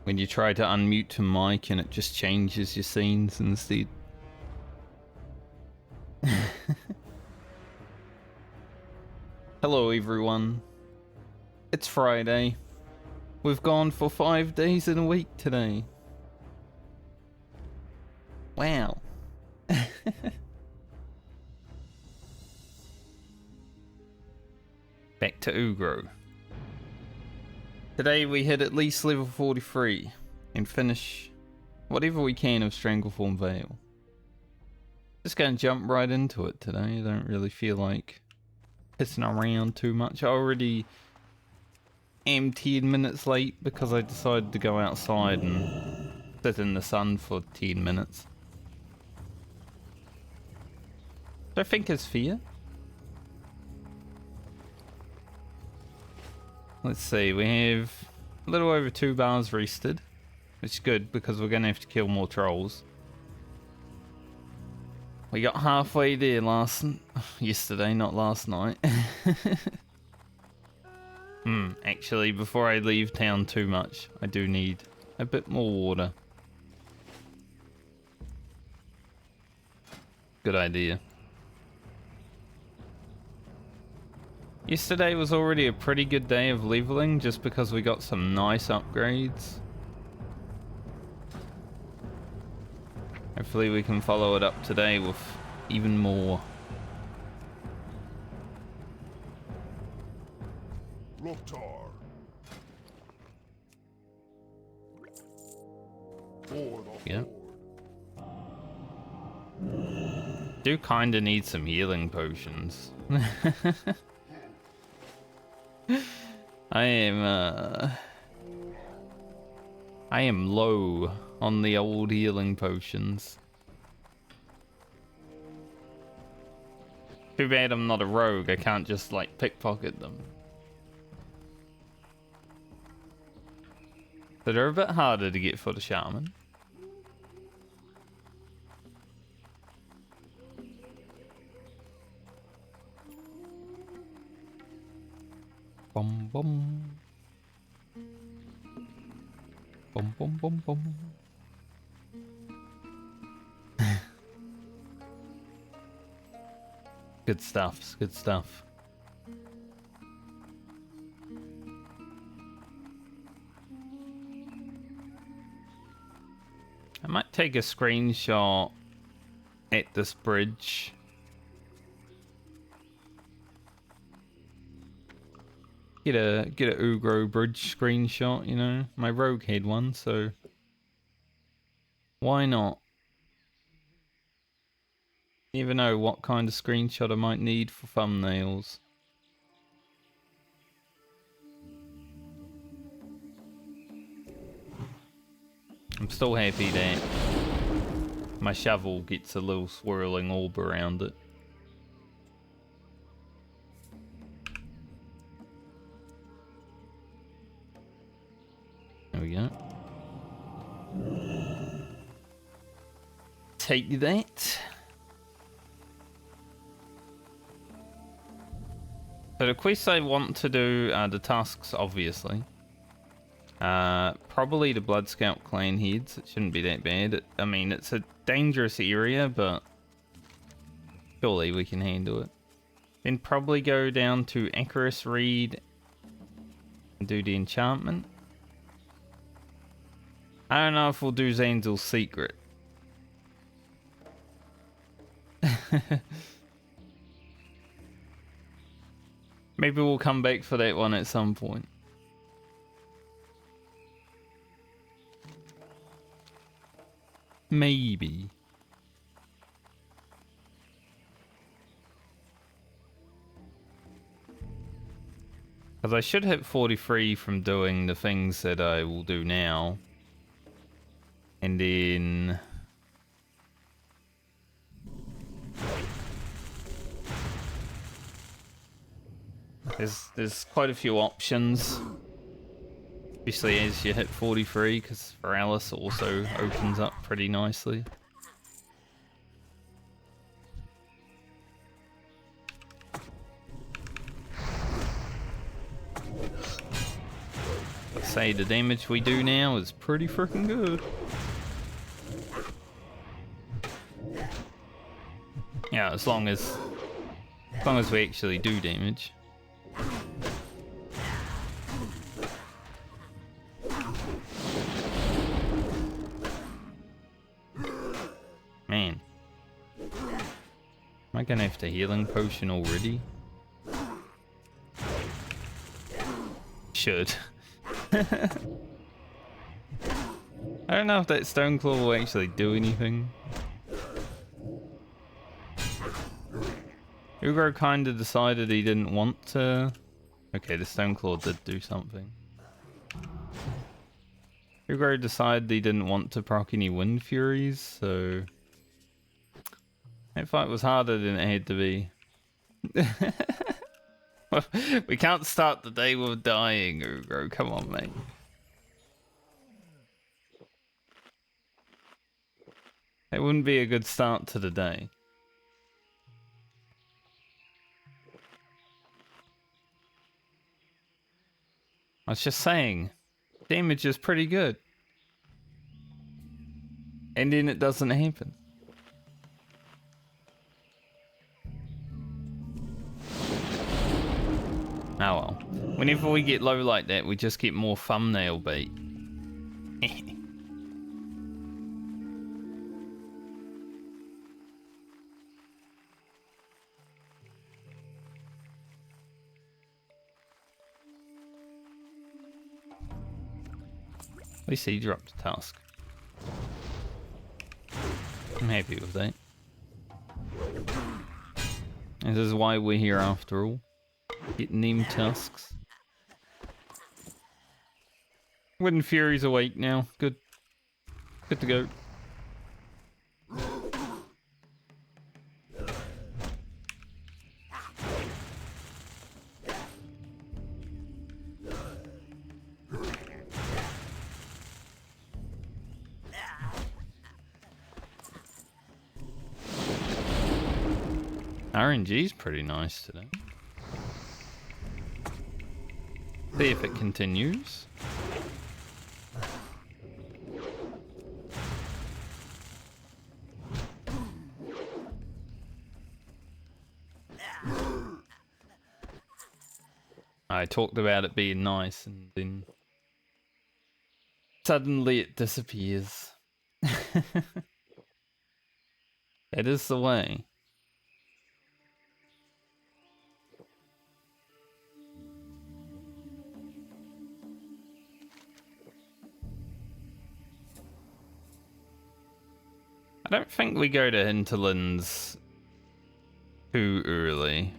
when you try to unmute your mic and it just changes your scenes instead. Hello everyone. It's Friday. We've gone for 5 days in a week today. Wow. Back to Ugro. Today we hit at least level 43 and finish whatever we can of Strangleform Vale. Just gonna jump right into it today. I don't really feel like pissing around too much. I already am 10 minutes late because I decided to go outside and sit in the sun for 10 minutes. So I think it's fair. Let's see, we have a little over 2 bars rested, which is good because we're going to have to kill more trolls. We got halfway there yesterday, not last night. Actually, before I leave town too much, I do need a bit more water. Good idea. Yesterday was already a pretty good day of leveling just because we got some nice upgrades. Hopefully we can follow it up today with even more. Yeah. Do kinda need some healing potions. I am low on the old healing potions. Too bad I'm not a rogue, I can't just like pickpocket them. So they're a bit harder to get for the Shaman. Bum bum. Bum bum bum bum. Good stuff, good stuff. I might take a screenshot at this bridge. Get a Ugro bridge screenshot, you know. My rogue had one, so why not? You never know what kind of screenshot I might need for thumbnails. I'm still happy that my shovel gets a little swirling orb around it. There we go. Take that. So the quests I want to do are the tasks, obviously. Probably the Blood Scout clan heads. It shouldn't be that bad. I mean, it's a dangerous area, but surely we can handle it. Then probably go down to Acherus Reed and do the enchantment. I don't know if we'll do Zanzel's secret. Maybe we'll come back for that one at some point. Maybe. Because I should hit 43 from doing the things that I will do now. And then... There's quite a few options. Especially as you hit 43, because Paralysis also opens up pretty nicely. say the damage we do now is pretty freaking good. Yeah, as long as we actually do damage. Man. Am I gonna have the healing potion already? Should. I don't know if that stone claw will actually do anything. Ugro kinda decided he didn't want to... Okay, the stone claw did do something. Ugro decided he didn't want to proc any wind furies, so... That fight was harder than it had to be. We can't start the day with dying, Ugro. Come on, mate. It wouldn't be a good start to the day. I was just saying, damage is pretty good. And then it doesn't happen. Oh well. Whenever we get low like that, we just get more thumbnail bait. At least he dropped a task. I'm happy with that. This is why we're here after all. Getting them tasks. Wind Fury's awake now. Good. Good to go. RNG's pretty nice today. See if it continues. I talked about it being nice and then suddenly it disappears. It is the way. I don't think we go to hinterlands too early.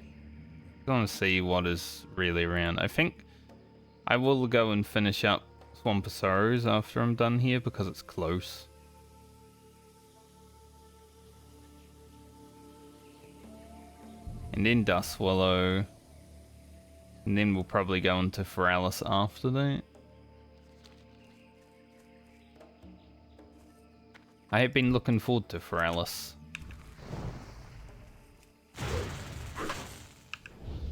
I want to see what is really around. I think I will go and finish up Swamp of Sorrows after I'm done here because it's close. And then Dustwallow. And then we'll probably go into Foralis after that. I have been looking forward to Foralis.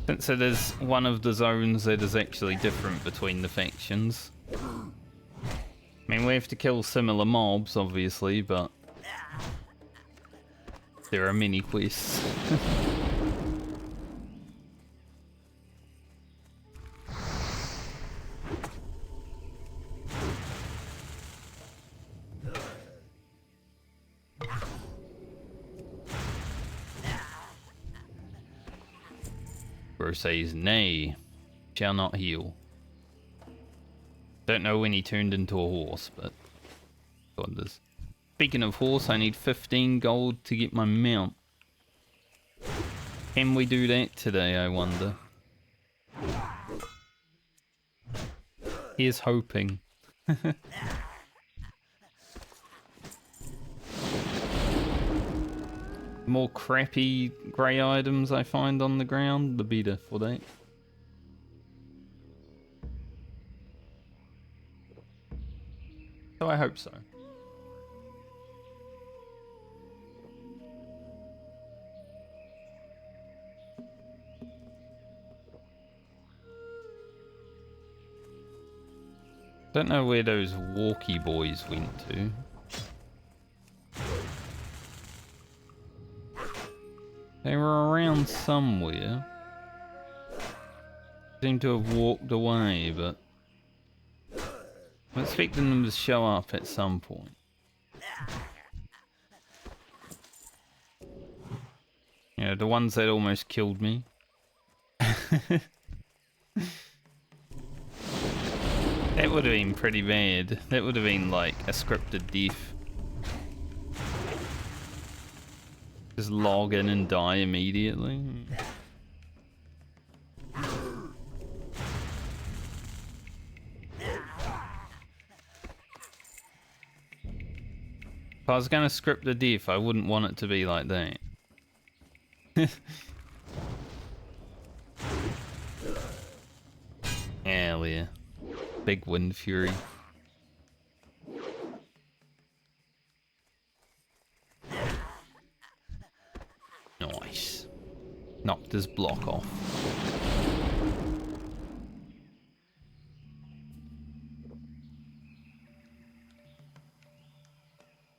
Since it is one of the zones that is actually different between the factions. I mean, we have to kill similar mobs, obviously, but there are many quests. Bro says, nay, shall not heal. Don't know when he turned into a horse, but God does. Speaking of horse, I need 15 gold to get my mount. Can we do that today, I wonder? Here's hoping. The more crappy grey items I find on the ground, the better for that. So I hope so. Don't know where those walkie boys went to. They were around somewhere. Seem to have walked away, but I'm expecting them to show up at some point. Yeah, the ones that almost killed me. That would have been pretty bad. That would have been like a scripted death. Just log in and die immediately. If I was going to script a death, I wouldn't want it to be like that. Hell yeah. Big wind fury. Nice. Knocked his block off.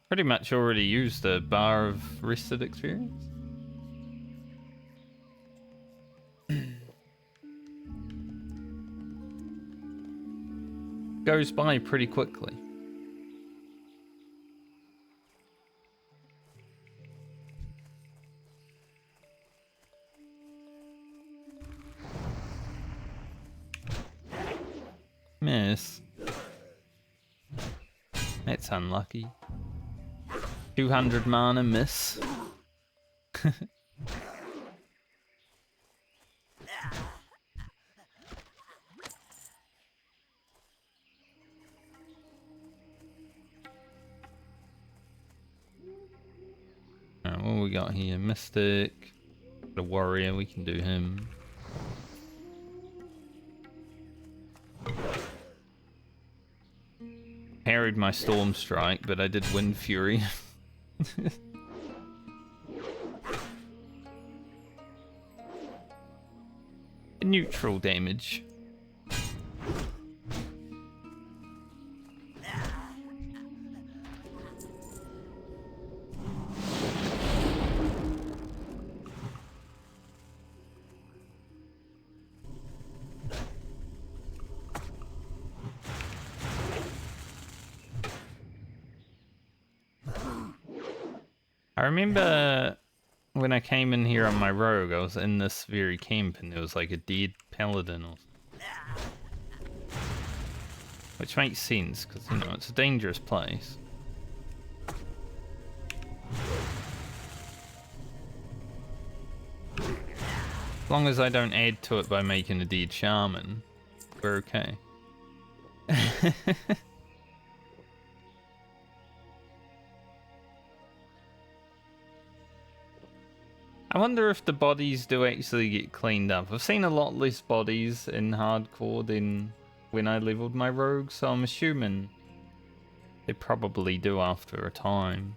Pretty much already used the bar of rested experience. Goes by pretty quickly. Miss. That's unlucky. 200 mana miss. Alright, what we got here? Mystic. The warrior, we can do him. Parried my storm strike, but I did wind fury. Neutral damage. I remember when I came in here on my rogue, I was in this very camp and there was like a dead paladin or something. Which makes sense, because, you know, it's a dangerous place. As long as I don't add to it by making a dead shaman, we're okay. I wonder if the bodies do actually get cleaned up. I've seen a lot less bodies in hardcore than when I leveled my rogue, so I'm assuming they probably do after a time.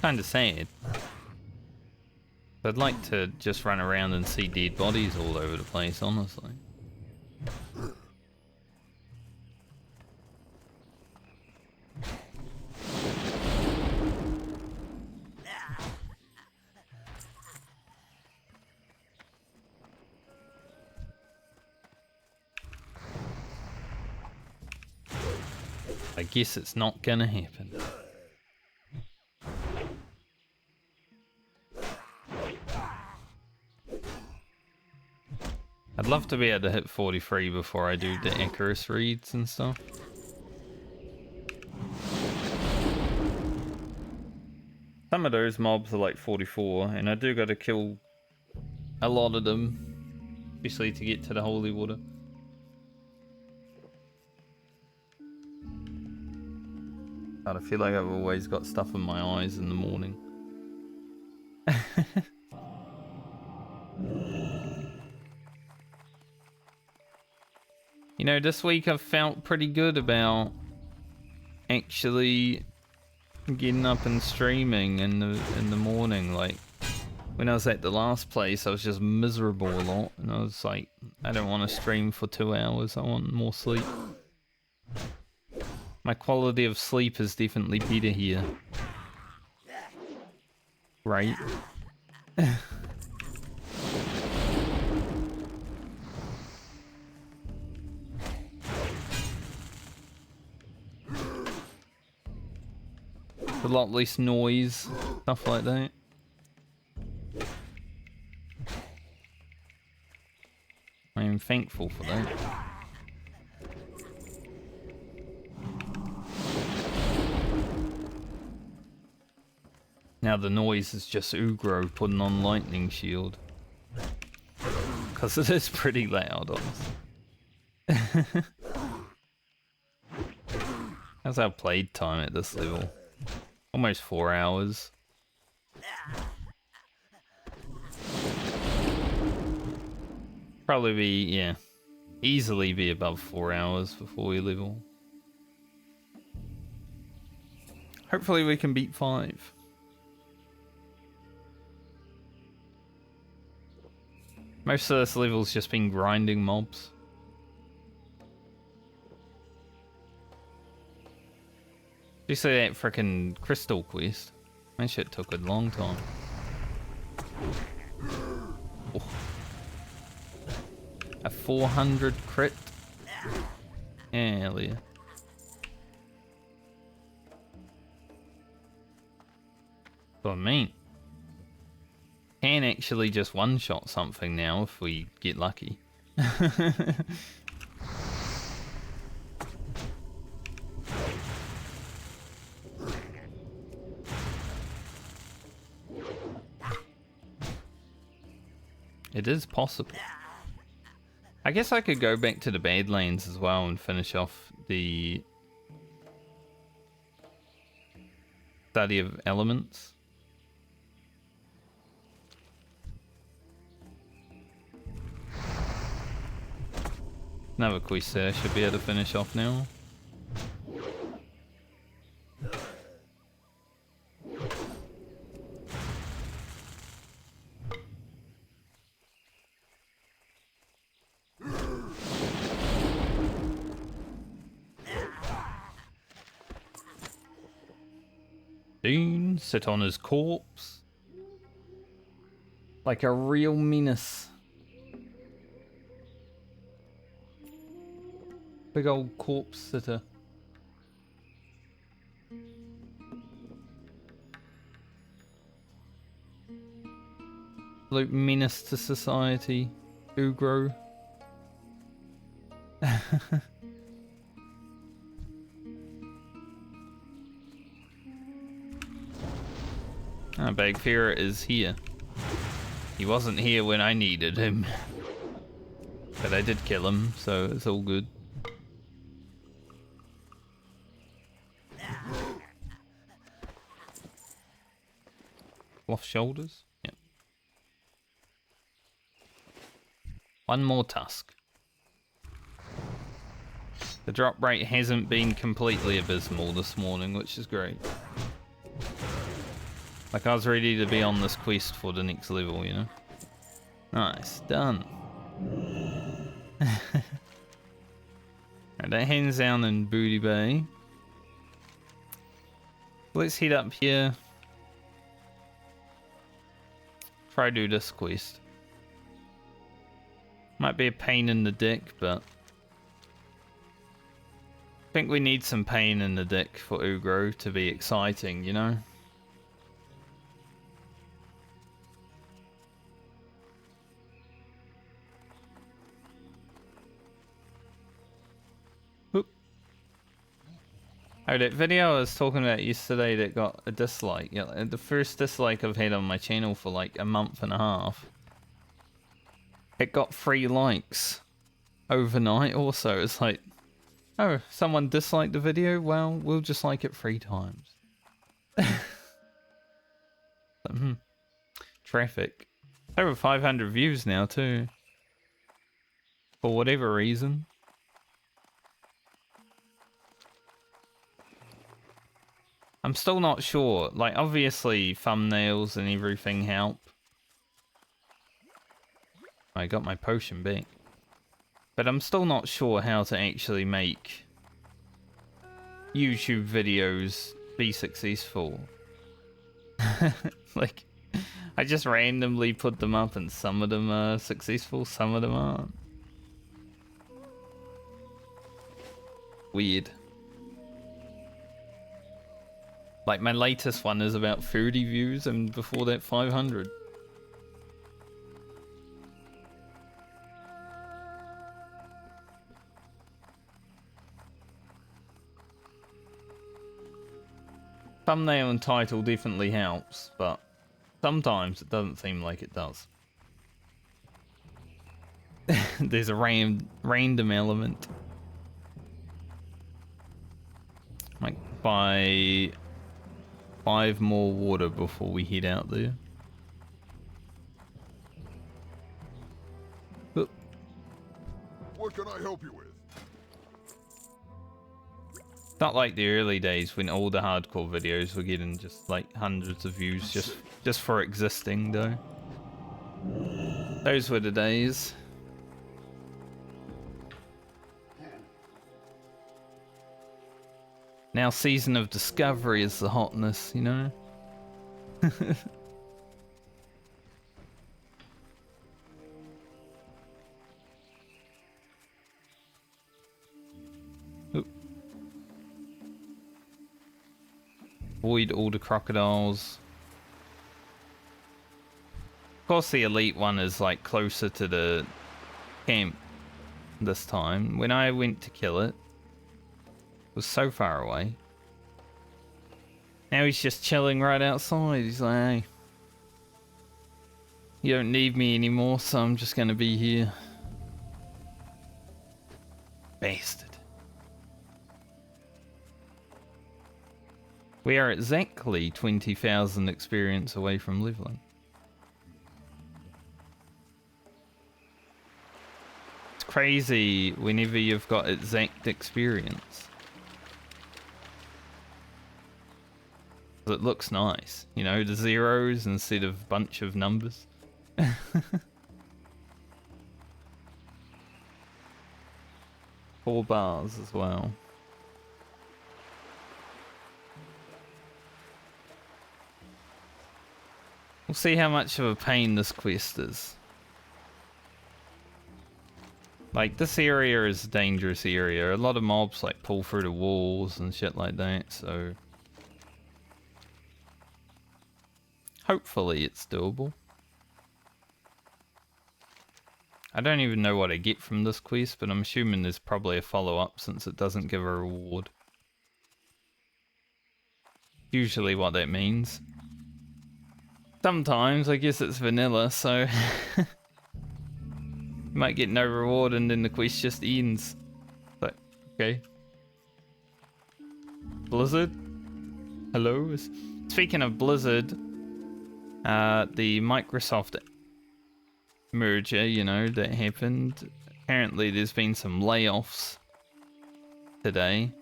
Kinda sad. I'd like to just run around and see dead bodies all over the place, honestly. I guess it's not gonna happen. I'd love to be able to hit 43 before I do the Icarus reads and stuff. Some of those mobs are like 44, and I do gotta kill a lot of them, especially to get to the holy water. God, I feel like I've always got stuff in my eyes in the morning. You know, this week I've felt pretty good about actually getting up and streaming in the morning. Like, When I was at the last place, I was just miserable a lot, and I was like, I don't want to stream for 2 hours, I want more sleep. My quality of sleep is definitely better here. Right? A lot less noise, stuff like that. I am thankful for that. Now the noise is just Ugro putting on lightning shield. Because it is pretty loud, honestly. How's our played time at this level? Almost 4 hours. Probably be, yeah, easily be above 4 hours before we level. Hopefully we can beat 5. Most of this level's just been grinding mobs. Did you see that frickin' crystal quest? That shit took a long time. Oh. A 400 crit? Yeah, hell yeah. That's what I mean. Can actually just one-shot something now if we get lucky. It is possible. I guess I could go back to the Badlands as well and finish off the study of elements. Another quest there, should be able to finish off now. Dean, sit on his corpse. Like a real menace. Big old corpse sitter. Absolute menace to society. Ugro. Bagfear is here. He wasn't here when I needed him. But I did kill him, so it's all good. Off shoulders? Yep. One more tusk. The drop rate hasn't been completely abysmal this morning, which is great. Like, I was ready to be on this quest for the next level, you know? Nice, done. Alright, that hands down in Booty Bay. Let's head up here. Try to do this quest. Might be a pain in the dick, but I think we need some pain in the dick for Ugro to be exciting, you know? Oh, that video I was talking about yesterday that got a dislike. Yeah, the first dislike I've had on my channel for like a month and a half. It got 3 likes overnight also. It's like, oh, someone disliked the video? Well, we'll just like it 3 times. Traffic. Over 500 views now too. For whatever reason. I'm still not sure. Like, obviously thumbnails and everything help. I got my potion back. But I'm still not sure how to actually make YouTube videos be successful. Like, I just randomly put them up and some of them are successful, some of them aren't. Weird. Like, my latest one is about 30 views and before that 500. Thumbnail and title definitely helps, but sometimes it doesn't seem like it does. There's a random element. Might buy 5 more water before we head out there. Oop. What can I help you with? Not like the early days when all the hardcore videos were getting just like hundreds of views just for existing though. Those were the days. Now Season of Discovery is the hotness, you know? Avoid all the crocodiles. Of course the elite one is like closer to the camp this time. When I went to kill it, it was so far away. Now he's just chilling right outside. He's like, hey, you don't need me anymore, so I'm just gonna be here. Bastard. We are exactly 20,000 experience away from leveling. It's crazy whenever you've got exact experience. It looks nice, you know, the zeros instead of a bunch of numbers. 4 bars as well. We'll see how much of a pain this quest is. Like, this area is a dangerous area. A lot of mobs like pull through the walls and shit like that, so hopefully it's doable. I don't even know what I get from this quest, but I'm assuming there's probably a follow-up since it doesn't give a reward. Usually what that means. Sometimes, I guess it's vanilla, so you might get no reward and then the quest just ends. But, okay. Blizzard? Hello? Speaking of Blizzard, the Microsoft merger, you know, that happened. Apparently there's been some layoffs today.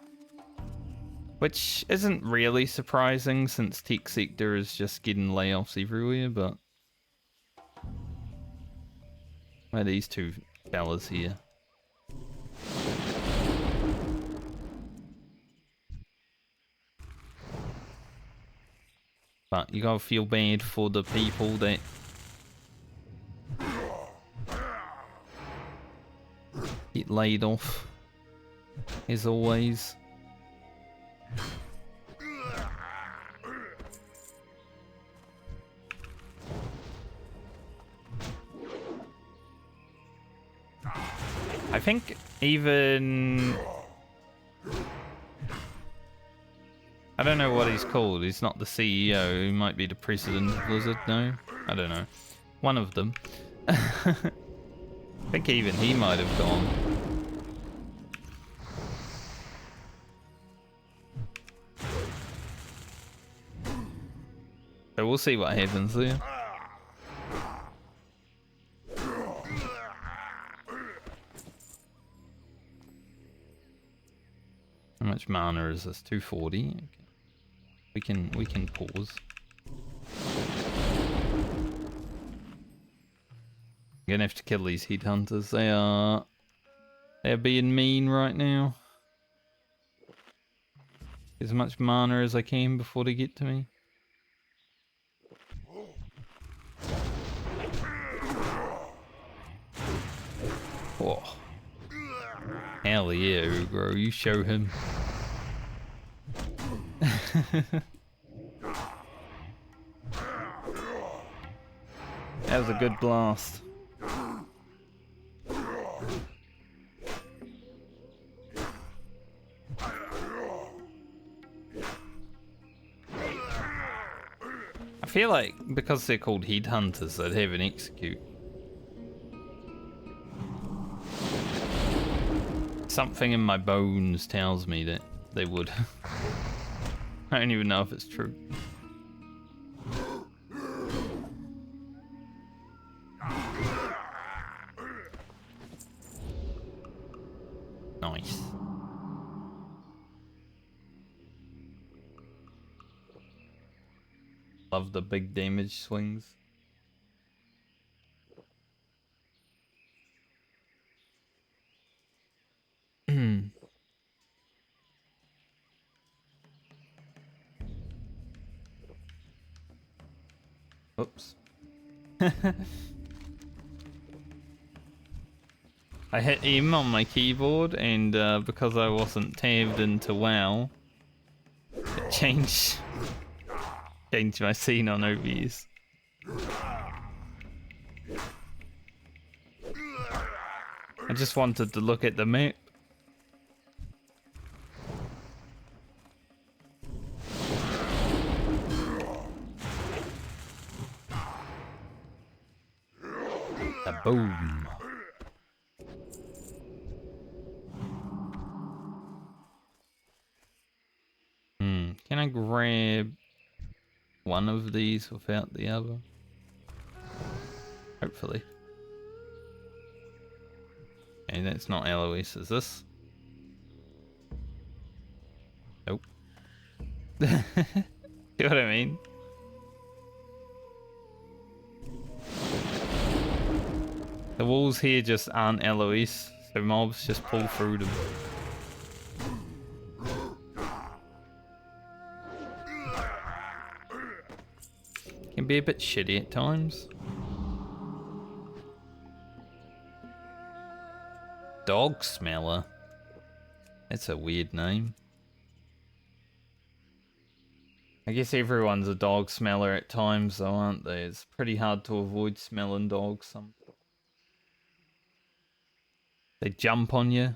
Which isn't really surprising since tech sector is just getting layoffs everywhere, but where are these two fellas here? But you gotta feel bad for the people that get laid off, as always. I think even... I don't know what he's called. He's not the CEO. He might be the president of Blizzard. No? I don't know. One of them. I think even he might have gone. So we'll see what happens there. How much mana is this? 240. Okay. We can pause. gonna have to kill these headhunters. They're being mean right now. As much mana as I can before they get to me. Oh. Hell yeah, Ugro, you show him. That was a good blast. I feel like because they're called headhunters, they'd have an execute. Something in my bones tells me that they would. I don't even know if it's true. Nice. Love the big damage swings. Oops. I hit M on my keyboard, and because I wasn't tabbed into WoW, it changed my scene on OBS. I just wanted to look at the map. Boom. Can I grab one of these without the other? Hopefully. Okay, that's not Eloise, is this? Nope. See what I mean? The walls here just aren't Eloise, so mobs just pull through them. Can be a bit shitty at times. Dog smeller? That's a weird name. I guess everyone's a dog smeller at times though, aren't they? It's pretty hard to avoid smelling dogs sometimes. They jump on you.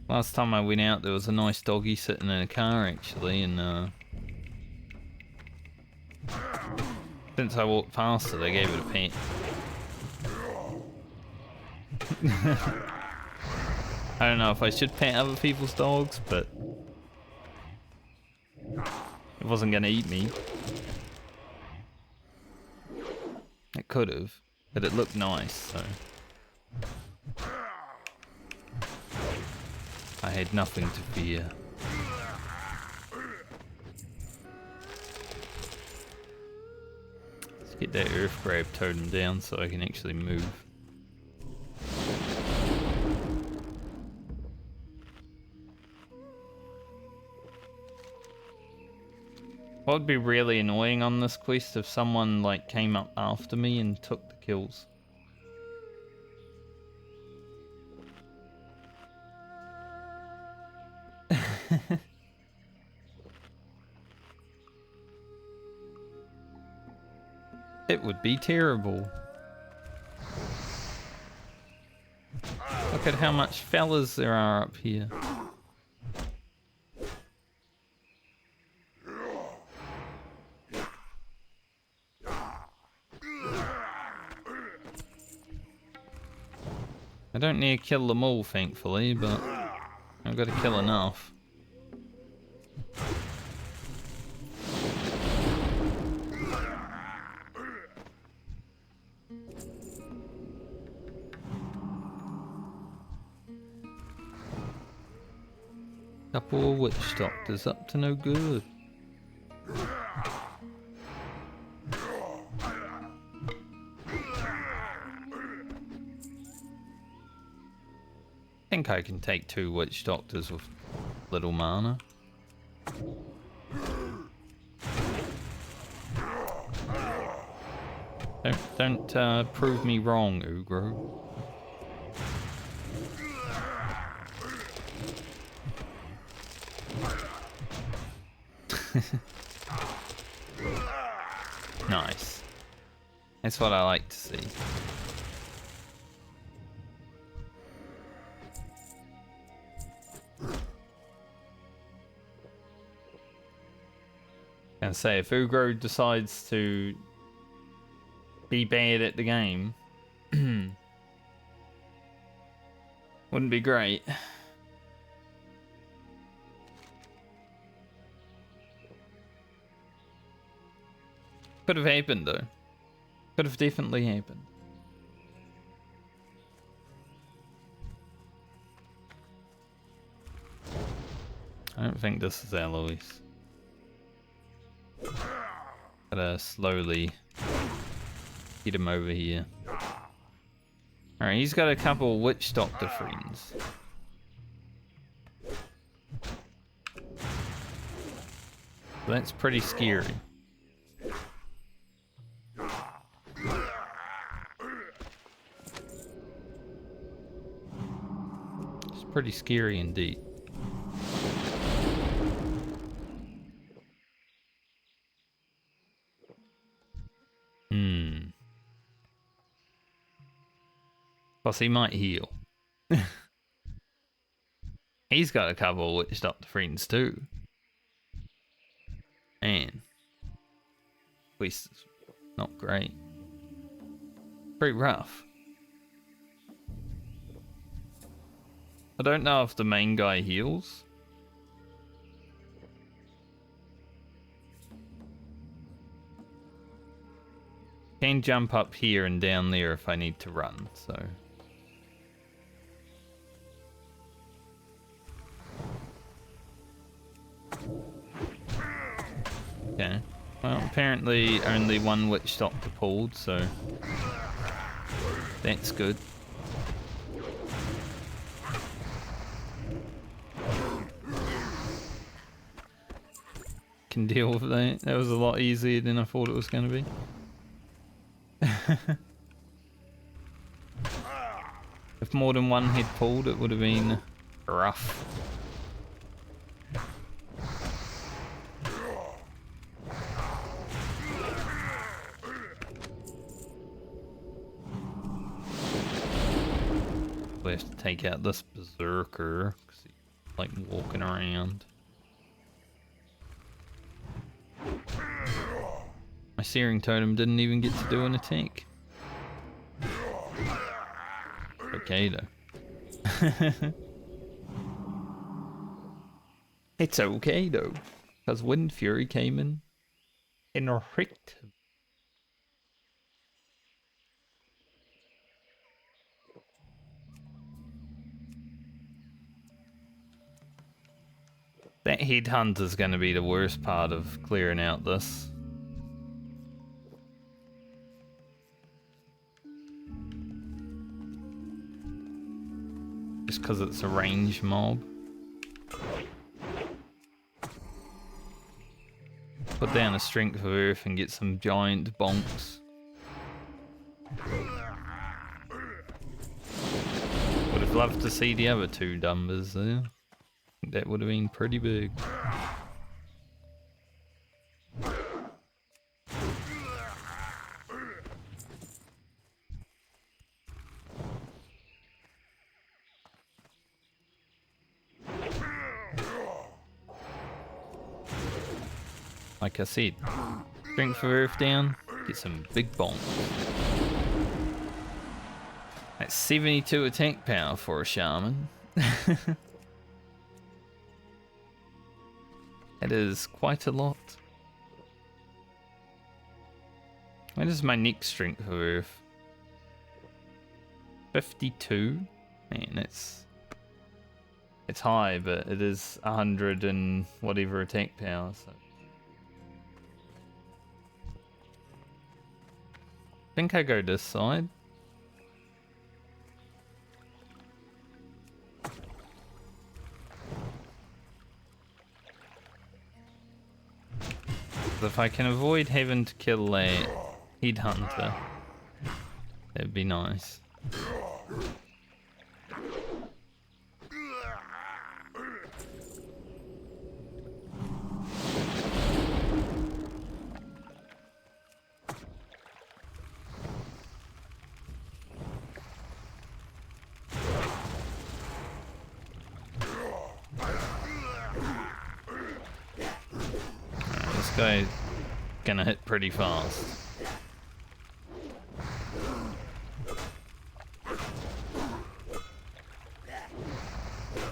Last time I went out, there was a nice doggy sitting in a car actually, and since I walked past it, I gave it a pet. I don't know if I should pet other people's dogs, but it wasn't gonna eat me. It could have, but it looked nice, so I had nothing to fear. Let's get that earth grab totem down so I can actually move. What would be really annoying on this quest if someone like came up after me and took the kills? It would be terrible. Look at how much fellas there are up here. I don't need to kill them all, thankfully, but I've got to kill enough. Couple of witch doctors up to no good. I think I can take 2 witch doctors with little mana. Don't prove me wrong, Ugro. Nice. That's what I like to see. And say if Ugro decides to be bad at the game, wouldn't be great. Could have happened though. Could have definitely happened. I don't think this is Eloise. Gotta slowly get him over here. Alright, he's got a couple of witch doctor friends. That's pretty scary. It's pretty scary indeed. Plus he might heal. He's got a couple of witch doctor friends too. Man. Quest is not great. Pretty rough. I don't know if the main guy heals. Can jump up here and down there if I need to run, so. Okay. Well, apparently only one witch doctor pulled, so that's good. Can deal with that. That was a lot easier than I thought it was going to be. If more than one had pulled, it would have been rough. We have to take out this berserker because he's like walking around. My searing totem didn't even get to do an attack. Okay though. It's okay though, because Wind Fury came in and wrecked him. That headhunt is going to be the worst part of clearing out this. Just because it's a range mob. Put down a strength of earth and get some giant bonks. Would have loved to see the other 2 numbers there. That would have been pretty big. Like I said, strength of earth down, get some big bombs. That's 72 attack power for a shaman. That is quite a lot. What is my next strength of earth? 52? Man, It's high, but it is 100 and whatever attack power. So. I think I go this side. If I can avoid having to kill a headhunter, that'd be nice. This guy's gonna hit pretty fast.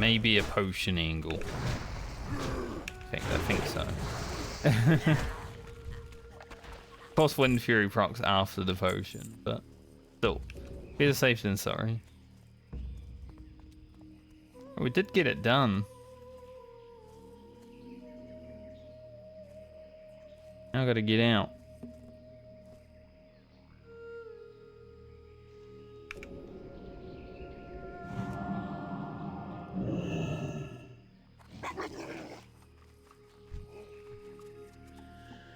Maybe a potion angle. I think so. Of course, Wind Fury procs after the potion, but still, better safe than sorry. We did get it done. Now I gotta get out.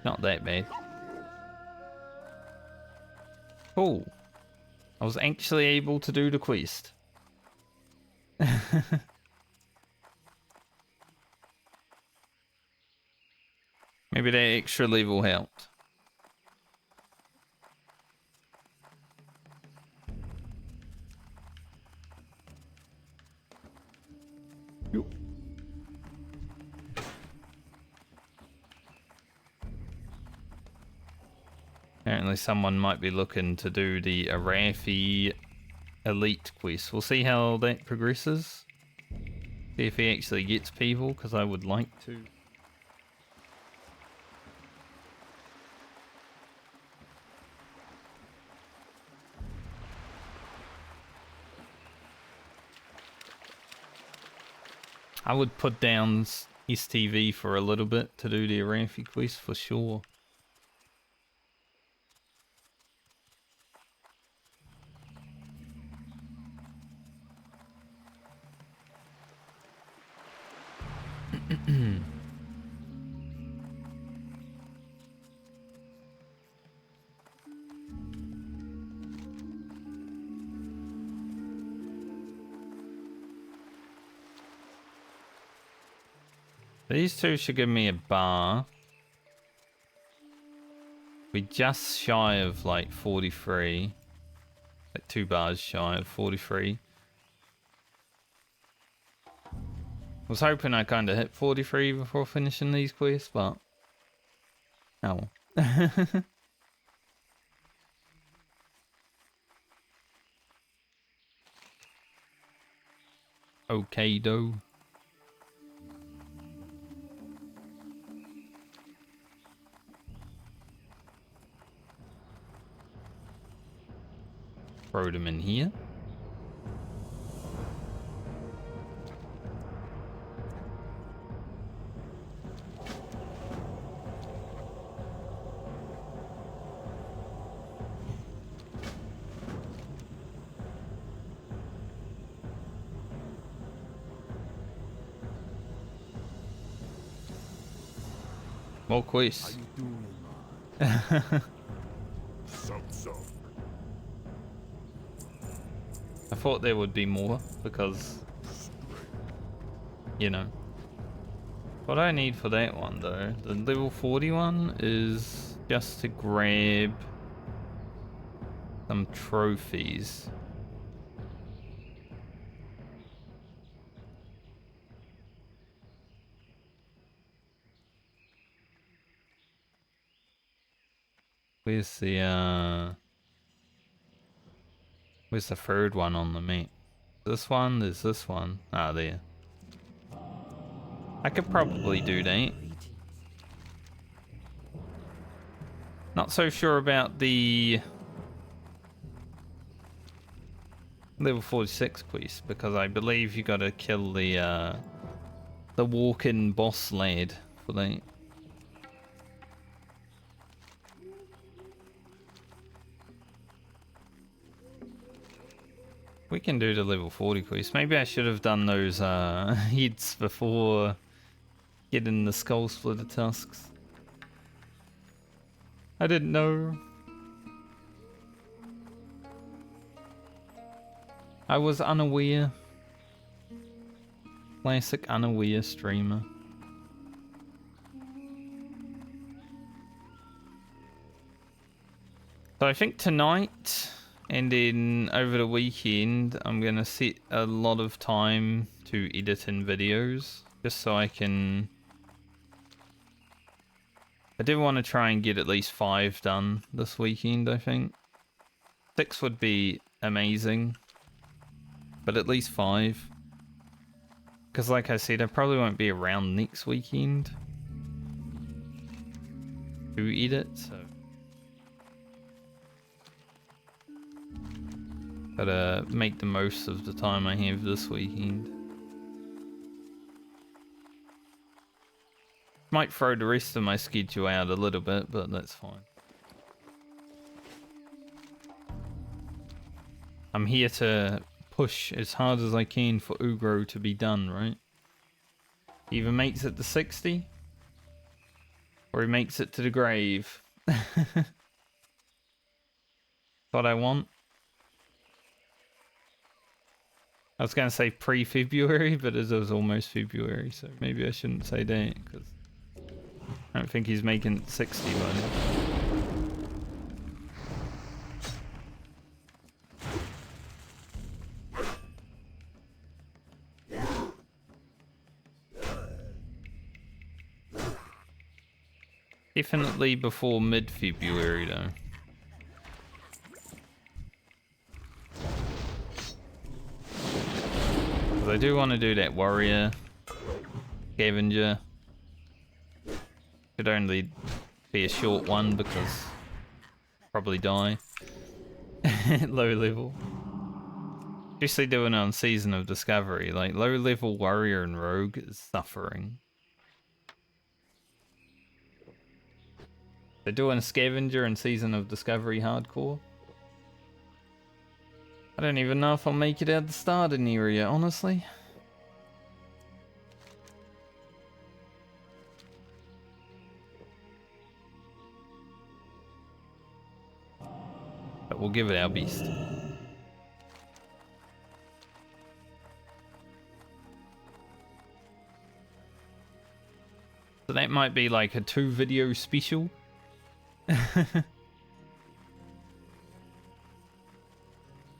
Not that bad. Cool. I was actually able to do the quest. Maybe that extra level helped. Yep. Apparently someone might be looking to do the Arathi Elite quest. We'll see how that progresses. See if he actually gets people, because I would like to. I would put down STV for a little bit to do the Arathi quest for sure. These two should give me a bar. We're just shy of like 43. Like 2 bars shy of 43. I was hoping I kind of hit 43 before finishing these quests, but... Oh. Okay, though. Throw them in here. More quests. I thought there would be more because, you know. What I need for that one though, the level 41 is just to grab some trophies. Where's the third one on the map? This one? There's this one. Ah, there. I could probably do that. Not so sure about the level 46 quest, because I believe you gotta kill the walk-in boss lad for that. We can do the level 40 quest. Maybe I should have done those heads before getting the skull splitter tusks. I didn't know. I was unaware. Classic unaware streamer. So I think tonight and then over the weekend I'm gonna set a lot of time to edit in videos just so I can... I do want to try and get at least 5 done this weekend, I think. 6 would be amazing, but at least 5. Because like I said, I probably won't be around next weekend to edit, so... Gotta make the most of the time I have this weekend. Might throw the rest of my schedule out a little bit, but that's fine. I'm here to push as hard as I can for Ugro to be done, right? He either makes it to 60, or he makes it to the grave. What I want. I was going to say pre-February, but it was almost February, so maybe I shouldn't say that, because I don't think he's making it 60 by now. Definitely before mid-February, though. I do want to do that warrior, scavenger. Could only be a short one because probably die at low level. Especially doing it on Season of Discovery, like low level warrior and rogue is suffering. They're doing scavenger and Season of Discovery hardcore. I don't even know if I'll make it out the starting area, honestly. But we'll give it our best. So that might be like a 2-video special.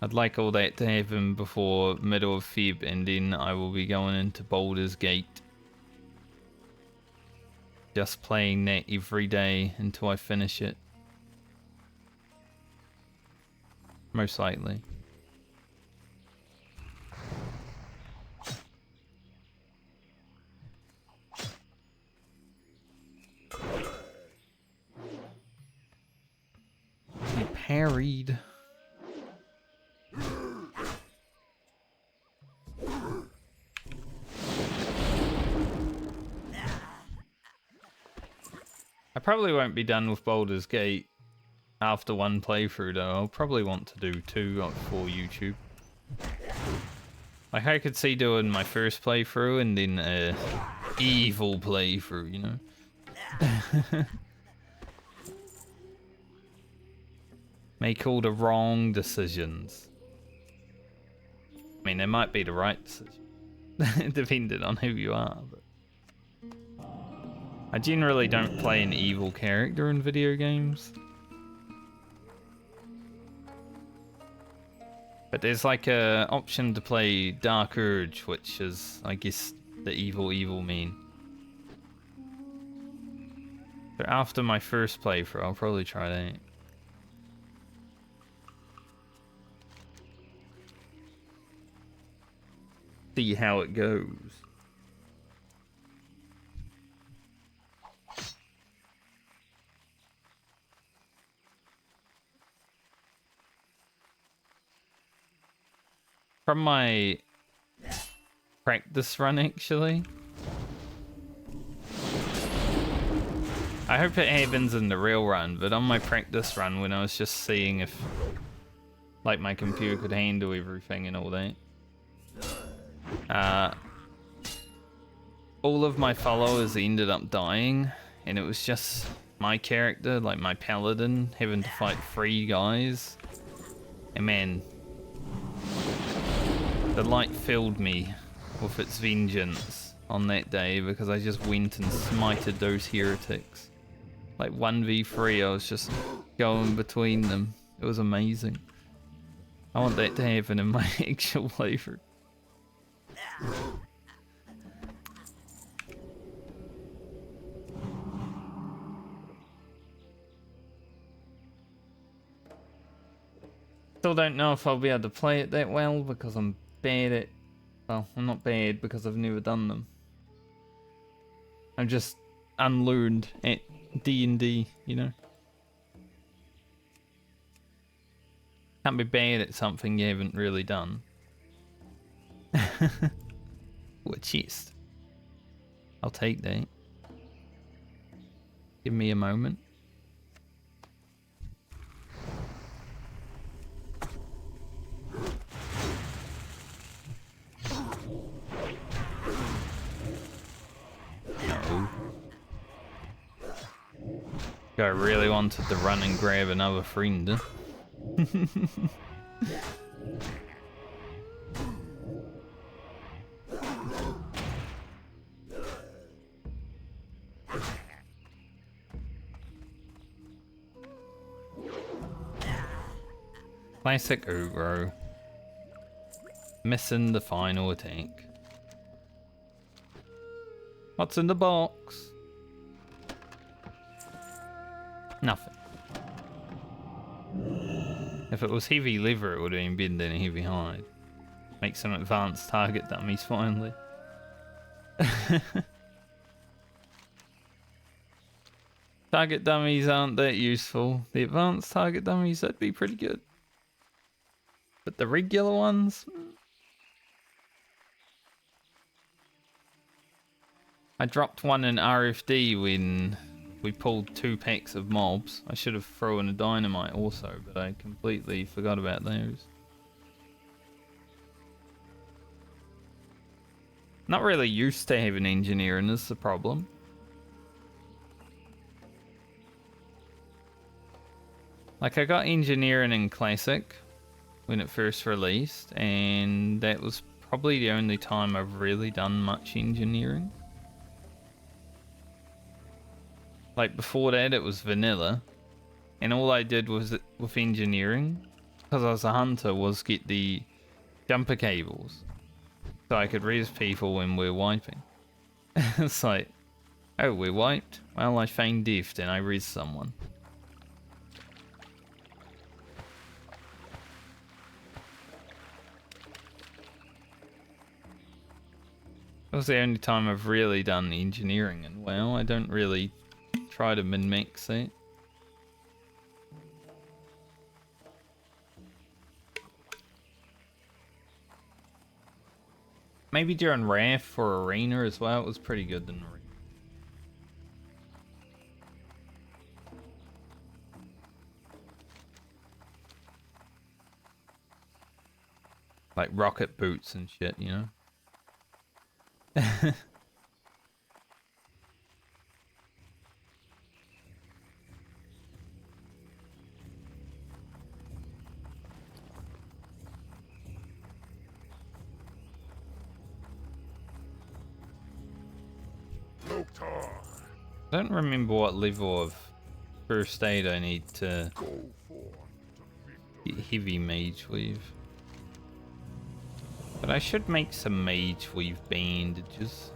I'd like all that to happen before middle of Feb, and then I will be going into Baldur's Gate. Just playing that every day until I finish it. Most likely. He parried. I probably won't be done with Baldur's Gate after one playthrough though. I'll probably want to do 2 for YouTube. Like I could see doing my first playthrough and then a evil playthrough, you know? Make all the wrong decisions. I mean, they might be the right decision, depending on who you are, but... I generally don't play an evil character in video games. But there's like a option to play Dark Urge, which is, I guess, the evil man. So after my first playthrough, I'll probably try that. See how it goes. From my practice run, actually. I hope it happens in the real run, but on my practice run, when I was just seeing if, like, my computer could handle everything and all that, all of my followers ended up dying, and it was just my character, like my paladin, having to fight 3 guys. And man, the light filled me with its vengeance on that day because I just went and smited those heretics. Like 1v3, I was just going between them. It was amazing. I want that to happen in my actual playthrough. Still don't know if I'll be able to play it that well because I'm bad at... Well, I'm not bad because I've never done them. I'm just unlearned at D&D, you know? Can't be bad at something you haven't really done. What chest? I'll take that. Give me a moment. No. I really wanted to run and grab another friend. Classic Ugro. Missing the final attack. What's in the box? Nothing. If it was heavy liver, it would have been better than a heavy hide. Make some advanced target dummies finally. Target dummies aren't that useful. The advanced target dummies, that'd be pretty good. But the regular ones? I dropped one in RFD when we pulled 2 packs of mobs. I should have thrown a dynamite also, but I completely forgot about those. Not really used to having engineering is the problem. Like, I got engineering in Classic when it first released, and that was probably the only time I've really done much engineering. Like, before that, it was vanilla, and all I did was with engineering, because I was a hunter, was get the jumper cables, so I could res people when we're wiping. It's like, oh, we're wiped? Well, I feigned death and I res someone. That was the only time I've really done engineering in WoW. I don't really try to min-max it. Maybe during RAF or Arena as well, it was pretty good in Arena. Like rocket boots and shit, you know? I don't remember what level of first aid I need to get heavy mage weave. But I should make some mage weave bandages.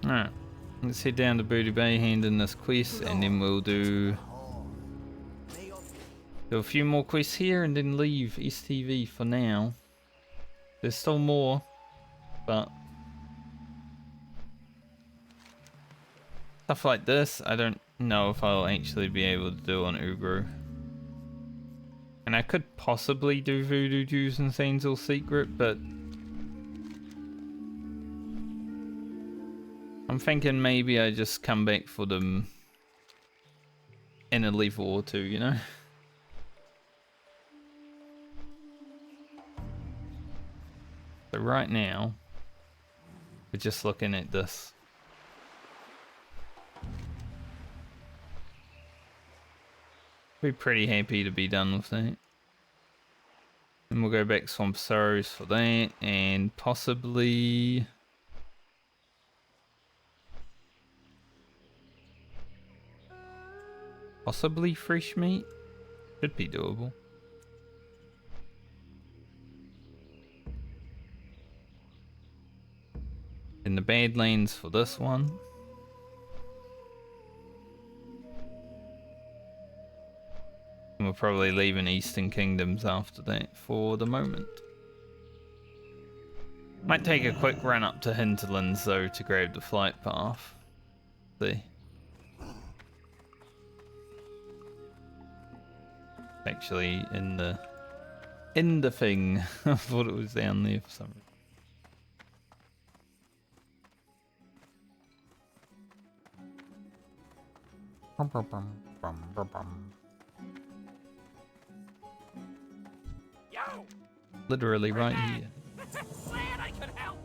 Alright, let's head down to Booty Bay, hand in this quest, and then we'll do a few more quests here and then leave STV for now. There's still more, but stuff like this I don't know if I'll actually be able to do on Ugro. And I could possibly do Voodoo Jews and Saints or Secret, but I'm thinking maybe I just come back for them in a level or two, you know? So right now, we're just looking at this. Be pretty happy to be done with that. And we'll go back Swamp Sorrows for that, and possibly... possibly fresh meat? Should be doable. In the Badlands for this one. And we'll probably leave in Eastern Kingdoms after that for the moment. Might take a quick run up to Hinterlands though to grab the flight path. See. Actually in the thing. I thought it was down there for some reason. Yo! Literally right here. Glad I could help.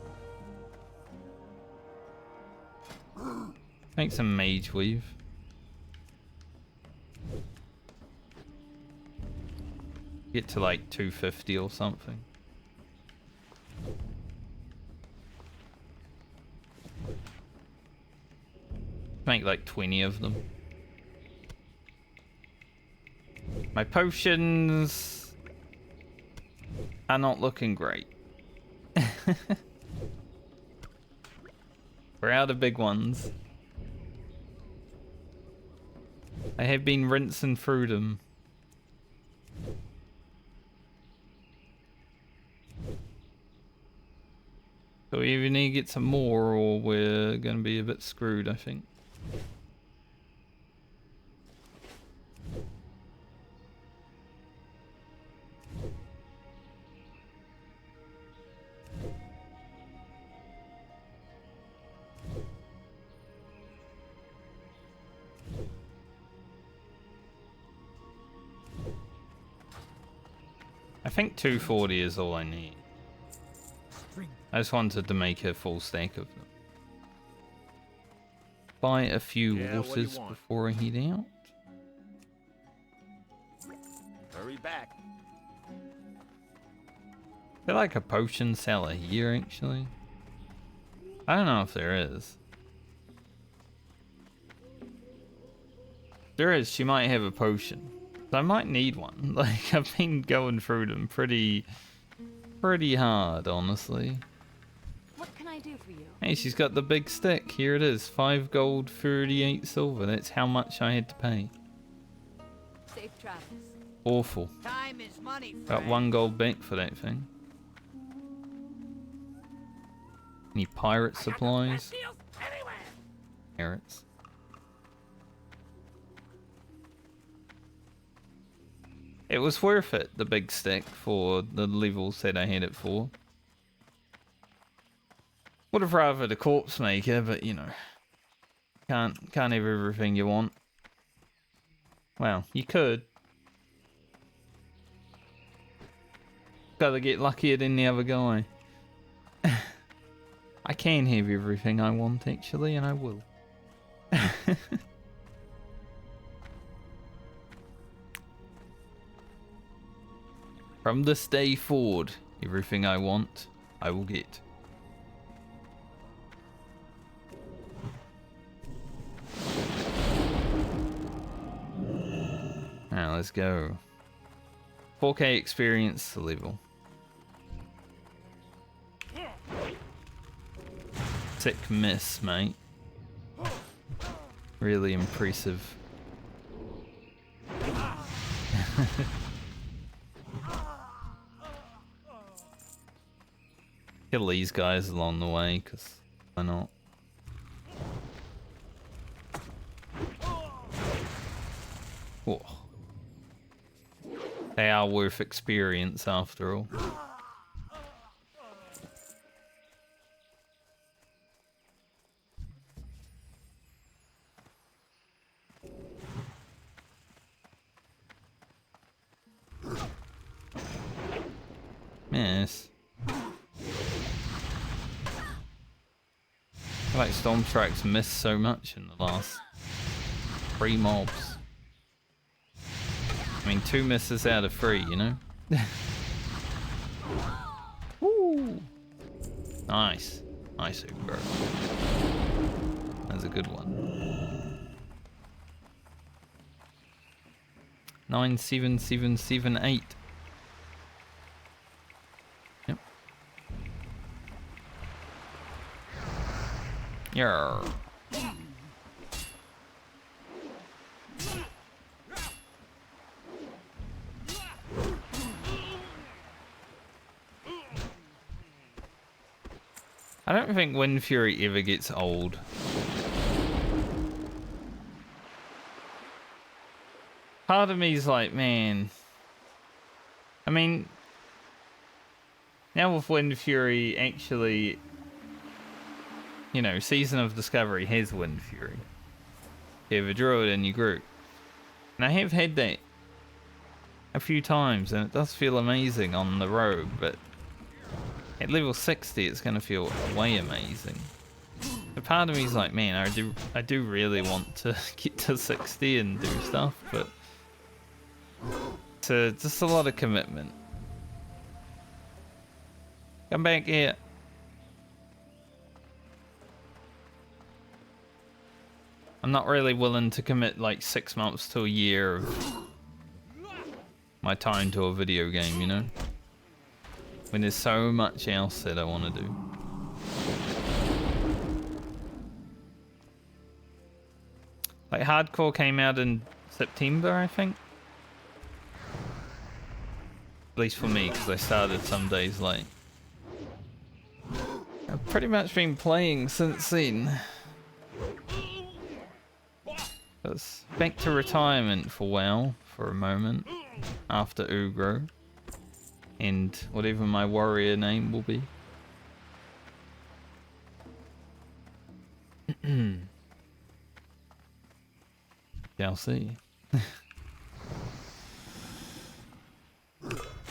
Make some mage weave. Get to like 250 or something. Make like 20 of them. My potions are not looking great. We're out of big ones. I have been rinsing through them. So we either need to get some more or we're going to be a bit screwed, I think. I think 240 is all I need. I just wanted to make a full stack of them. Buy a few waters before I head out. Hurry back. I feel like a potion seller here, actually. I don't know if there is. If there is, she might have a potion. So I might need one. Like, I've been going through them pretty hard, honestly. What can I do for you? Hey, she's got the big stick. Here it is. 5 gold, 38 silver. That's how much I had to pay. Safe travels. Awful. Time is money, friend. Got 1 gold back for that thing. Any pirate supplies? Pirates. It was worth it, the big stick, for the levels that I had it for. Would have rather the corpse maker, but you know, can't have everything you want. Well, you could. Gotta get luckier than the other guy. I can have everything I want actually, and I will. From this day forward, everything I want, I will get. Now let's go. 4K experience level. Sick miss, mate. Really impressive. Kill these guys along the way, because why not? Oh. They are worth experience after all. Yes. I feel like Storm Strike's missed so much in the last 3 mobs. I mean, 2 misses out of 3, you know? Woo! Nice. Nice, Ugro. That's a good one. 97778. Yep. Yeah. I don't think Wind Fury ever gets old. Part of me's like, man. I mean, now with Wind Fury, actually, you know, Season of Discovery has Wind Fury. You have a druid in your group. And I have had that a few times, and it does feel amazing on the rogue, but at level 60, it's going to feel way amazing. But part of me is like, man, I do really want to get to 60 and do stuff, but it's just a lot of commitment. Come back here. I'm not really willing to commit like 6 months to a year of my time to a video game, you know? When there's so much else that I want to do. Like Hardcore came out in September, I think. At least for me, because I started some days late. I've pretty much been playing since then. I was back to retirement for WoW for a moment after Ugro. And whatever my warrior name will be. Shall see.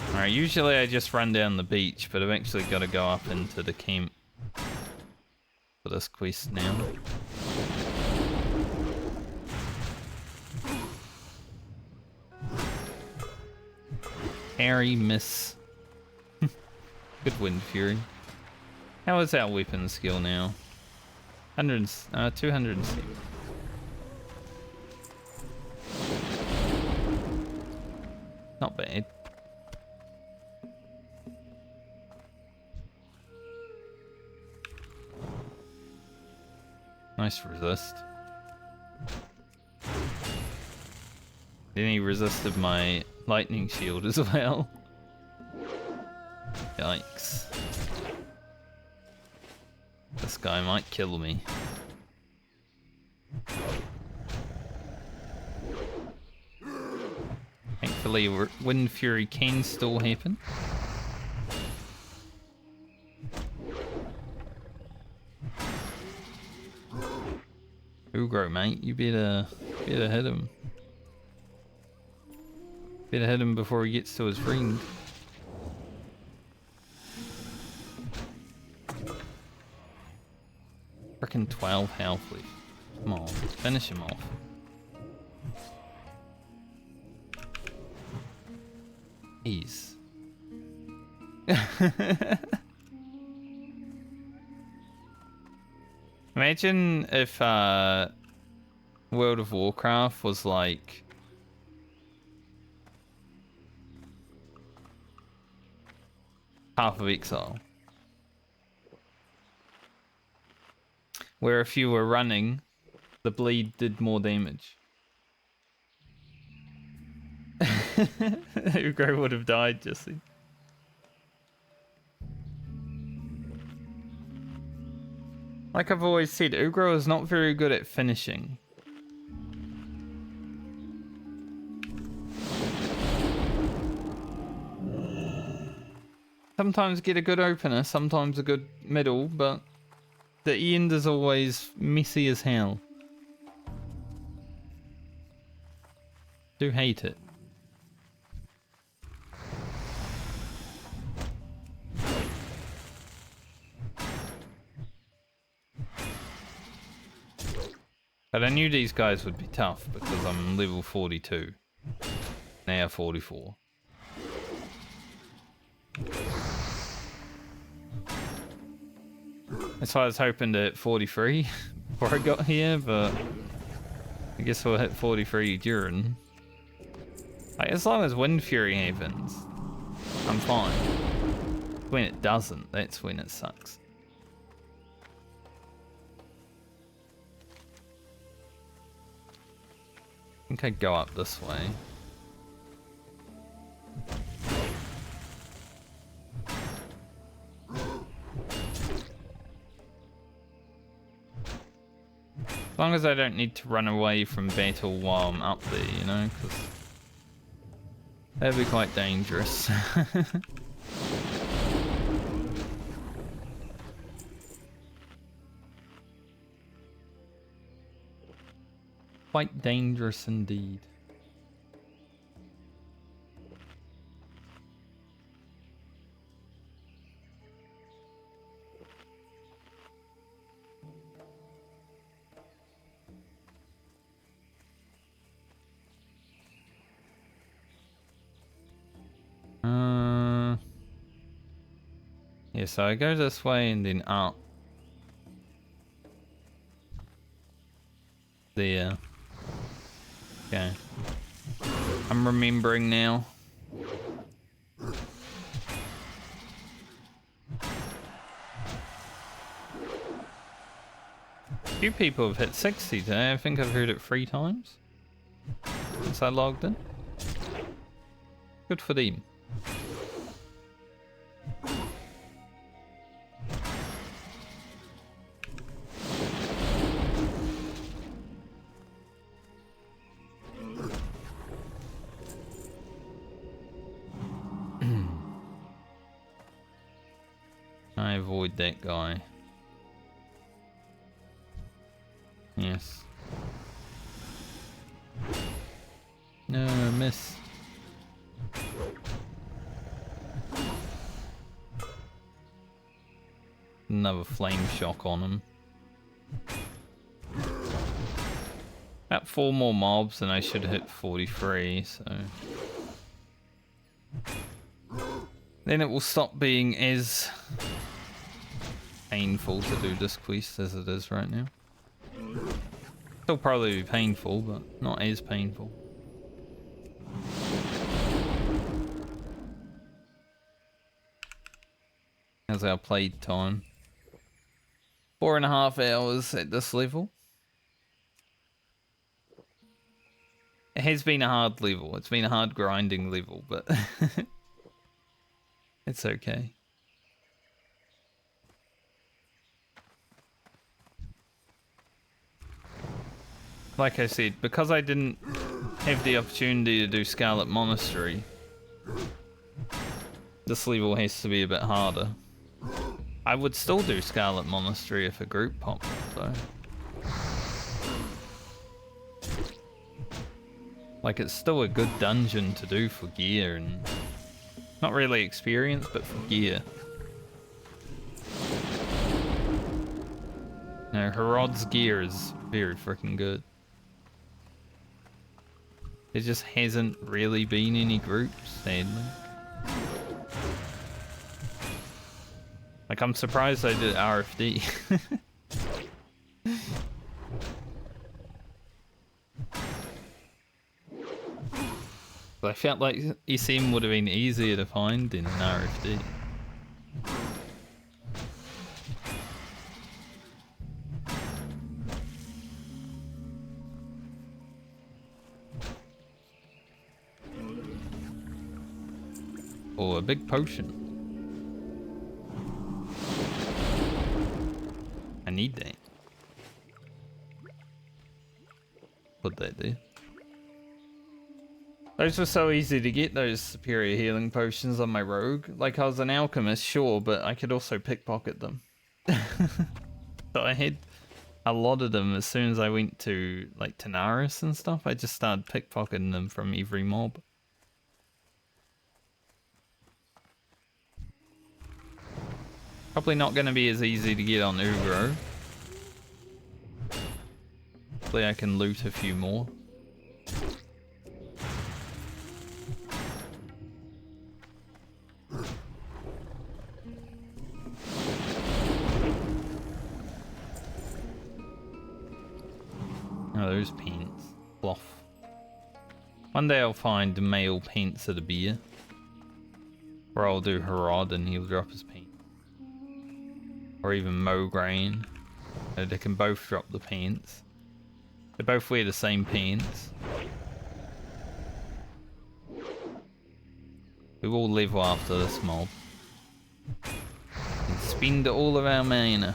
Alright, usually I just run down the beach, but I've actually got to go up into the camp for this quest now. Harry miss. Good Wind Fury. How is our weapon skill now? 207. Not bad. Nice resist. Then he resisted my lightning shield as well. Yikes. This guy might kill me. Thankfully, Wind Fury can still happen. Ugro, mate, you better hit him. Better hit him before he gets to his friend. Frickin' 12 health left. Come on, finish him off. Jeez. Imagine if World of Warcraft was like Path of Exile, where if you were running, the bleed did more damage. Ugro would have died, Jesse. Like I've always said, Ugro is not very good at finishing. Sometimes get a good opener, sometimes a good middle, but the end is always messy as hell. Do hate it. But I knew these guys would be tough because I'm level 42. They are 44. That's why I was hoping to hit 43 before I got here, but I guess we'll hit 43 during. Like, as long as Wind Fury happens, I'm fine. When it doesn't, that's when it sucks. I think I'd go up this way. As long as I don't need to run away from battle while I'm up there, you know, because that'd be quite dangerous. Quite dangerous indeed. Yeah, so I go this way and then up. There. Okay. I'm remembering now. A few people have hit 60 today. I think I've heard it 3 times since I logged in. Good for them. I avoid that guy. Yes. No, miss. Another flame shock on him. About 4 more mobs and I should hit 43, so... Then it will stop being as painful to do this quest as it is right now. Still probably be painful, but not as painful. How's our played time? 4.5 hours at this level. It has been a hard level. It's been a hard grinding level, but it's okay. Like I said, because I didn't have the opportunity to do Scarlet Monastery, this level has to be a bit harder. I would still do Scarlet Monastery if a group popped up though. Like, it's still a good dungeon to do for gear and... Not really experience, but for gear. No, Herod's gear is very freaking good. There just hasn't really been any groups, sadly. Like, I'm surprised I did RFD. I felt like SM would have been easier to find in an RFD. Oh, a big potion. I need that. Put that there. Those were so easy to get, those superior healing potions on my rogue. Like, I was an alchemist, sure, but I could also pickpocket them. So I had a lot of them as soon as I went to, like, Tanaris and stuff. I just started pickpocketing them from every mob. Probably not going to be as easy to get on Ugro. Hopefully I can loot a few more. Oh, those paints. Cloth. One day I'll find male paints at a beer. Or I'll do Harad and he'll drop his paint. Or even Mograine. They can both drop the pants. They both wear the same pants. We will level after this mob. And spend all of our mana.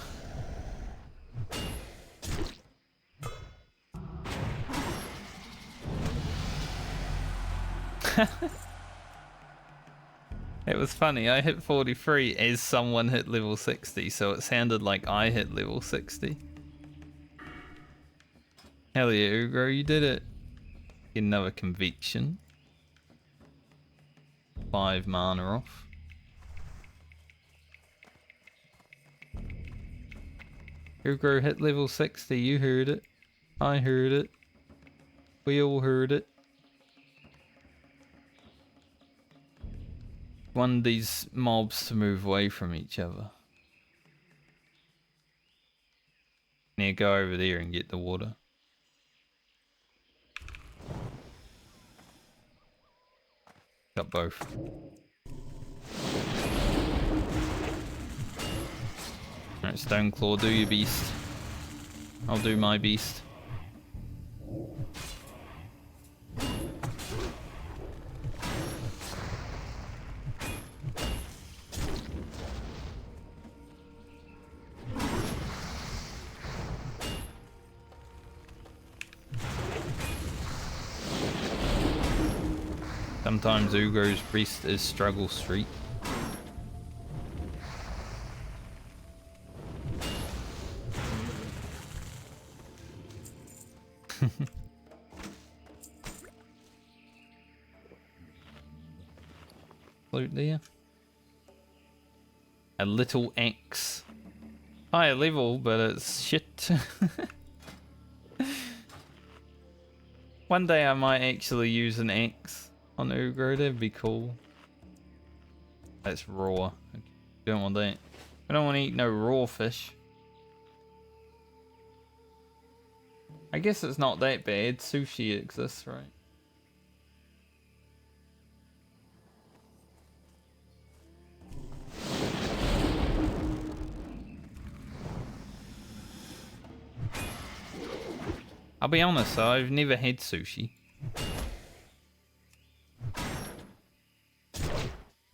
It was funny, I hit 43 as someone hit level 60, so it sounded like I hit level 60. Hell yeah, Ugro, you did it. Get another conviction. 5 mana off. Ugro hit level 60, you heard it. I heard it. We all heard it. Want these mobs to move away from each other. Now go over there and get the water. Got both. Alright, Stoneclaw, do your beast. I'll do my beast. Sometimes Ugro's priest is struggle street. Loot there. A little axe. Higher level, but it's shit. One day I might actually use an axe on Ugro, that'd be cool. That's raw. Okay. Don't want that. I don't want to eat no raw fish. I guess it's not that bad. Sushi exists, right? I'll be honest though, I've never had sushi.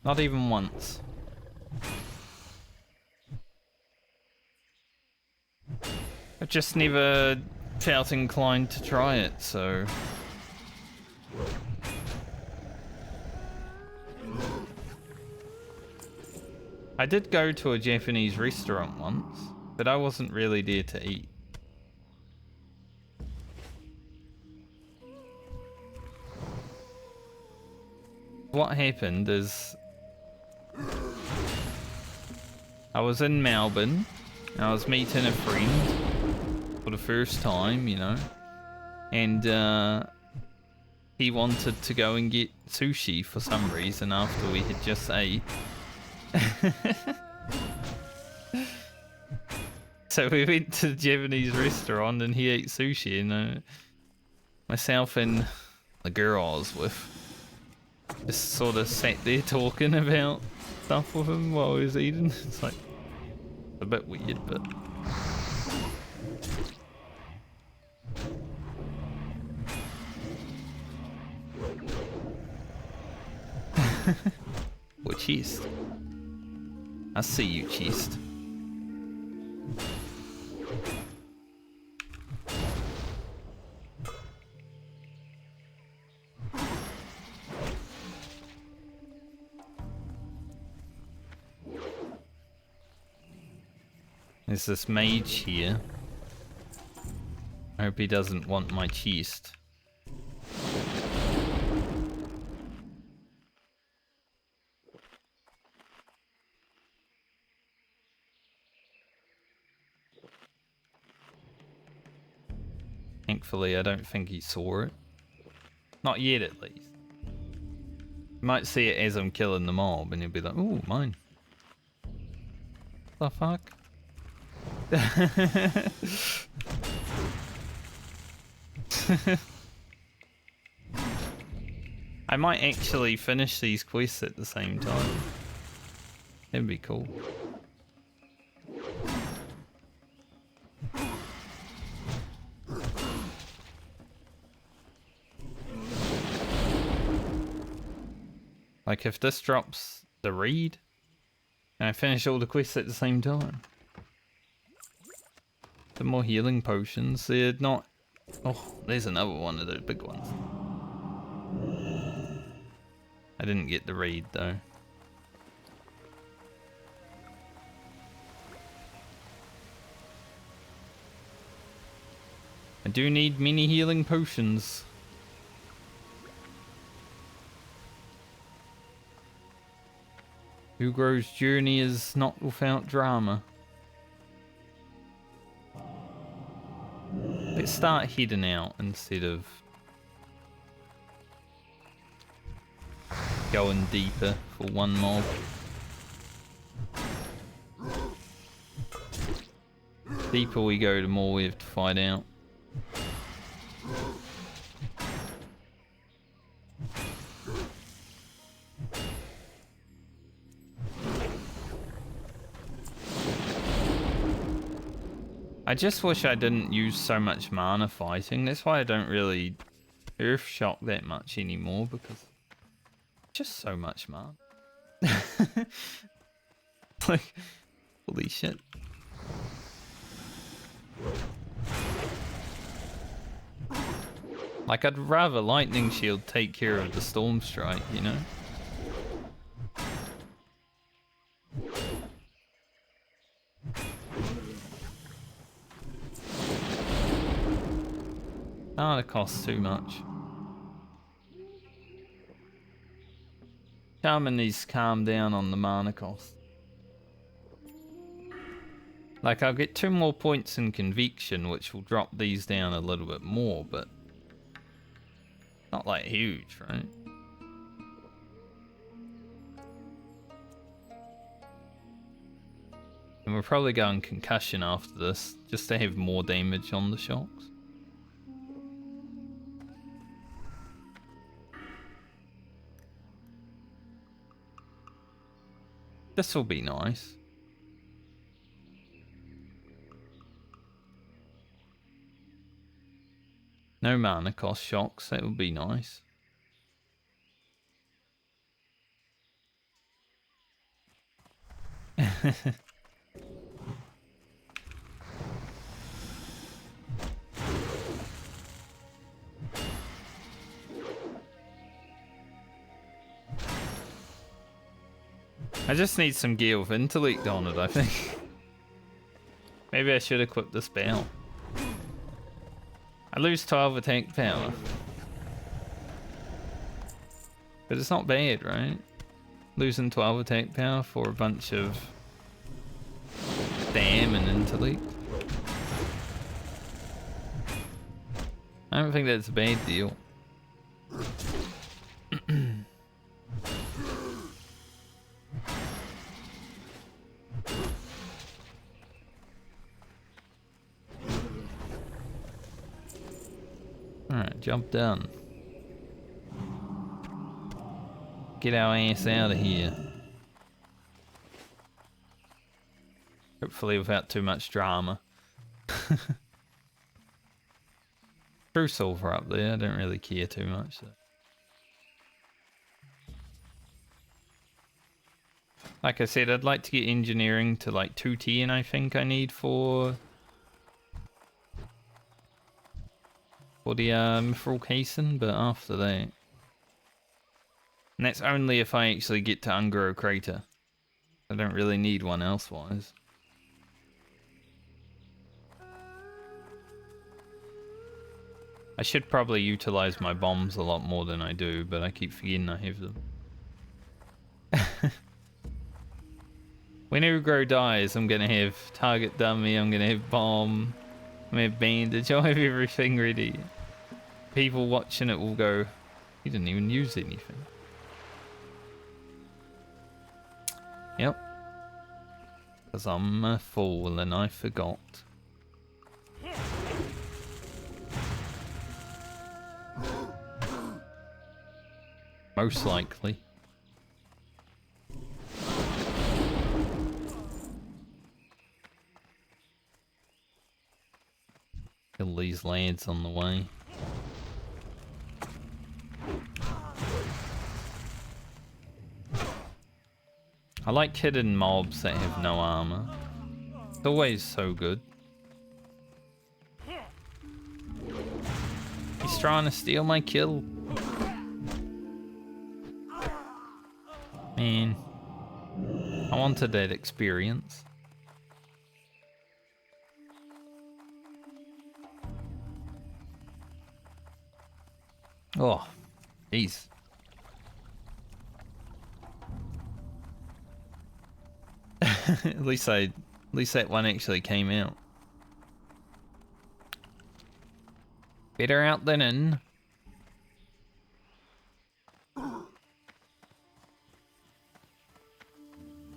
Not even once. I've just never felt inclined to try it, so... I did go to a Japanese restaurant once, but I wasn't really there to eat. What happened is... I was in Melbourne, and I was meeting a friend for the first time, you know, and he wanted to go and get sushi for some reason after we had just ate. So we went to the Japanese restaurant and he ate sushi, and myself and the girl I was with just sort of sat there talking about stuff with him while he was eating. It's like a bit weird, but what chest? I see you, chest. There's this mage here. I hope he doesn't want my chest. Thankfully, I don't think he saw it. Not yet, at least. You might see it as I'm killing the mob, and he'll be like, "Ooh, mine." The fuck? I might actually finish these quests at the same time. That'd be cool. Like if this drops the read, and I finish all the quests at the same time. The more healing potions, they're not... Oh, there's another one of the big ones. I didn't get the read though. I do need many healing potions. Ugro's journey is not without drama. Let's start heading out instead of going deeper for one mob. Deeper we go, the more we have to fight out. I just wish I didn't use so much mana fighting. That's why I don't really earth shock that much anymore, because just so much mana. Like, holy shit. Like, I'd rather Lightning Shield take care of the Storm Strike, you know? Ah, it costs too much. Shaman needs to calm down on the mana cost. Like, I'll get 2 more points in Conviction, which will drop these down a little bit more, but not like huge, right? And we're probably going Concussion after this, just to have more damage on the shocks. This will be nice. No mana cost shocks, that would be nice. I just need some gear with intellect on it, I think. Maybe I should equip the spell. I lose 12 attack power. But it's not bad, right? Losing 12 attack power for a bunch of damn and intellect. I don't think that's a bad deal. Alright, jump down. Get our ass out of here. Hopefully without too much drama. True silver up there, I don't really care too much. So. Like I said, I'd like to get engineering to like 210, I think I need for the mithril casing, but after that. And that's only if I actually get to Ugro Crater. I don't really need one elsewise. I should probably utilize my bombs a lot more than I do, but I keep forgetting I have them. When Ugro dies, I'm gonna have target dummy, I'm gonna have bomb, I'm gonna have bandage, I'll have everything ready. People watching it will go, you didn't even use anything. Yep. Because I'm a fool and I forgot. Most likely. Kill these lads on the way. I like hidden mobs that have no armor. It's always so good. He's trying to steal my kill. Man, I wanted that experience. Oh, jeez. At least that one actually came out. Better out than in.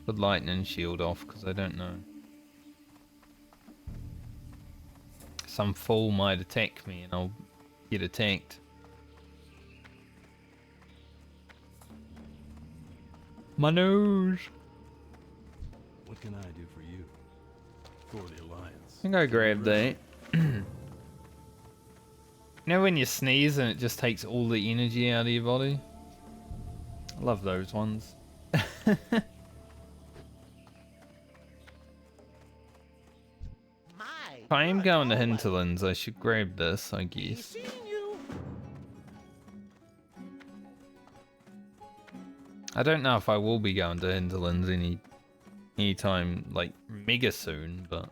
Put lightning shield off because I don't know. Some fool might attack me and I'll get attacked. My nose. What can I do for you? For the Alliance. I think I grabbed that. You know when you sneeze and it just takes all the energy out of your body? I love those ones. If I am going to Hinterlands, I should grab this, I guess. I don't know if I will be going to Hinterlands anytime, like, mega soon, but...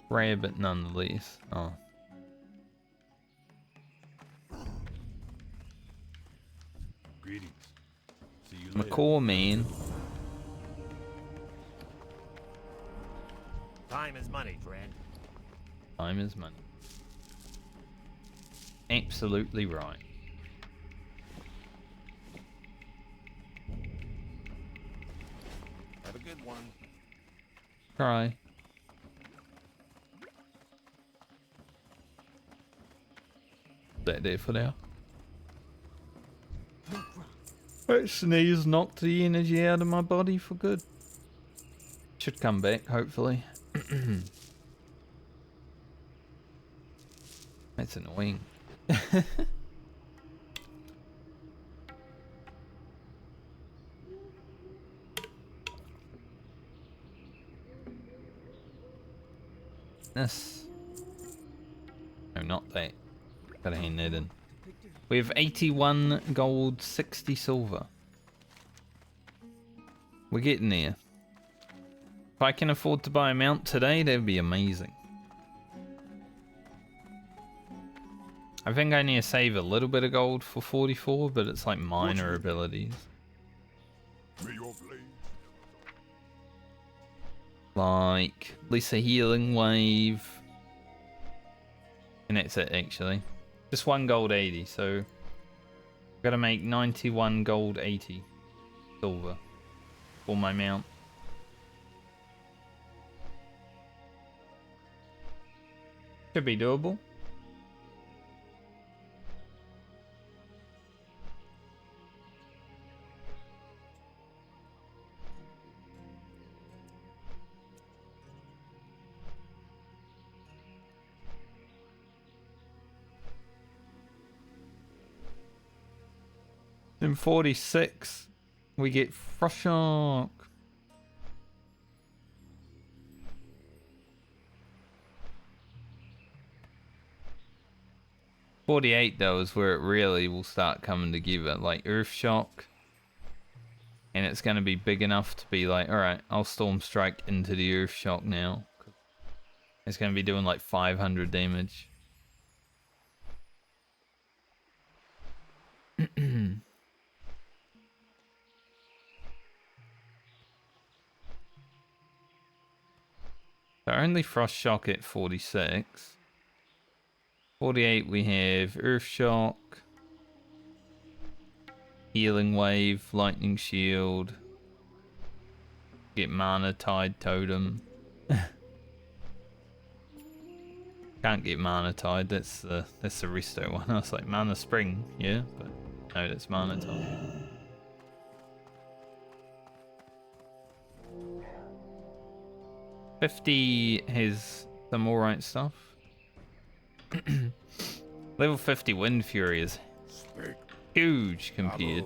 grab it nonetheless. Oh. Greetings. See you later. McCaw, man. Time is money, friend. Time is money. Absolutely right. Have a good one. Try. That there for now. That sneeze knocked the energy out of my body for good. Should come back, hopefully. That's annoying. This. No, not that. Gotta hand that in. We have 81 gold, 60 silver. We're getting there. If I can afford to buy a mount today, that would be amazing. I think I need to save a little bit of gold for 44, but it's like minor abilities. May your blade Like, at least a healing wave. And that's it, actually. Just 1 gold 80, so... gotta make 91 gold 80 silver for my mount. Should be doable. In 46, we get Frost Shock. $48 though is where it really will start coming together, like Earth Shock. And it's going to be big enough to be like, alright, I'll Storm Strike into the Earth Shock now. It's going to be doing like 500 damage. So only Frost Shock at 46. 48 we have Earth Shock, Healing Wave, Lightning Shield, get Mana Tide Totem. Can't get Mana Tide, that's the Resto one. I was like, Mana Spring, yeah, but no, that's Mana Tide. $50 has some alright stuff. Level 50 Wind Fury is huge compared.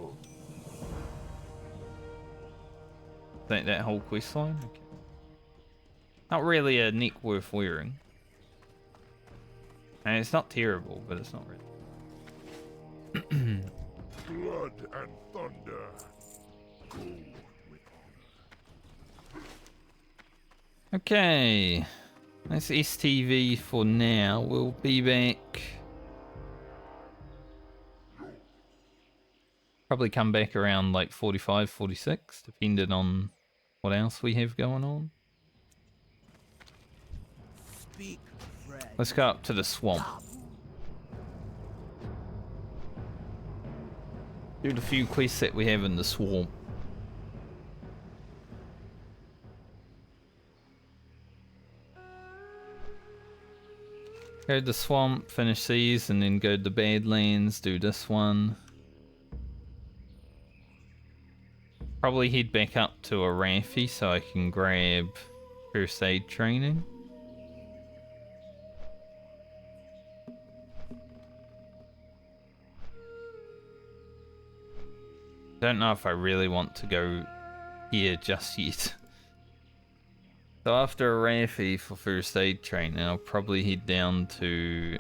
That whole quest line? Okay. Not really a neck worth wearing. And it's not terrible, but it's not really. Blood and thunder. Gold with honor. Okay. That's STV for now. We'll be back. Probably come back around like 45, 46, depending on what else we have going on. Speak, Fred. Let's go up to the swamp. Do the few quests that we have in the swamp. Go to the swamp, finish these, and then go to the Badlands, do this one. Probably head back up to a Raffi so I can grab first aid training. Don't know if I really want to go here just yet. So after a Raffi for first aid training, I'll probably head down to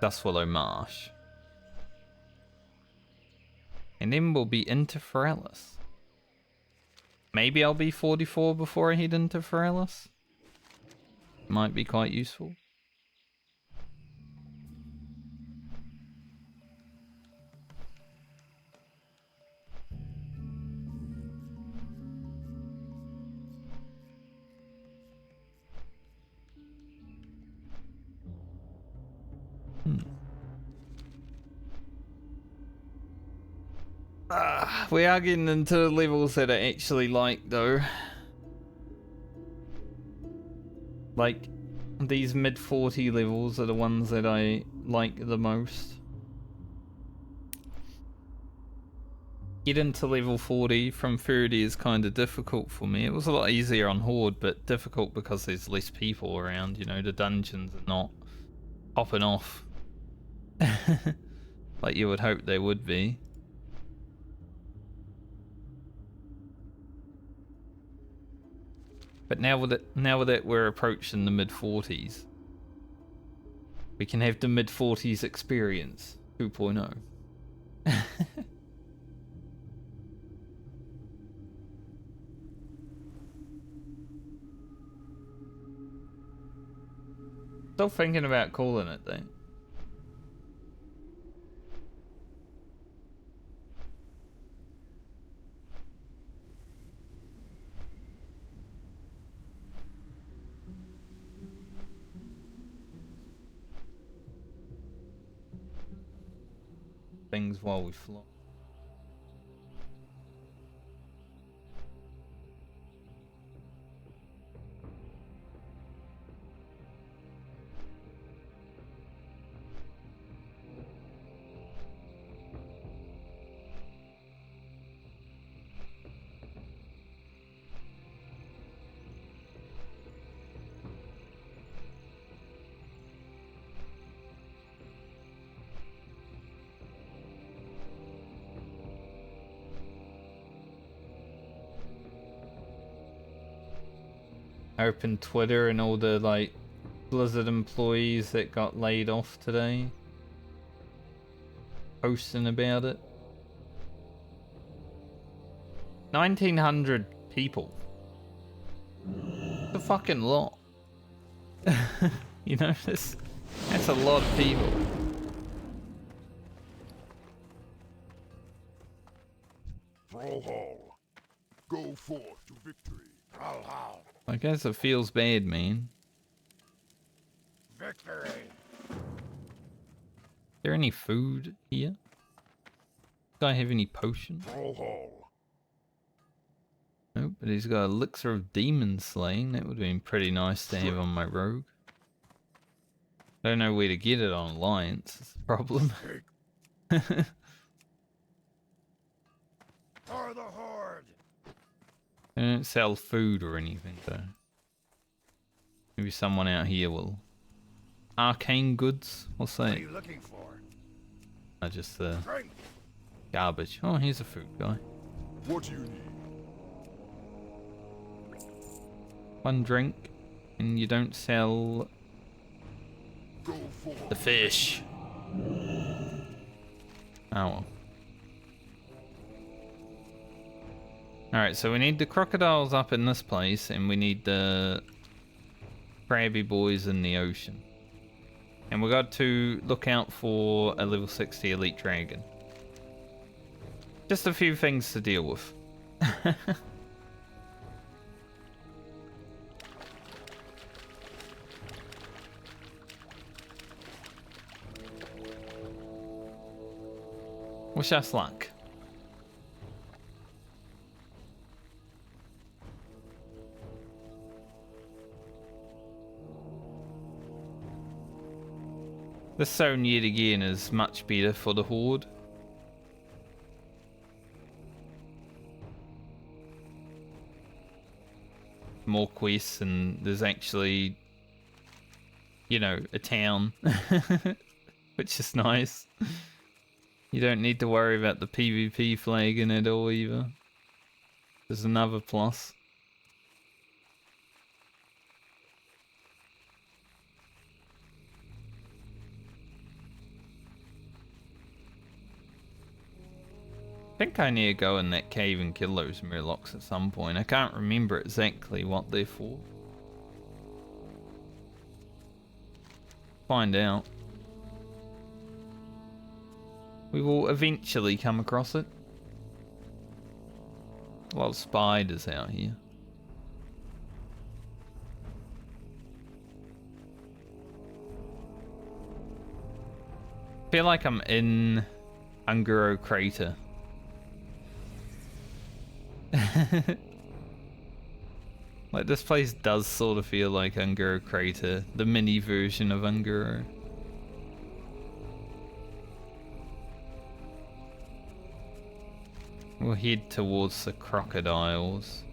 Dustwallow Marsh. And then we'll be into Ferellis. Maybe I'll be 44 before I head into Ferellis. Might be quite useful. We are getting into the levels that I actually like though. Like, these mid 40 levels are the ones that I like the most. Get into level 40 from 30 is kind of difficult for me. It was a lot easier on Horde, but difficult because there's less people around, you know, the dungeons are not popping off like you would hope they would be. But now that we're approaching the mid-40s, we can have the mid-40s experience 2.0. Still thinking about calling it though. Things while we fly. I opened Twitter and all the like Blizzard employees that got laid off today posting about it. 1900 people. It's a fucking lot. You know, that's a lot of people. Brawlhall. Go forth to victory. Brawlhall. I guess it feels bad, man. Victory. Is there any food here? Do I have any potion? Brawlhall. Nope, but he's got elixir of demon slaying. That would have been pretty nice to have on my rogue. Don't know where to get it on Alliance, is the problem. For the Horde. They don't sell food or anything, though. Maybe someone out here will. Arcane goods? What's What are that? you looking for? Just Drink. garbage. Oh, here's a food guy. What do you need? One drink, and you don't sell Go forth. the fish. Oh well. Alright, so we need the crocodiles up in this place, and we need the crabby boys in the ocean. And we got to look out for a level 60 elite dragon. Just a few things to deal with. Wish us luck. This zone yet again is much better for the Horde. More quests, and there's actually, you know, a town, which is nice. You don't need to worry about the PvP flag in it all either. There's another plus. I think I need to go in that cave and kill those murlocs at some point. I can't remember exactly what they're for. Find out. We will eventually come across it. A lot of spiders out here. I feel like I'm in Ugro Crater. Like, this place does sort of feel like Ugro Crater, the mini version of Ugro. We'll head towards the crocodiles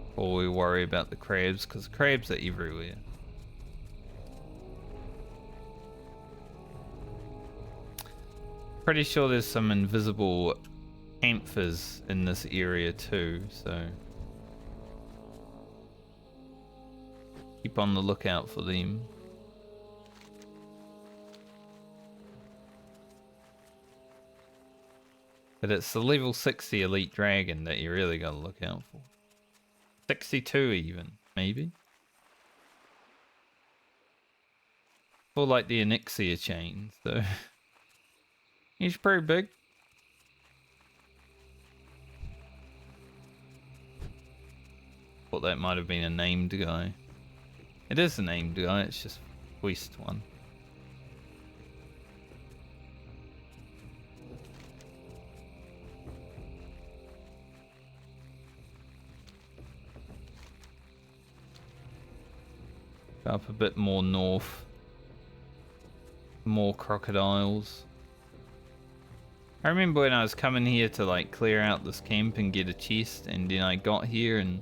before we worry about the crabs, because crabs are everywhere. Pretty sure there's some invisible anthers in this area too, so keep on the lookout for them. But it's the level 60 elite dragon that you really gotta look out for. 62 even, maybe. Or like the Onyxia chain, so he's pretty big. Thought that might have been a named guy. It is a named guy, it's just West one. Up a bit more north. More crocodiles. I remember when I was coming here to like clear out this camp and get a chest, and then I got here and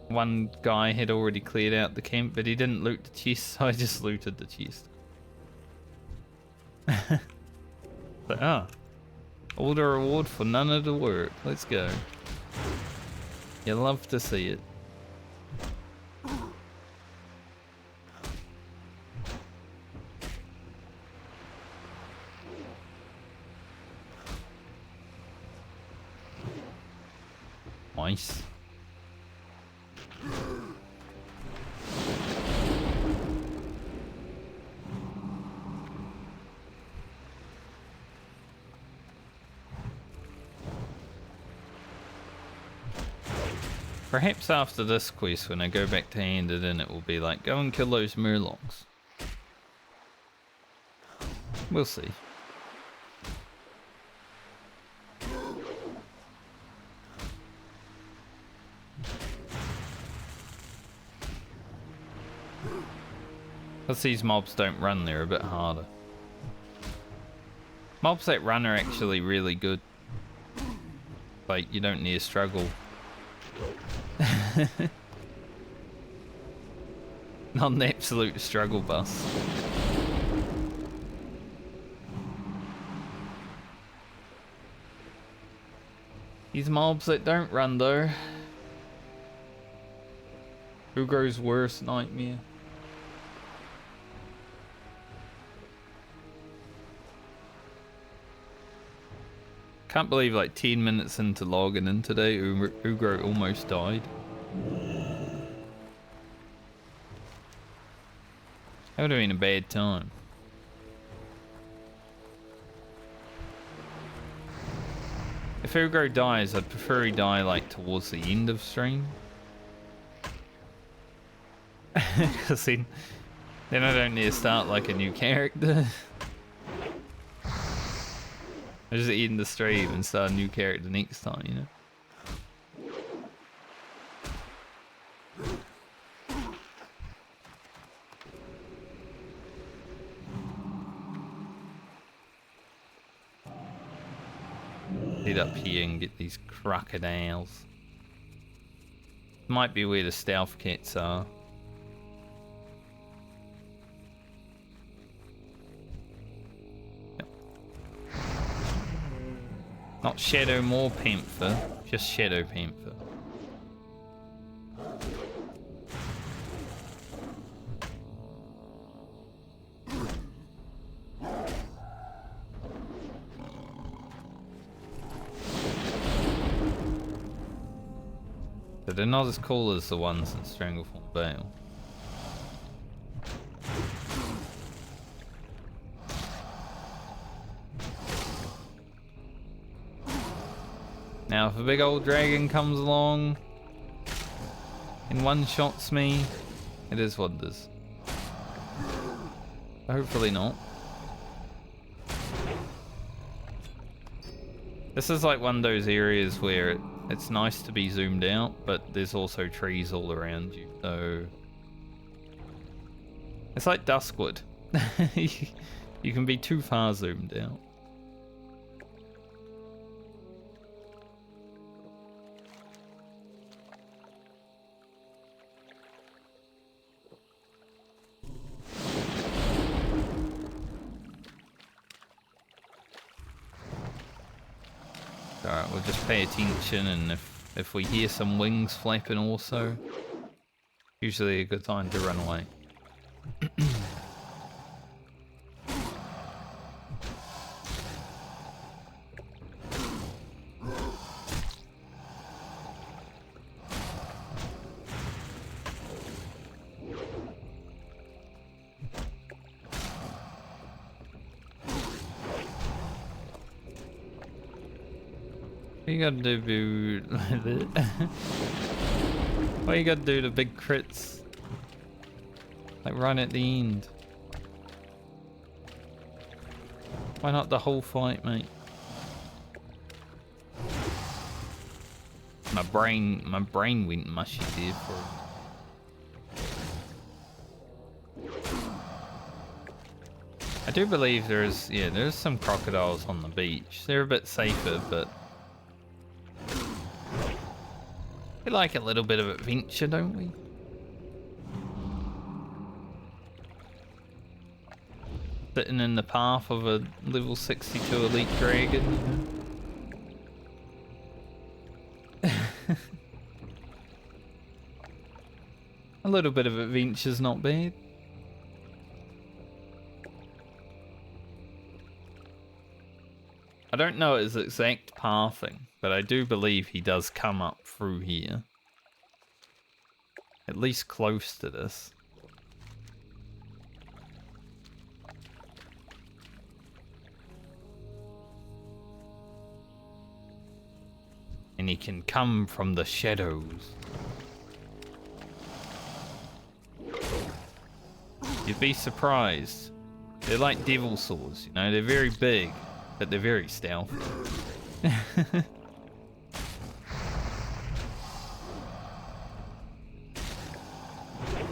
one guy had already cleared out the camp, but he didn't loot the chest, so I just looted the chest. But all the reward for none of the work. Let's go. You love to see it. Nice. Perhaps after this quest, when I go back to hand it in, it will be like, go and kill those murlocs. We'll see. Because these mobs don't run, they're a bit harder. Mobs that run are actually really good. Like, you don't need to struggle. Not an absolute struggle bus. These mobs that don't run though. Ugro's worst nightmare. Can't believe like 10 minutes into logging in today, Ugro almost died. That would have been a bad time. If Ugro dies, I'd prefer he die like towards the end of stream. Because then I don't need to start like a new character. I just end the stream and start a new character next time, you know? Head up here and get these crocodiles. Might be where the stealth cats are. Yep. Not Shadow more Panther, just Shadow Panther. They're not as cool as the ones in Stranglethorn Vale. Now if a big old dragon comes along and one-shots me, it is what it is. Hopefully not. This is like one of those areas where it's nice to be zoomed out, but there's also trees all around you, so... It's like Duskwood. You can be too far zoomed out. Alright, we'll just pay attention, and if we hear some wings flapping also, usually a good time to run away. What you gotta do, what you gotta do to big crits? Like right at the end. Why not the whole fight, mate? My brain went mushy there for... I do believe there's some crocodiles on the beach. They're a bit safer, but... We like a little bit of adventure, don't we? Sitting in the path of a level 62 elite dragon, you know? A little bit of adventure's not bad. I don't know his exact pathing, but I do believe he does come up through here. At least close to this. And he can come from the shadows. You'd be surprised. They're like devil saws, you know, they're very big, but they're very stealthy.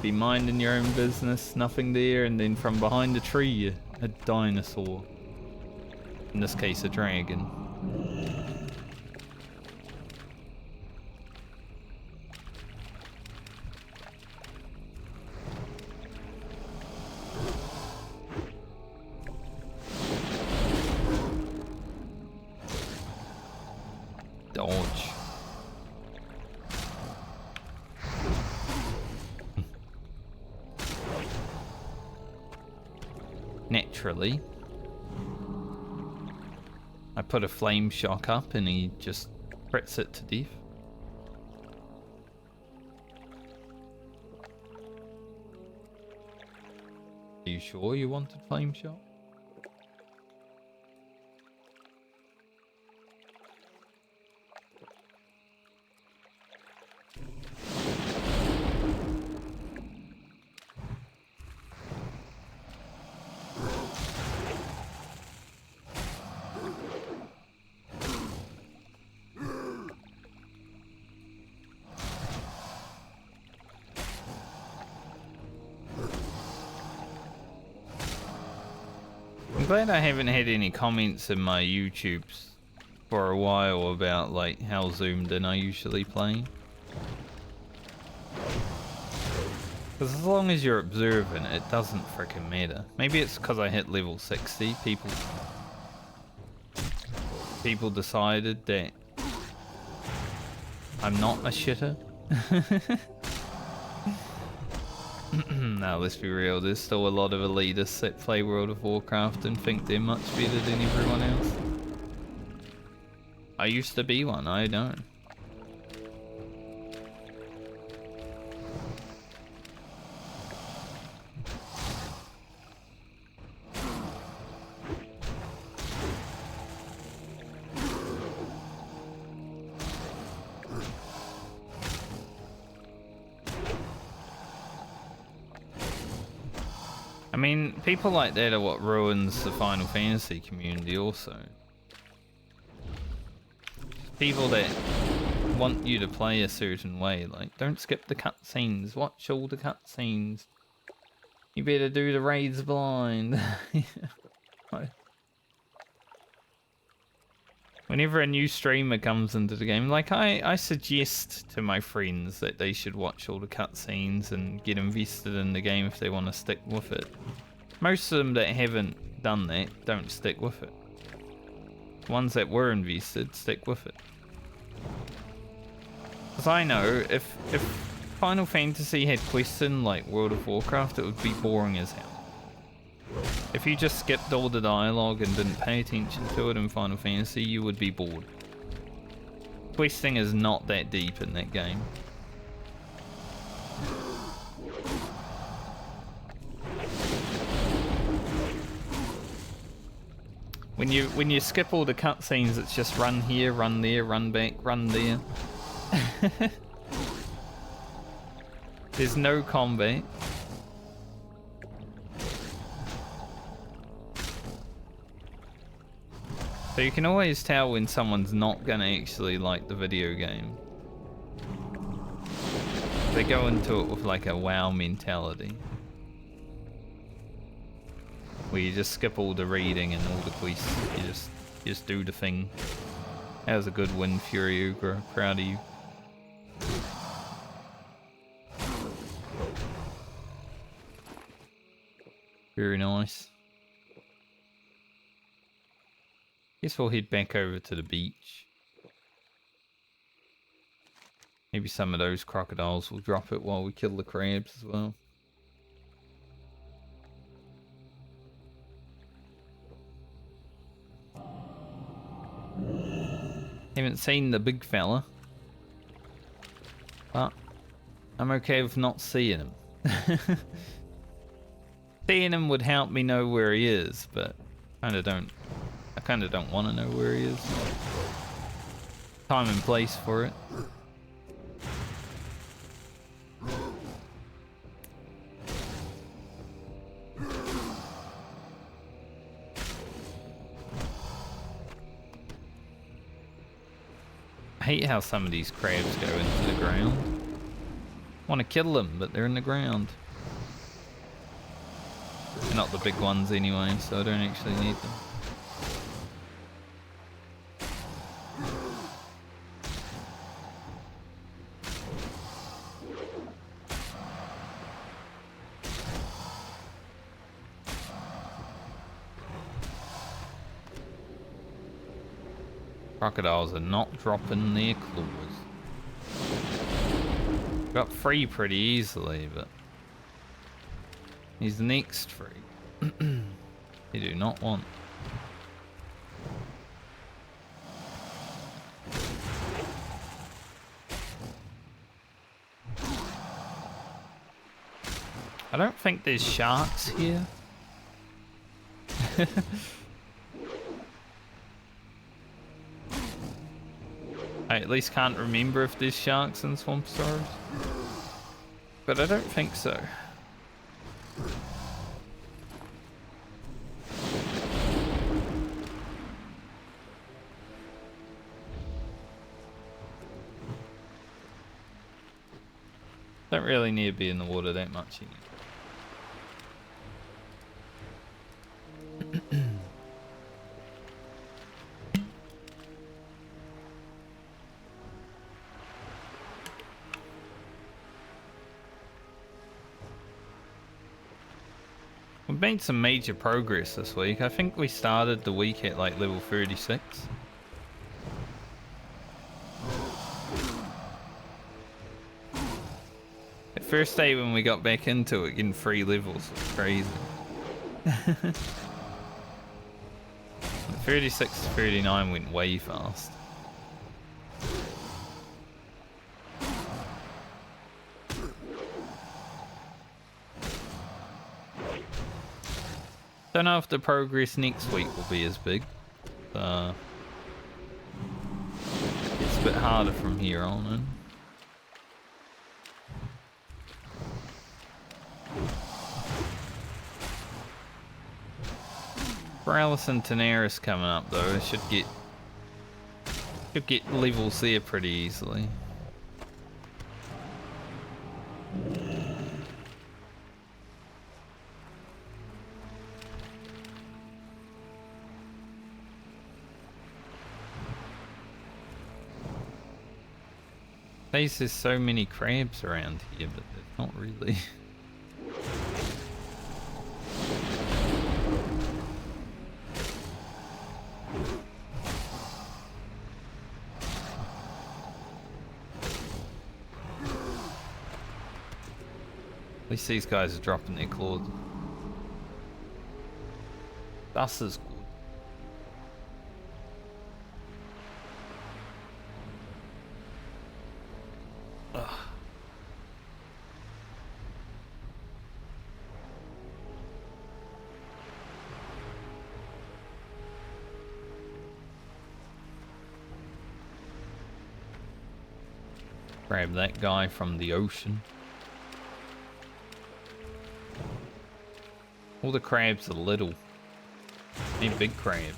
Be minding your own business, nothing there, and then from behind a tree, a dinosaur. In this case, a dragon. Dodge. Naturally, I put a flame shock up and he just crits it to death. Are you sure you wanted flame shock? I'm glad I haven't had any comments in my YouTubes for a while about like how zoomed in I usually play. Because as long as you're observant, it doesn't freaking matter. Maybe it's because I hit level 60. People decided that I'm not a shitter. Now, let's be real, there's still a lot of elitists that play World of Warcraft and think they're much better than everyone else. I used to be one, I don't. I mean, people like that are what ruins the Final Fantasy community also. People that want you to play a certain way, like, don't skip the cutscenes, watch all the cutscenes. You better do the raids blind. Whenever a new streamer comes into the game, like, I suggest to my friends that they should watch all the cutscenes and get invested in the game if they want to stick with it. Most of them that haven't done that don't stick with it. Ones that were invested stick with it. Because I know, if Final Fantasy had questing like World of Warcraft, it would be boring as hell. If you just skipped all the dialogue and didn't pay attention to it in Final Fantasy, you would be bored. Questing is not that deep in that game. When you skip all the cutscenes, it's just run here, run there, run back, run there. There's no combat. So you can always tell when someone's not gonna actually like the video game. They go into it with like a WoW mentality. Where you just skip all the reading and all the quests. You just do the thing. That was a good win, Fury Ugro. Proud of you. Very nice. Guess we'll head back over to the beach. Maybe some of those crocodiles will drop it while we kill the crabs as well. Haven't seen the big fella, but I'm okay with not seeing him. Seeing him would help me know where he is, but I kind of don't want to know where he is. Time and place for it. I hate how some of these crabs go into the ground. Want to kill them, but they're in the ground. They're not the big ones anyway, so I don't actually need them. Crocodiles are not dropping their claws. Got free pretty easily, but these next free you do not want. I don't think there's sharks here. I at least can't remember if there's sharks in Swamp Stars, but I don't think so. Don't really need to be in the water that much anymore. We've made some major progress this week. I think we started the week at like level 36. At first day when we got back into it, getting 3 levels was crazy. 36 to 39 went way fast. Don't know if the progress next week will be as big. It's a bit harder from here on in. Paralysis and Tenaris coming up though. I should get levels there pretty easily. There's so many crabs around here, but there's not really. At least these guys are dropping their claws. Dust is good. Grab that guy from the ocean. All the crabs are little. Need big crabs.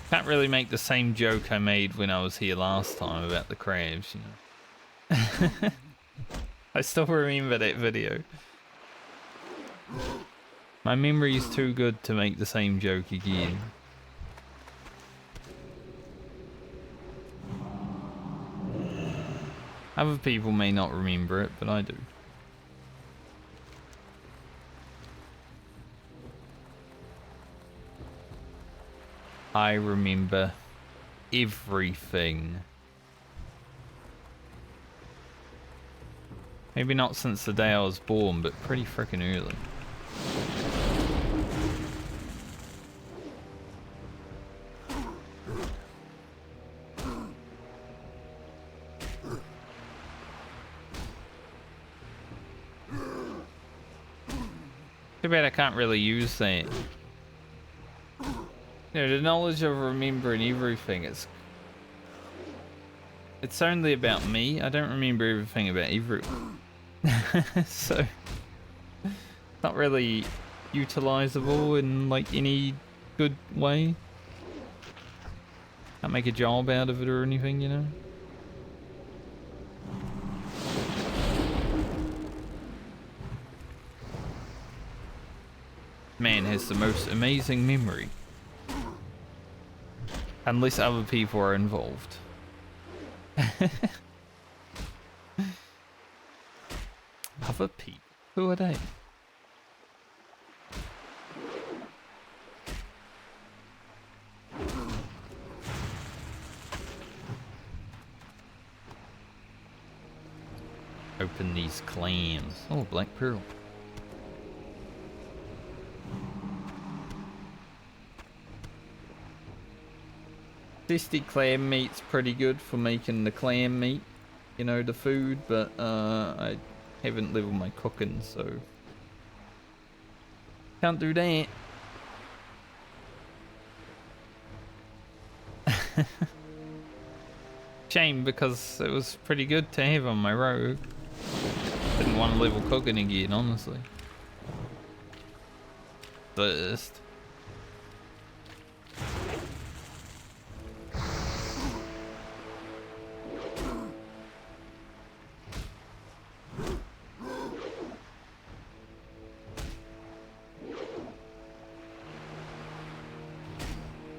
Can't really make the same joke I made when I was here last time about the crabs, you know. I still remember that video. My memory is too good to make the same joke again. Other people may not remember it, but I do. I remember everything. Maybe not since the day I was born, but pretty freaking early. Too bad I can't really use that. You know, the knowledge of remembering everything, it's only about me. I don't remember everything about everyone. So, not really utilizable in like any good way. Can't make a job out of it or anything, you know? Man has the most amazing memory. Unless other people are involved. Other people? Who are they? Open these clams. Oh, black pearl. Zesty clam meat's pretty good for making the clam meat, you know, the food, but I haven't leveled my cooking, so can't do that. Shame, because it was pretty good to have on my rogue. Didn't want to level cooking again, honestly. First.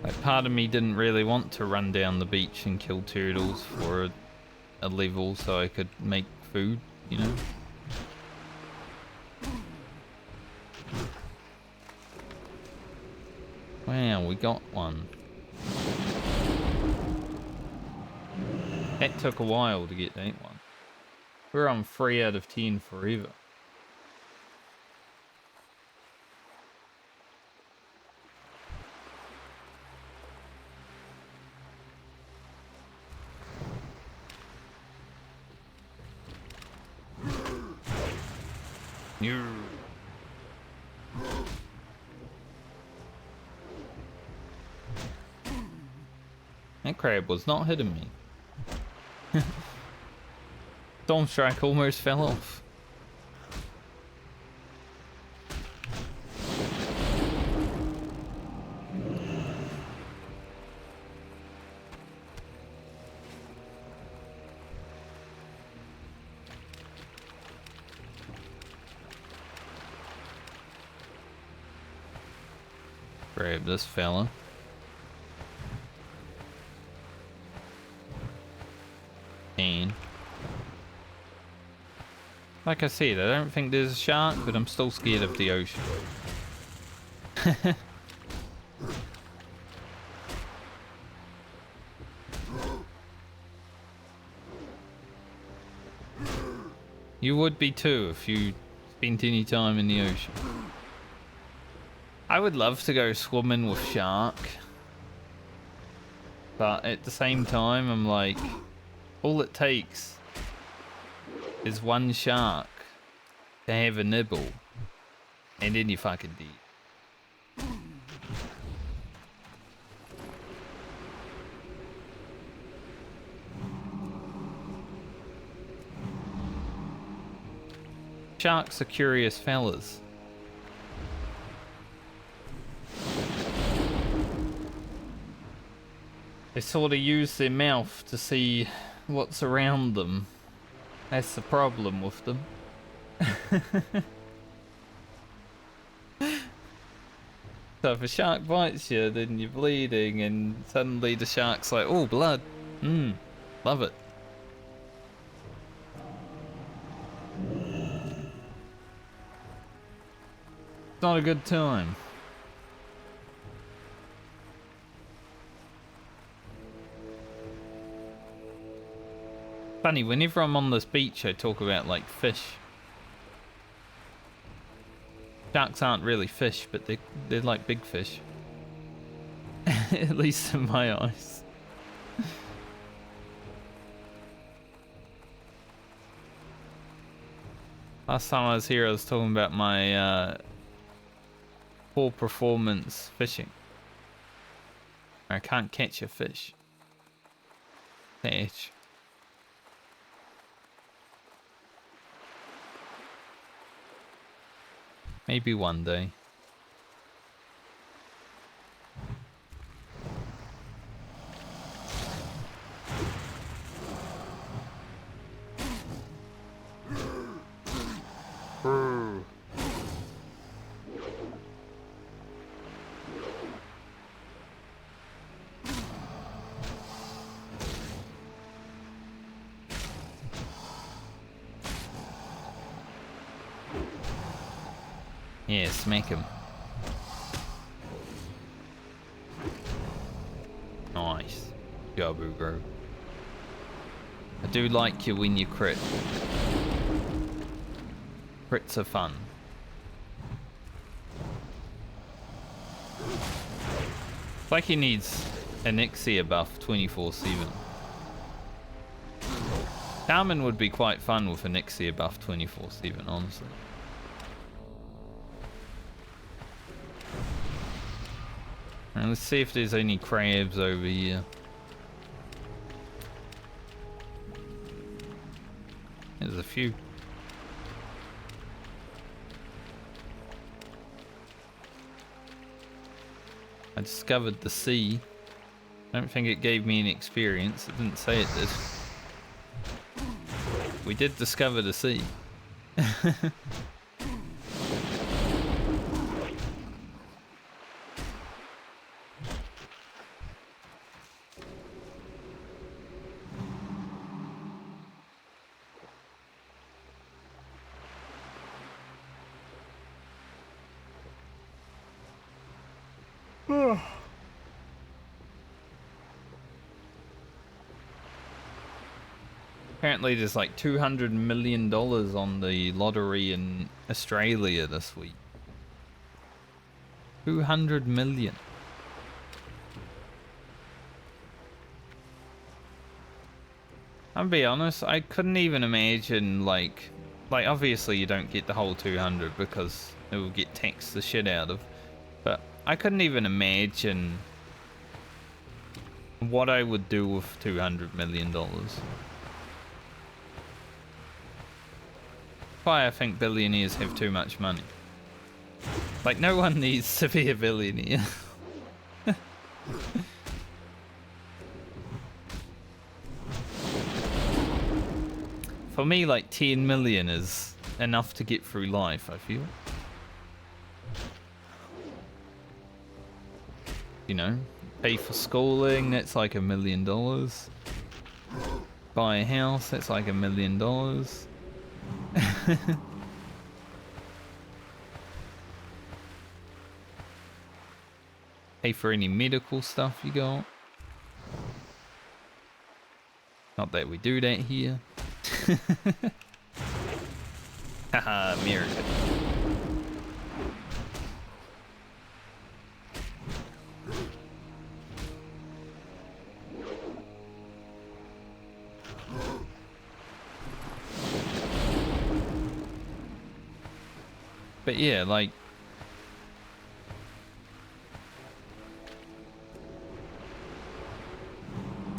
Like, part of me didn't really want to run down the beach and kill turtles for a level so I could make food, you know? Wow, we got one. That took a while to get that one. We're on 3 out of 10 forever. That crab was not hitting me. Storm Strike almost fell off. Grab this fella. And like I said, I don't think there's a shark, but I'm still scared of the ocean. You would be too if you spent any time in the ocean. I would love to go swimming with shark, but at the same time I'm like, all it takes is one shark to have a nibble, and then you're fucking dead. Sharks are curious fellas. They sort of use their mouth to see what's around them. That's the problem with them. So if a shark bites you, then you're bleeding, and suddenly the shark's like, oh, blood. Love it. It's not a good time. Funny, whenever I'm on this beach, I talk about, like, fish. Sharks aren't really fish, but they're like big fish. At least in my eyes. Last time I was here, I was talking about my poor performance fishing. I can't catch a fish. Catch. Maybe one day. Yeah, smack him. Nice. Job, Ugro. I do like you when you crit. Crits are fun. It's like he needs an Ixia buff 24/7. Shaman would be quite fun with an Ixia buff 24/7, honestly. And let's see if there's any crabs over here. There's a few. I discovered the sea. I don't think it gave me any experience. It didn't say it did. We did discover the sea. Apparently there's like $200 million on the lottery in Australia this week. 200 million. I'll be honest, I couldn't even imagine like obviously you don't get the whole 200 because it will get taxed the shit out of, but I couldn't even imagine what I would do with $200 million. Why I think billionaires have too much money. Like, no one needs to be a billionaire. For me, like 10 million is enough to get through life, I feel. You know, pay for schooling, that's like $1 million. Buy a house, that's like $1 million. Pay for any medical stuff you got. Not that we do that here. Haha, America. But yeah, like,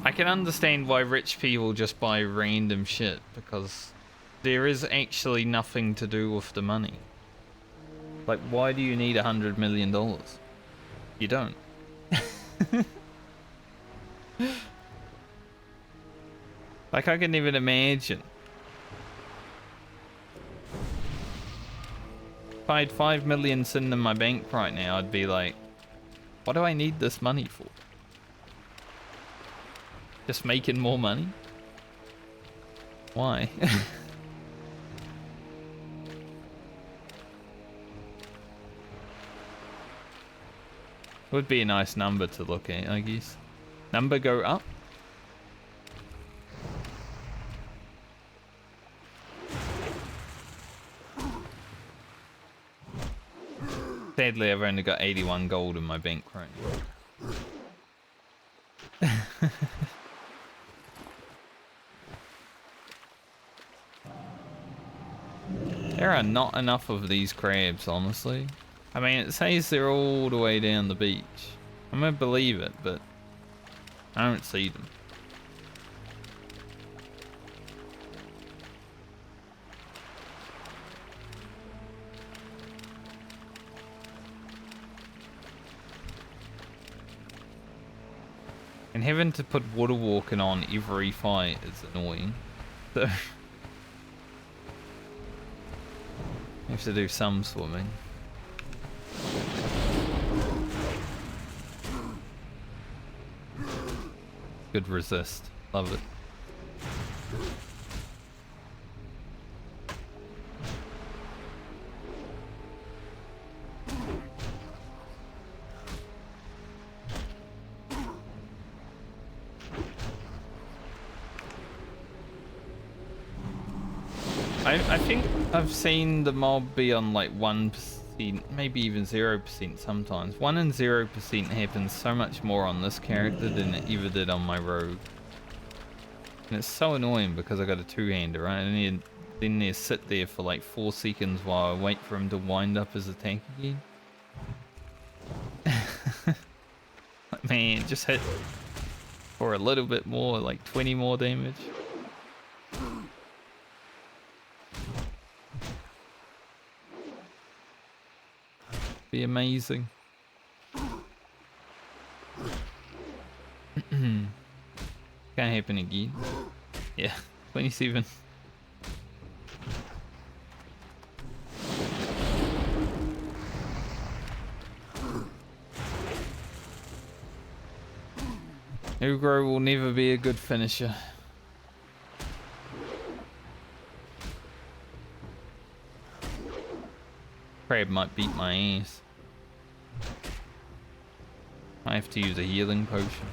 I can understand why rich people just buy random shit, because there is actually nothing to do with the money. Like, why do you need $100 million? You don't. Like, I can even imagine. If I had 5 million sitting in my bank right now, I'd be like, what do I need this money for? Just making more money? Why? Would be a nice number to look at, I guess. Number go up? Sadly, I've only got 81 gold in my bank right now. There are not enough of these crabs, honestly. I mean, it says they're all the way down the beach. I'm gonna believe it, but I don't see them. And having to put water walking on every fight is annoying. So you have to do some swimming. Good resist. Love it. I think I've seen the mob be on like 1%, maybe even 0% sometimes. 1 and 0% happens so much more on this character than it ever did on my rogue. And it's so annoying because I got a two-hander, right? And then they sit there for like 4 seconds while I wait for him to wind up his attack again. Like, man, just hit for a little bit more, like 20 more damage. Be amazing. Can't happen again. Yeah, 27. Ugro will never be a good finisher. Crab might beat my ass. I have to use a healing potion.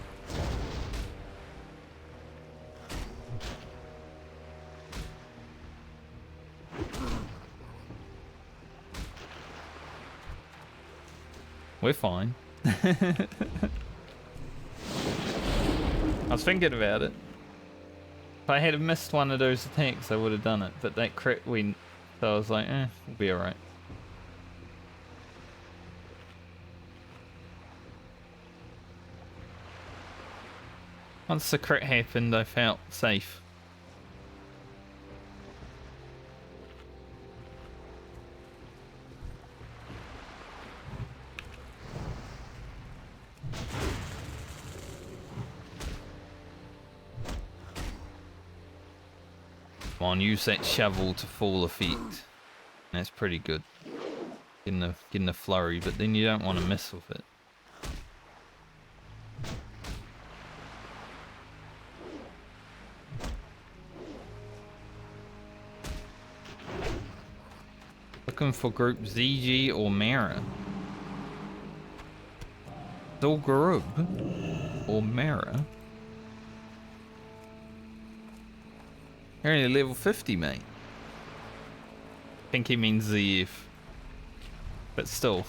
We're fine. I was thinking about it. If I had missed one of those attacks, I would have done it. But that crit went, so I was like, we'll be alright. Once the crit happened, I felt safe. Come on, use that shovel to full effect. That's pretty good. Getting the flurry, but then you don't want to mess with it. Looking for group ZG or Mara. Still group or Mara. You're only level 50, mate. I think he means ZF. But still.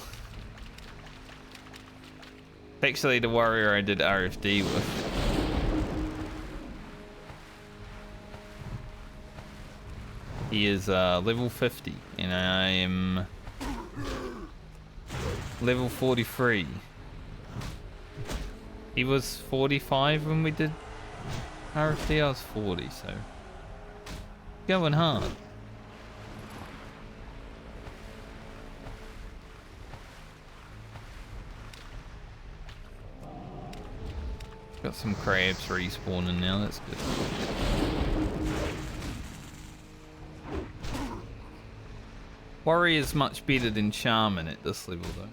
Actually, the warrior I did RFD with. He is level 50, and I am level 43. He was 45 when we did RFD, I was 40, so going hard. Got some crabs respawning now, that's good. Warrior is much better than Shaman at this level though.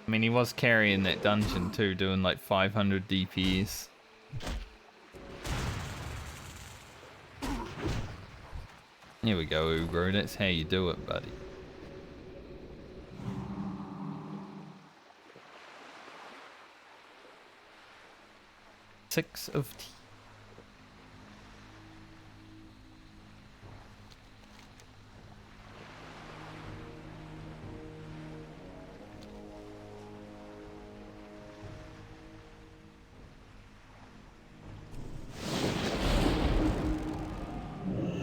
I mean, he was carrying that dungeon too, doing like 500 DPS. Here we go, Ugro, that's how you do it, buddy. Six of tea.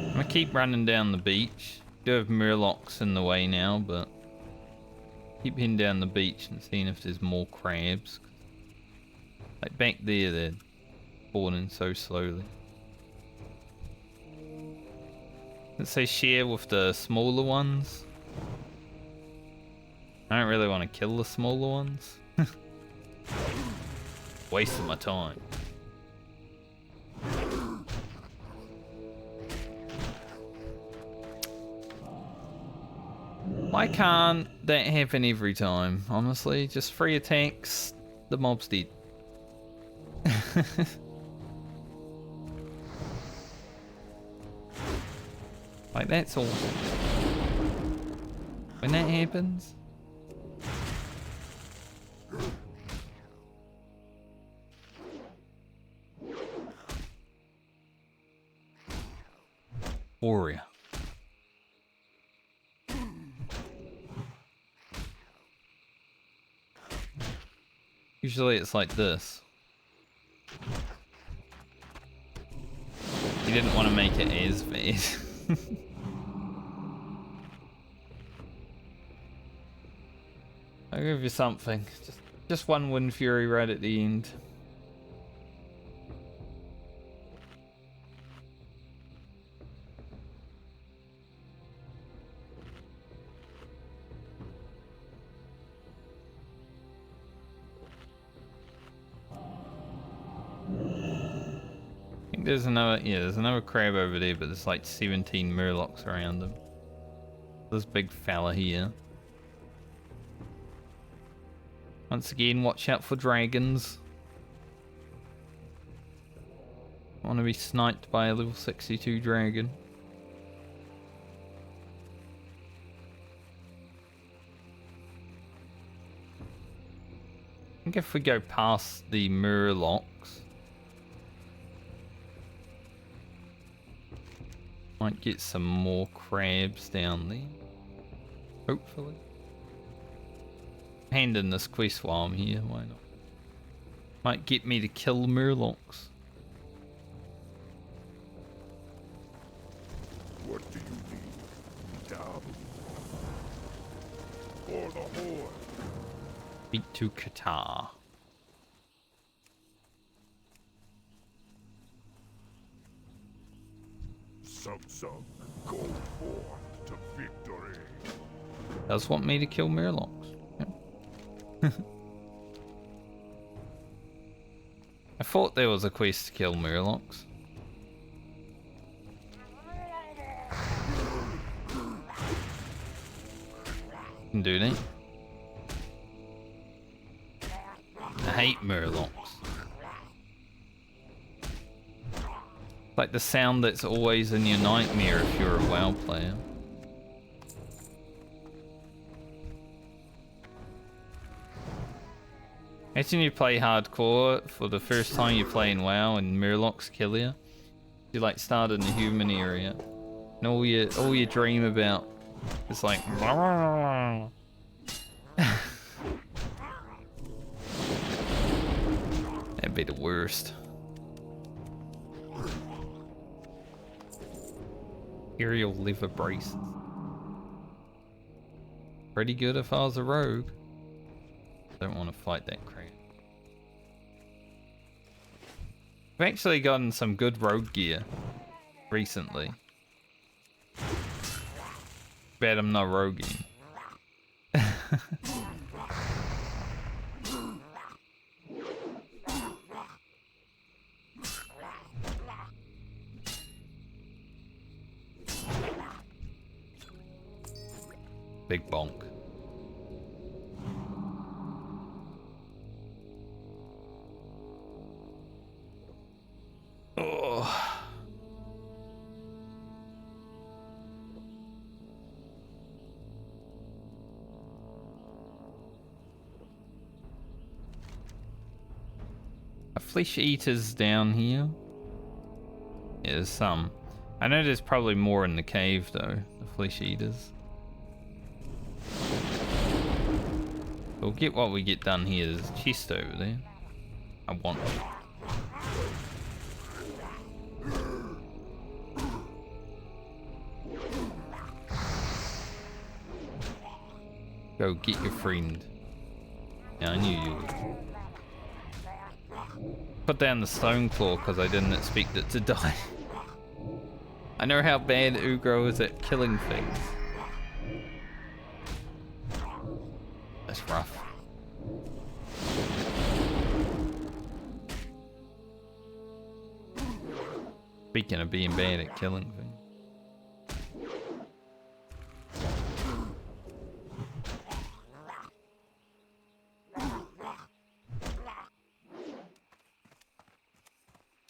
I'm gonna keep running down the beach. Do have murlocs in the way now, but keep heading down the beach and seeing if there's more crabs. Like back there, they're spawning so slowly. Let's say share with the smaller ones. I don't really want to kill the smaller ones. Wasting my time. Why can't that happen every time? Honestly, just 3 attacks, the mob's dead. Like, that's awesome. When that happens. warrior. Usually it's like this. He didn't want to make it as bad. I'll give you something. Just one Wind Fury right at the end. I think there's another crab over there, but there's like 17 murlocs around them. This big fella here. Once again, watch out for dragons. I want to be sniped by a level 62 dragon. I think if we go past the murlocs, might get some more crabs down there. Hopefully. Hand in this quest while I'm here, why not? Might get me to kill murlocs. What do you need? Down. For the Horde. Beat to Qatar. Some go forth to victory. Does want me to kill murlocs. Yep. I thought there was a quest to kill murlocs. Can do that. I hate murlocs. Like the sound that's always in your nightmare if you're a WoW player. Imagine you play hardcore for the first time you play in WoW and murlocs kill you. You like start in the human area, and all you dream about is like. That'd be the worst. Imperial liver braces. Pretty good if I was a rogue. Don't want to fight that crap. I've actually gotten some good rogue gear recently. Bet I'm not roguing. Big bonk. Oh. A flesh eaters down here. Yeah, there's some. I know there's probably more in the cave though, the flesh eaters. We'll get what we get done here. There's a chest over there. I want it. Go get your friend. Yeah, I knew you would. Put down the stone claw because I didn't expect it to die. I know how bad Ugro is at killing things. That's rough. Speaking of being bad at killing things.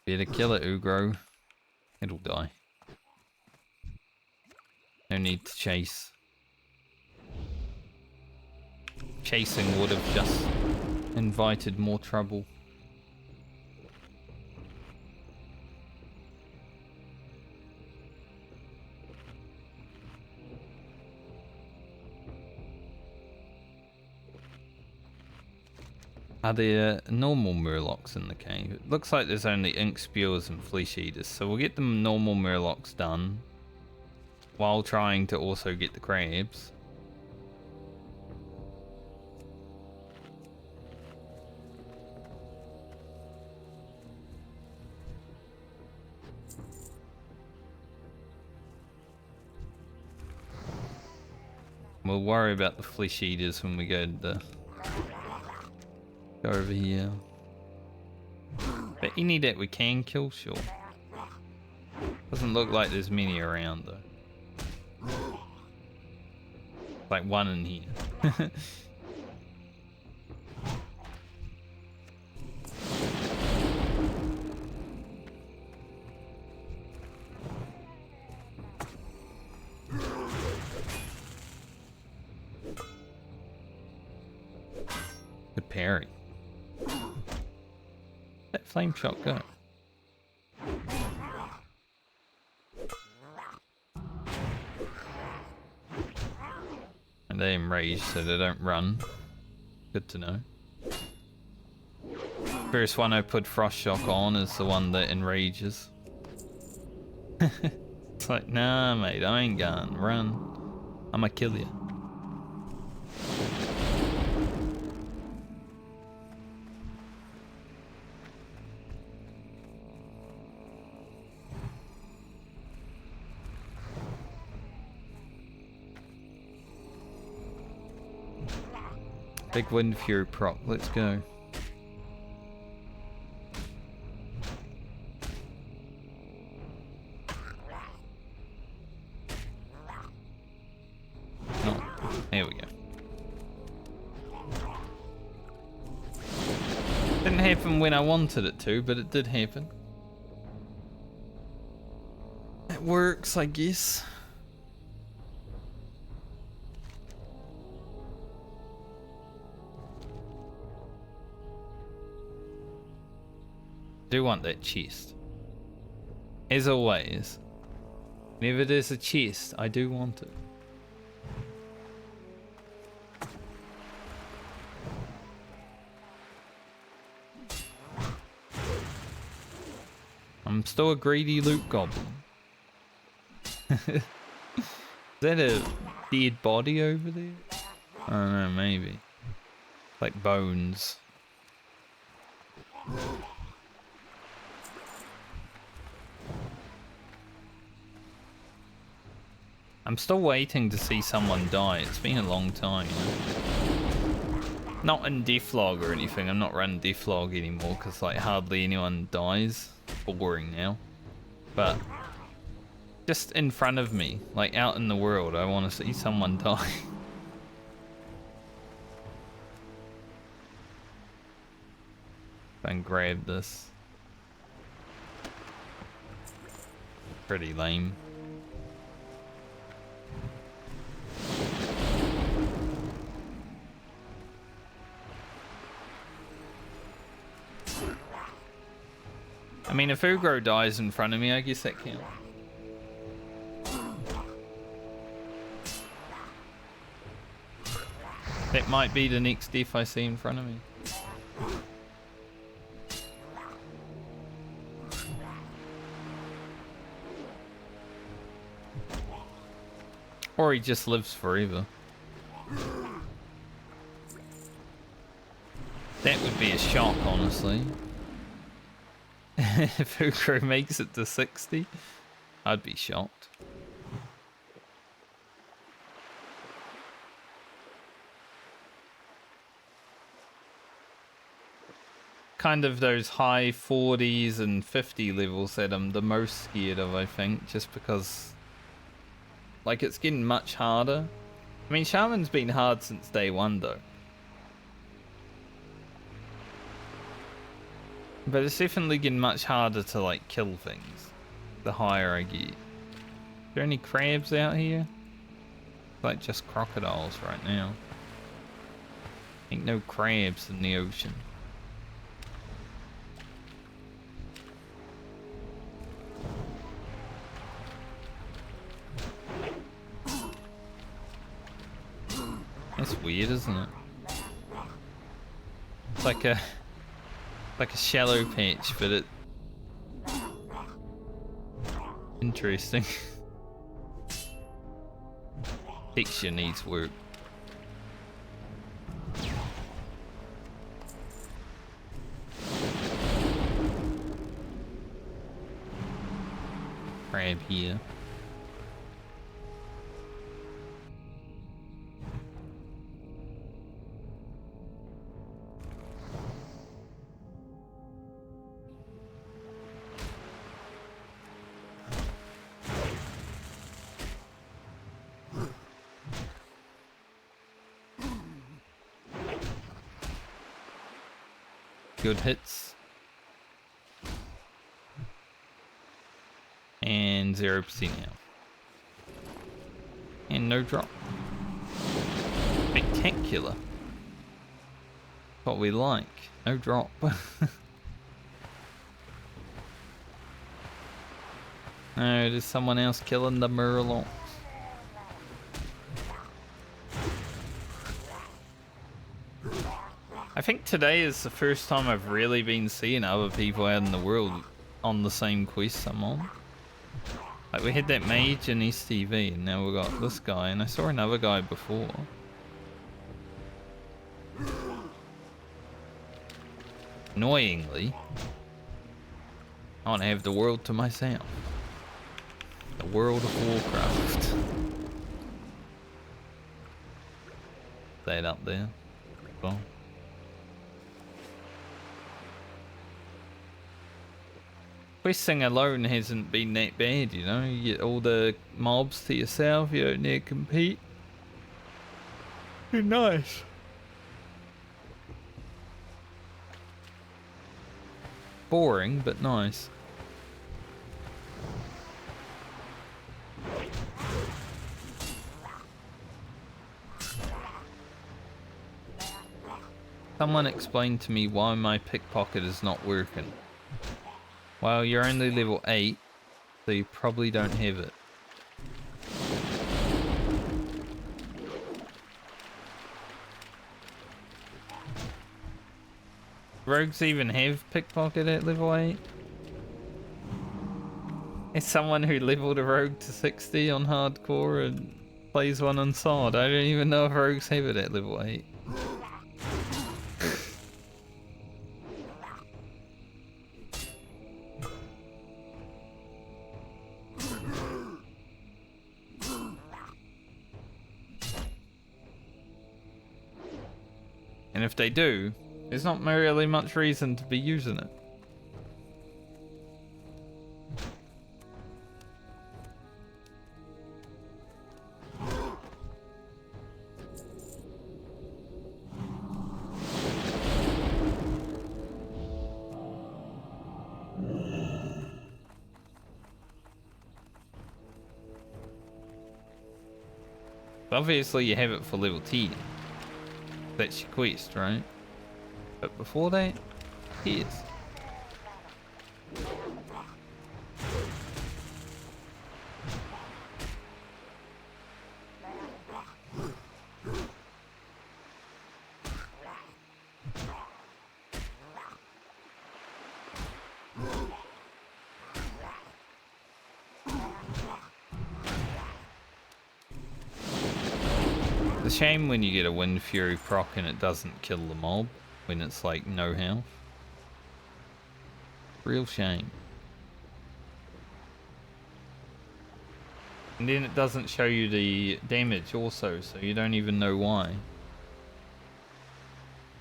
Better kill it, Ugro. It'll die. No need to chase. Chasing would have just invited more trouble. Are there normal murlocs in the cave? It looks like there's only ink spewers and flesh eaters, so we'll get the normal murlocs done while trying to also get the crabs. We'll worry about the flesh eaters when we go to the... Go over here. But any that we can kill, sure. Doesn't look like there's many around though. Like one in here. Good parry. Let flame shot go. And they enrage so they don't run. Good to know. First one I put frost shock on is the one that enrages. It's like, nah mate, I ain't gonna run. I'ma kill you. Big Wind Fury proc, let's go. Oh, there we go. Didn't happen when I wanted it to, but it did happen. It works, I guess. Do want that chest. As always, whenever there's a chest, I do want it. I'm still a greedy loot goblin. Is that a dead body over there? I don't know, maybe. Like bones. I'm still waiting to see someone die. It's been a long time, you know? Not in Deathlog or anything. I'm not running Deathlog anymore because like hardly anyone dies. Boring now. But just in front of me, like out in the world, I want to see someone die. And grab this. Pretty lame. I mean, if Ugro dies in front of me, I guess that counts. That might be the next death I see in front of me. Or he just lives forever. That would be a shock, honestly. If Ugro makes it to 60, I'd be shocked. Kind of those high 40s and 50 levels that I'm the most scared of, I think, just because like it's getting much harder. I mean, Shaman's been hard since day one though. But it's definitely getting much harder to like kill things the higher I get. Are there any crabs out here? Like just crocodiles right now. Ain't no crabs in the ocean. That's weird, isn't it? It's like a shallow patch, but it interesting. Texture needs work. Crab here. Good hits. And 0% now. And no drop. Spectacular. What we like. No drop. No, there's someone else killing the Murlocs. I think today is the first time I've really been seeing other people out in the world on the same quest I'm on. Like, we had that mage in STV, and now we got this guy, and I saw another guy before. Annoyingly, I want to have the world to myself. The world of Warcraft. That up there. Well. Questing alone hasn't been that bad, you know. You get all the mobs to yourself, you don't need to compete. You're nice. Boring, but nice. Someone explain to me why my pickpocket is not working. Well, you're only level 8, so you probably don't have it. Rogues even have pickpocket at level 8? As someone who leveled a rogue to 60 on hardcore and plays one on sword, I don't even know if rogues have it at level 8. And if they do, there's not really much reason to be using it. Obviously you have it for level 10. That's your quest, right? But before that, here's. It's a shame when you get a Wind Fury proc and it doesn't kill the mob when it's like no health. Real shame. And then it doesn't show you the damage also, so you don't even know why.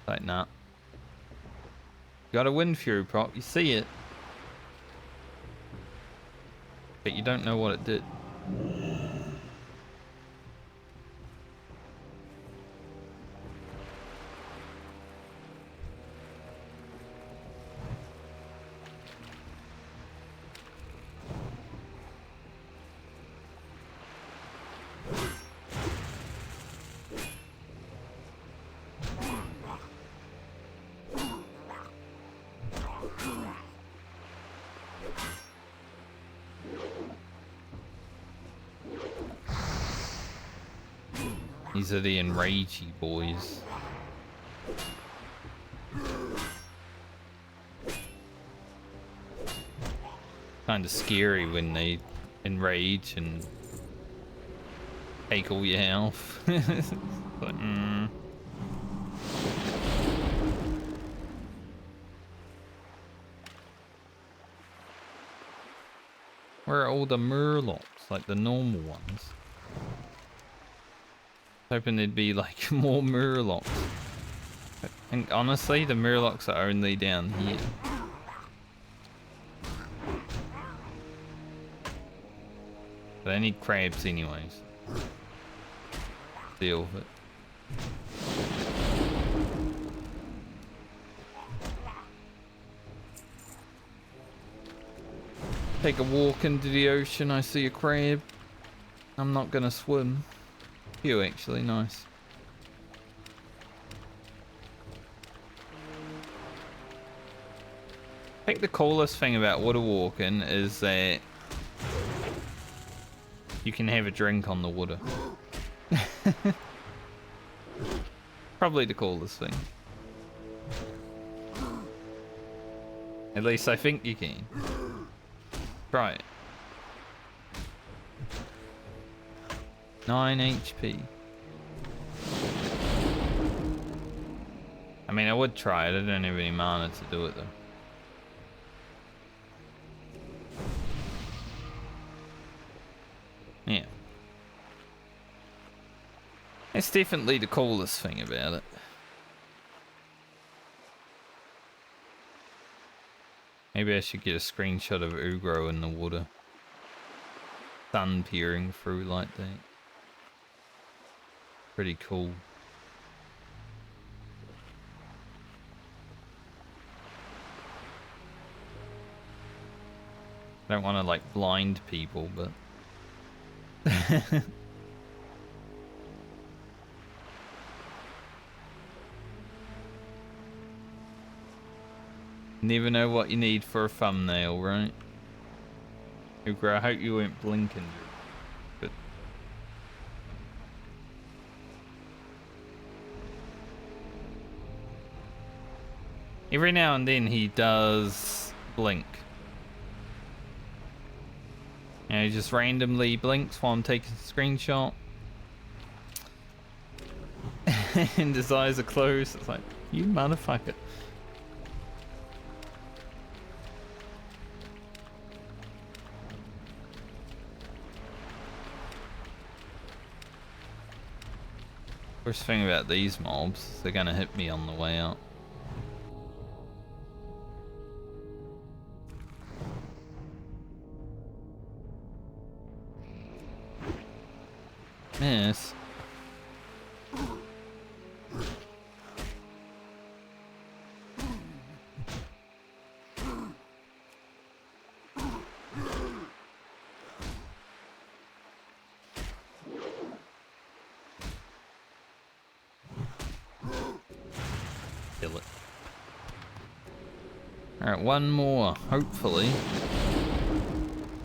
Like, nah. Got a Wind Fury proc, you see it. But you don't know what it did. These are the enragey boys. Kind of scary when they enrage and take all your health. But, Where are all the murlocs, like the normal ones? Hoping there'd be like more murlocs. And honestly, the murlocs are only down here. But I need crabs anyways. Deal with it. Take a walk into the ocean, I see a crab. I'm not gonna swim. Phew, actually, nice. I think the coolest thing about water walking is that you can have a drink on the water. Probably the coolest thing. At least I think you can. Try it. 9 HP. I mean, I would try it. I don't have any mana to do it though. Yeah. It's definitely the coolest thing about it. Maybe I should get a screenshot of Ugro in the water. Sun peering through like that. Pretty cool. I don't want to like blind people, but never know what you need for a thumbnail, right? Ugro, I hope you weren't blinking, but every now and then he does blink. And he just randomly blinks while I'm taking a screenshot. And his eyes are closed. It's like, you motherfucker. Worst thing about these mobs, they're gonna hit me on the way out. Miss. Kill it. Alright, one more, hopefully,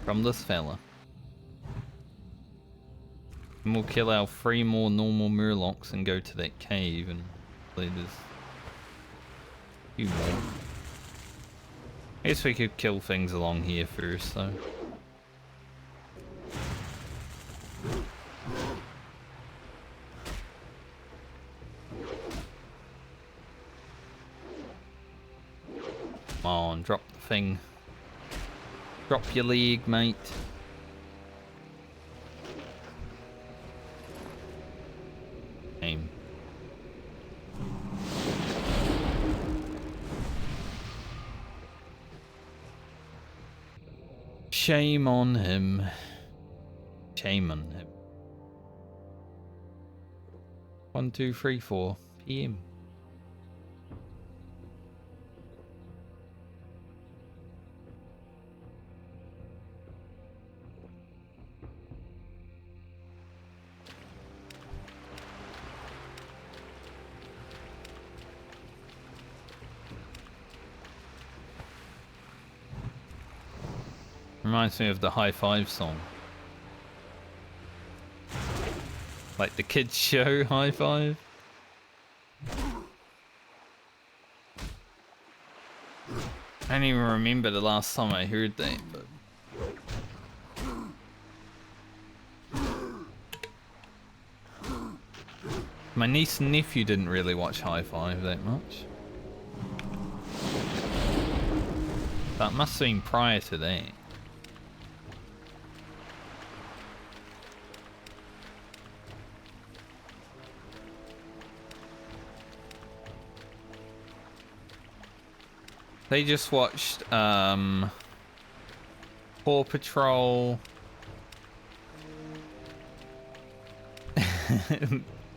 from this fella. And we'll kill our 3 more normal murlocs and go to that cave and play this. Few more. I guess we could kill things along here first though. Come on, drop the thing. Drop your leg, mate. Aim. Shame on him. Shame on him. 1, 2, 3, 4 PM. Reminds me of the High Five song. Like the kids show High Five. I don't even remember the last time I heard that, but My niece and nephew didn't really watch High Five that much. That must have been prior to that. They just watched Paw Patrol.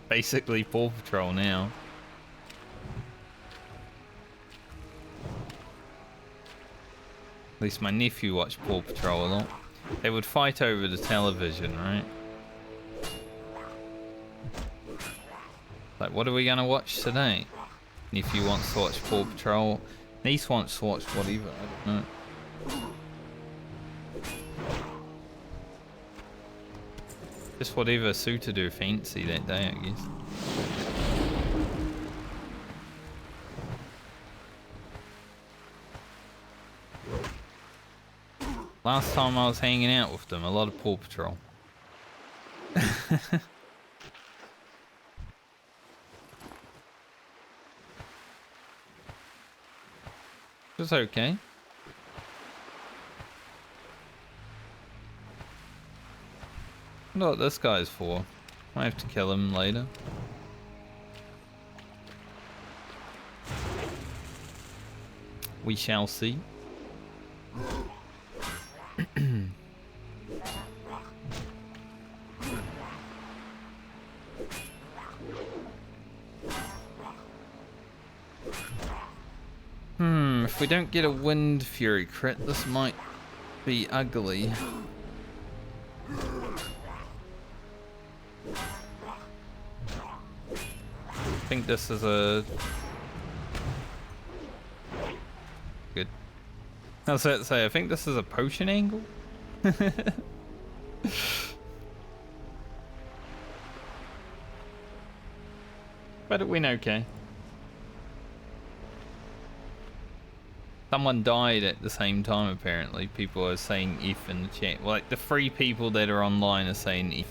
Basically Paw Patrol now. At least my nephew watched Paw Patrol a lot. They would fight over the television, right? Like, what are we gonna watch today? Nephew wants to watch Paw Patrol. Niece wants to watch whatever, I don't know. Just whatever suited her fancy that day, I guess. Last time I was hanging out with them, a lot of Paw Patrol. It was okay. I wonder what this guy's for. Might have to kill him later. We shall see. If we don't get a Wind Fury crit, this might be ugly. I think this is a... Good. I was about to say, I think this is a potion angle. But it went okay. Someone died at the same time, apparently. People are saying if in the chat. Well, like, the 3 people that are online are saying if.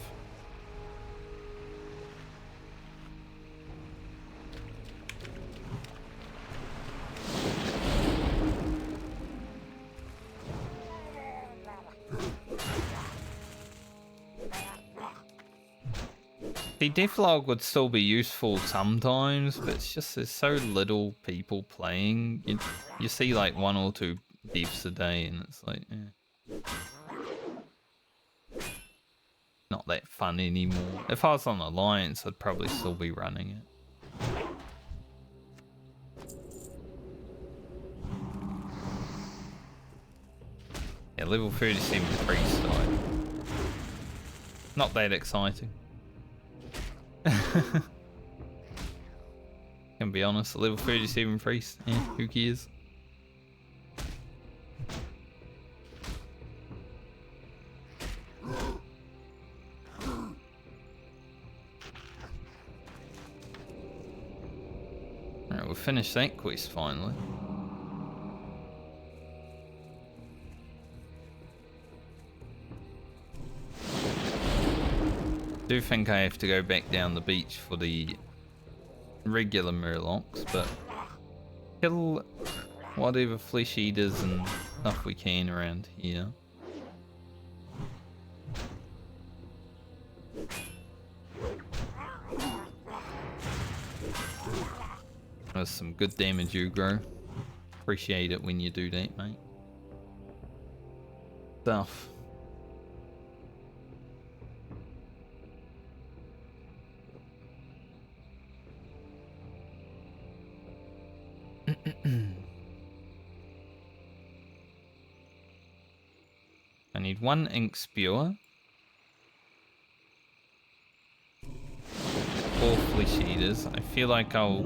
The devlog would still be useful sometimes, but it's just there's so little people playing. You see like 1 or 2 devs a day, and it's like, not that fun anymore. If I was on Alliance, I'd probably still be running it. Yeah, level 37 priest died. Not that exciting. Can be honest, a level 37 priest, who cares? Alright, we'll finish that quest finally. I do think I have to go back down the beach for the regular murlocs, but kill whatever flesh eaters and stuff we can around here. That's some good damage, Ugro. Appreciate it when you do that, mate. Stuff. I need 1 ink spewer, 4 flesh eaters. I feel like I'll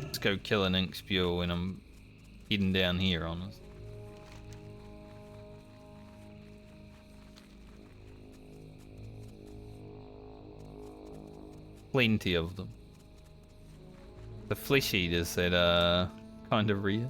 just go kill an ink spewer when I'm heading down here, honest. Plenty of them. The flesh eaters that are kind of rare.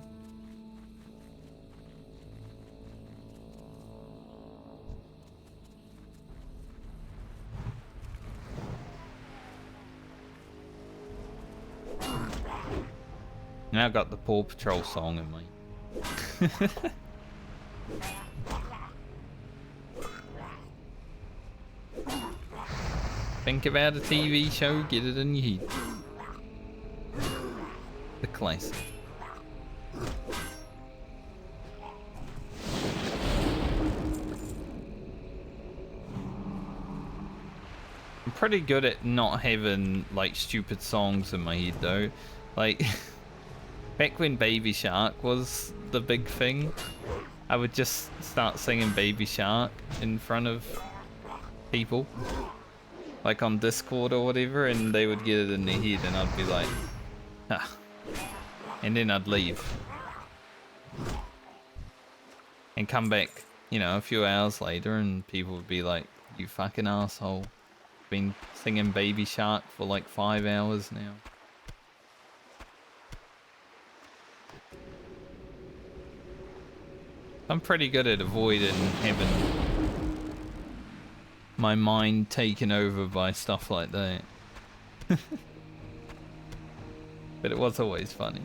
Now I got the Paw Patrol song in me. Think about a TV show, get it in your head. The classic. I'm pretty good at not having like stupid songs in my head though. Like back when Baby Shark was the big thing, I would just start singing Baby Shark in front of people, like on Discord or whatever, and they would get it in their head and I'd be like, ah. And then I'd leave and come back, you know, a few hours later and people would be like, you fucking asshole, been singing Baby Shark for like 5 hours now. I'm pretty good at avoiding having my mind taken over by stuff like that. But it was always funny.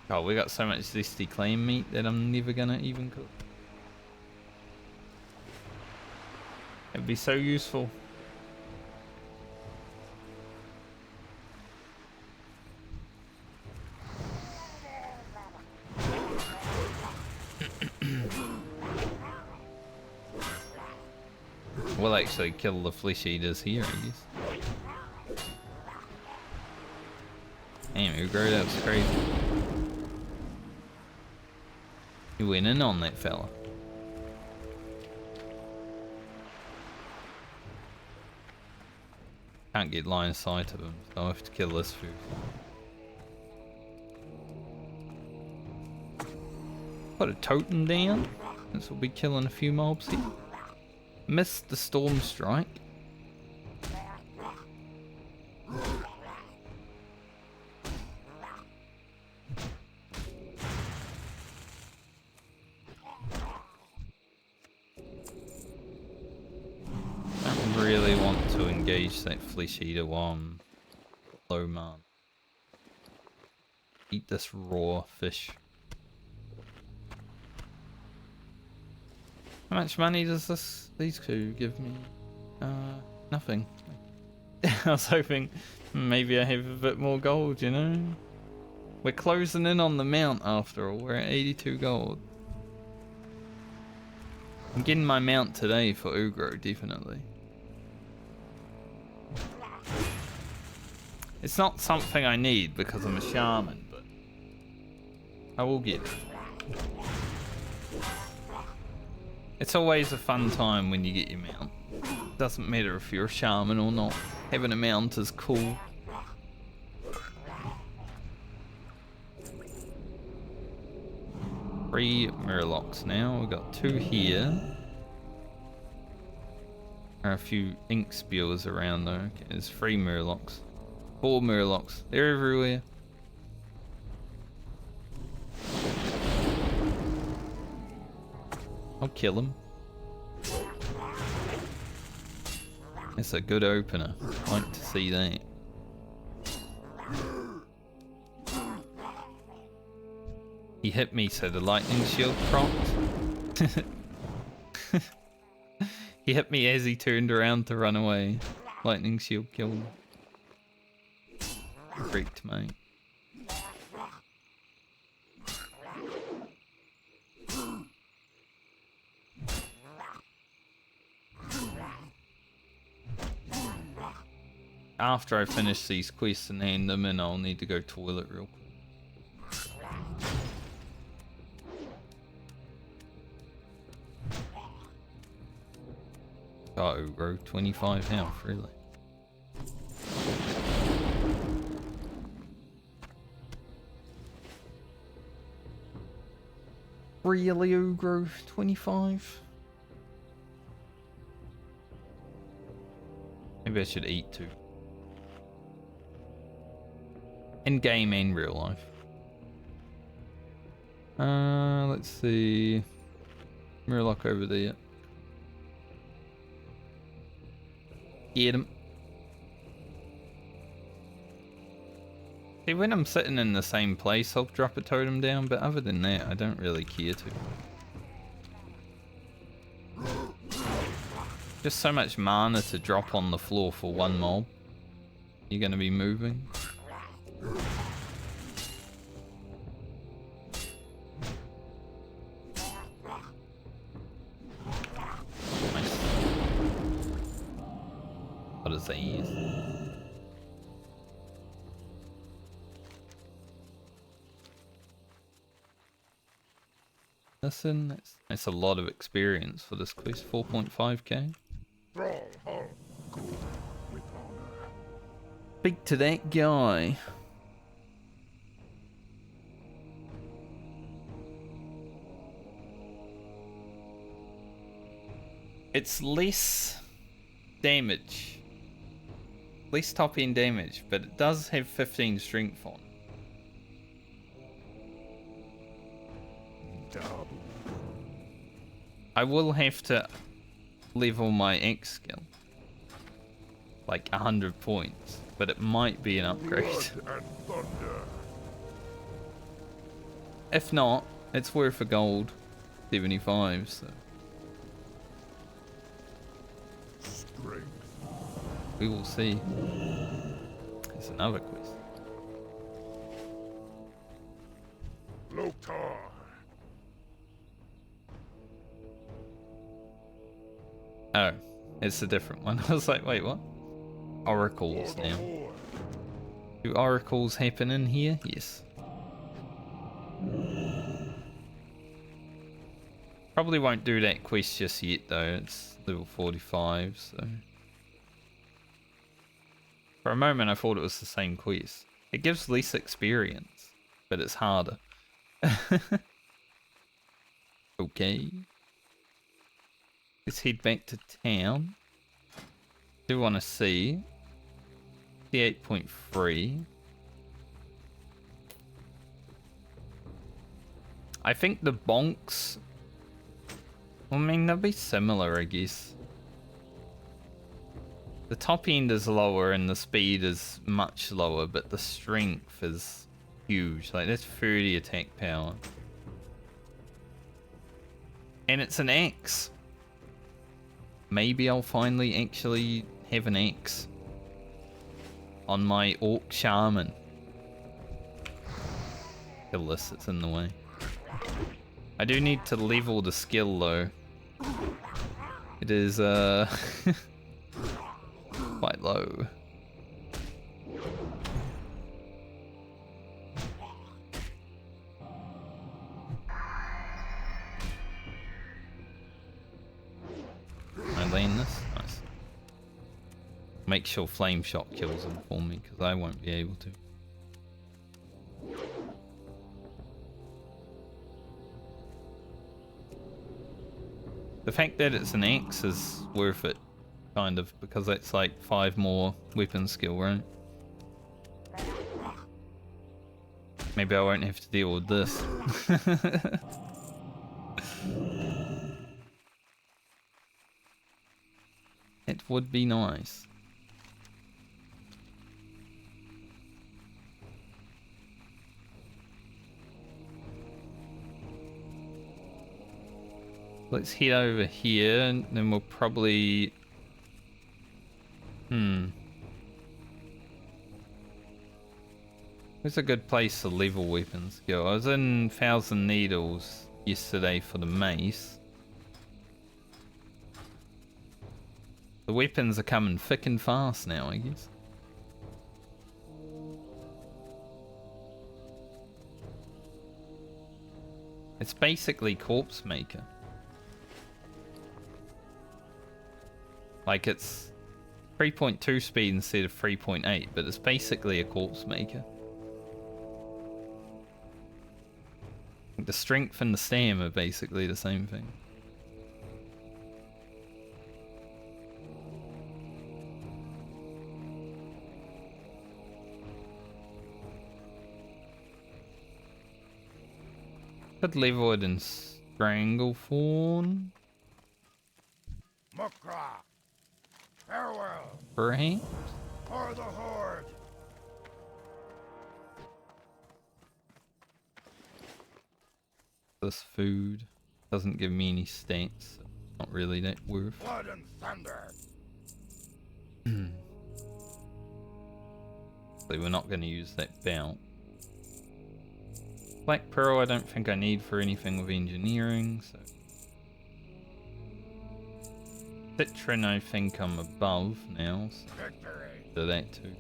Oh, we got so much zesty clam meat that I'm never gonna even cook. It'd be so useful. We'll actually kill the flesh eaters here, I guess. Damn, Ugro, that was crazy. You went in on that fella. Can't get line of sight of him, so I'll have to kill this first. Put a totem down. This will be killing a few mobs here. Missed the storm strike. I don't really want to engage that flesh eater while I'm low man. Eat this raw fish. How much money does these two give me? Nothing. I was hoping maybe I have a bit more gold, you know? We're closing in on the mount after all. We're at 82 gold. I'm getting my mount today for Ugro, definitely. It's not something I need because I'm a shaman, but I will get it. It's always a fun time when you get your mount. Doesn't matter if you're a shaman or not. Having a mount is cool. Three murlocs now. We've got 2 here. There are a few ink spewers around though. Okay, there's 3 murlocs. 4 murlocs. They're everywhere. I'll kill him. It's a good opener. Like to see that. He hit me, so the lightning shield propped. He hit me as he turned around to run away. Lightning shield killed him. Freaked, mate. After I finish these quests and hand them in, I'll need to go toilet real quick. Got Ugro, 25 health, really. Really, Ugro, 25? Maybe I should eat too. In game and real life. Let's see. Murloc over there. Get him. See, when I'm sitting in the same place, I'll drop a totem down, but other than that, I don't really care to. Just so much mana to drop on the floor for one mob. You're gonna be moving. Nice. What does that use? Listen, that's a lot of experience for this quest. 4.5k. Stronghold. Good with honor. Speak to that guy. It's less damage. Less top end damage, but it does have 15 strength on. Double. I will have to level my X skill. Like 100 points. But it might be an upgrade. Blood and thunder. If not, it's worth a gold 75, so Strength. we will see. It's another quest. Loktar. Oh, it's a different one. I was like, wait, what? Oracles For the now. Horde. Do oracles happen in here? Yes. Probably won't do that quest just yet though. It's level 45, so. For a moment I thought it was the same quest. It gives less experience, but it's harder. Okay. Let's head back to town. Do want to see the 8.3. I think the bonks, I mean, they'll be similar, I guess. The top end is lower and the speed is much lower, but the strength is huge. Like, that's 30 attack power. And it's an axe. Maybe I'll finally actually have an axe on my Orc Shaman. Kill this, it's in the way. I do need to level the skill though. It is quite low. I land this? Nice. Make sure flame shot kills him for me, because I won't be able to. The fact that it's an axe is worth it, kind of, because it's like 5 more weapon skill, right? Maybe I won't have to deal with this. It would be nice. Let's head over here, and then we'll probably... Where's a good place to level weapons go? I was in Thousand Needles yesterday for the mace. The weapons are coming thick and fast now, I guess. It's basically Corpse Maker. Like, it's 3.2 speed instead of 3.8, but it's basically a Corpse Maker. The strength and the stam are basically the same thing. Could level it in Stranglethorn. Mukra. Farewell. Perhaps? For the Horde. This food doesn't give me any stats. So not really that worth. Blood and thunder. So we're not going to use that belt. Black Pearl I don't think I need for anything with engineering, so... Citron I think I'm above now, so Victory. do that too.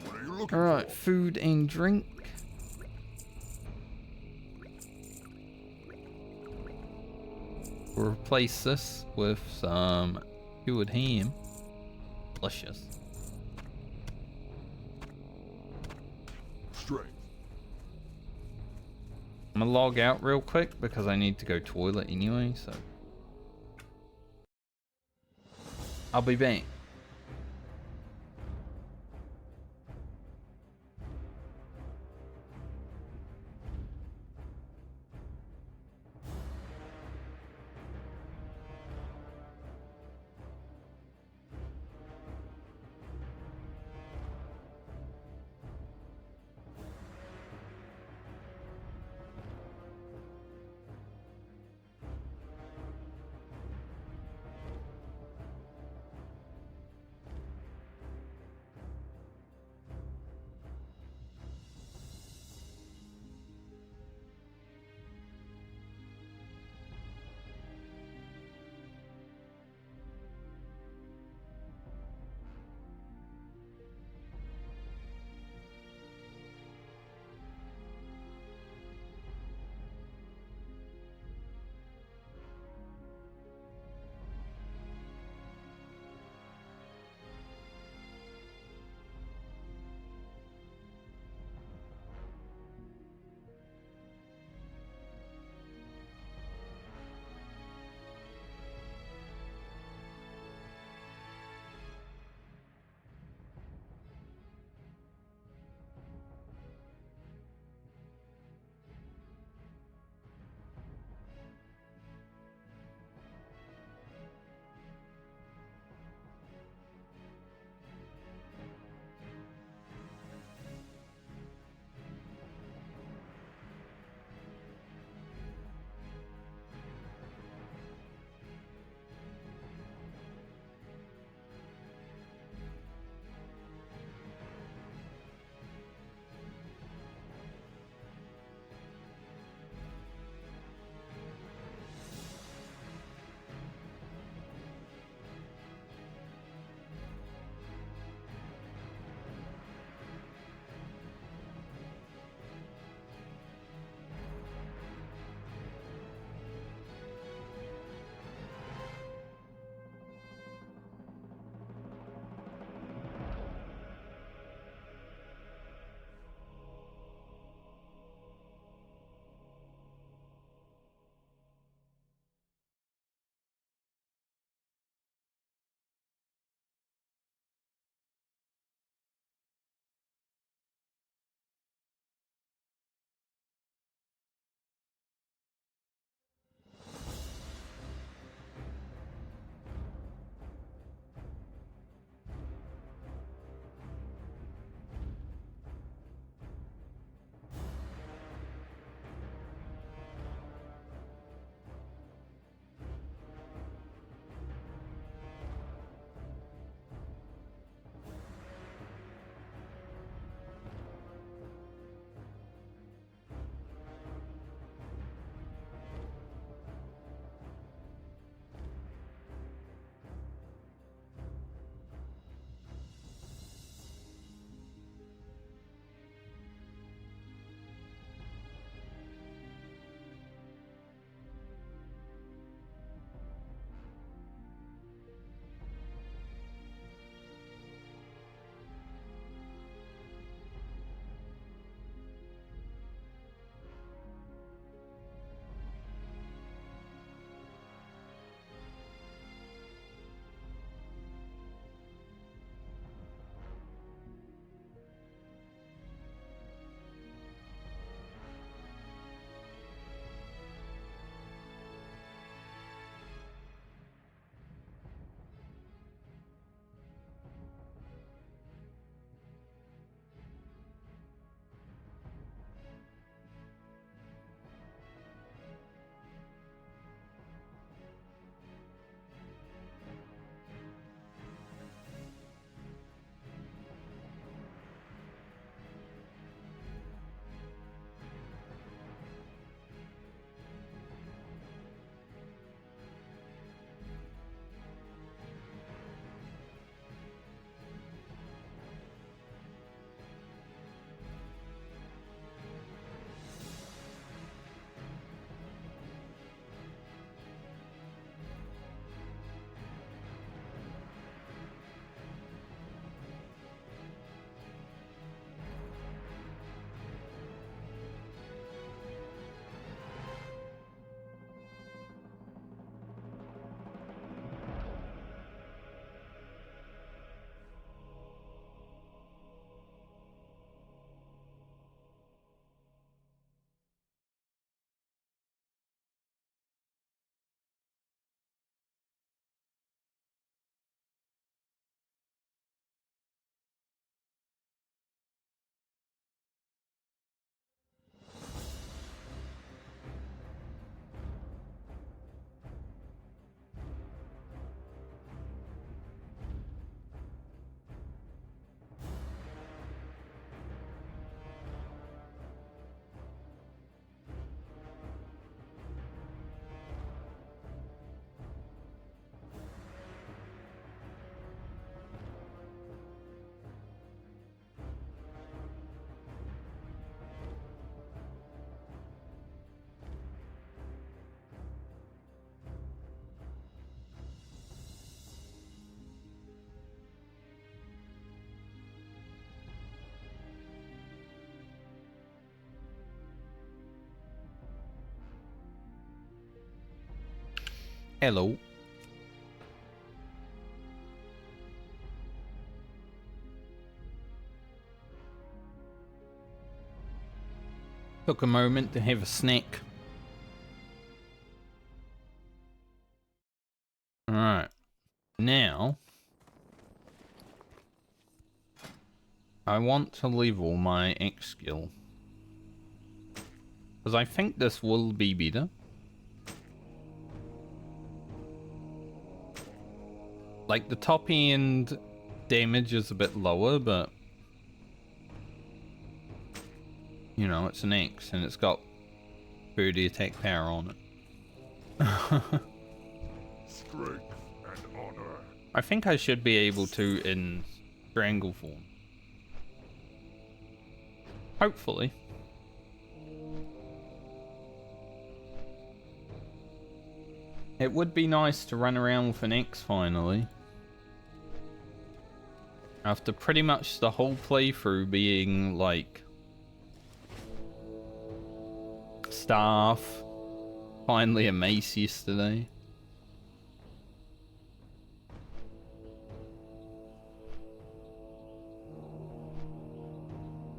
What are you looking Alright, for? food and drink. We'll replace this with some cured ham. Delicious. Strength. I'm gonna log out real quick because I need to go toilet anyway, so I'll be back. Hello. Took a moment to have a snack. Alright. Now, I want to level my X skill. Because I think this will be better. Like, the top end damage is a bit lower, but... You know, it's an X and it's got 30 attack power on it. Strength and honor. I think I should be able to in Strangle form. Hopefully. It would be nice to run around with an X finally. After pretty much the whole playthrough being like staff, finally a mace yesterday.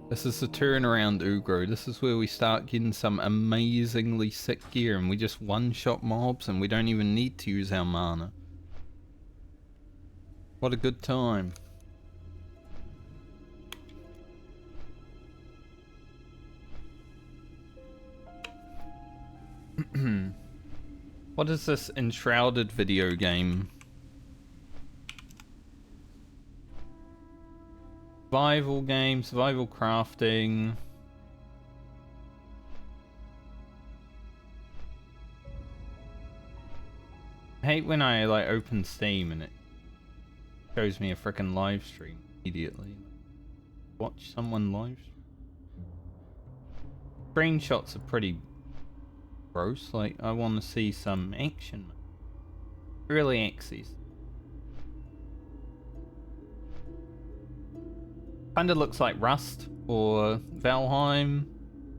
This is the turnaround Ugro. This is where we start getting some amazingly sick gear and we just one-shot mobs and we don't even need to use our mana. What a good time. What is this enshrouded video game? Survival game, survival crafting. I hate when I like open Steam and it shows me a freaking live stream immediately. Watch someone live stream. Screenshots are pretty gross. Like, I want to see some action. Really axies. Kinda looks like Rust or Valheim.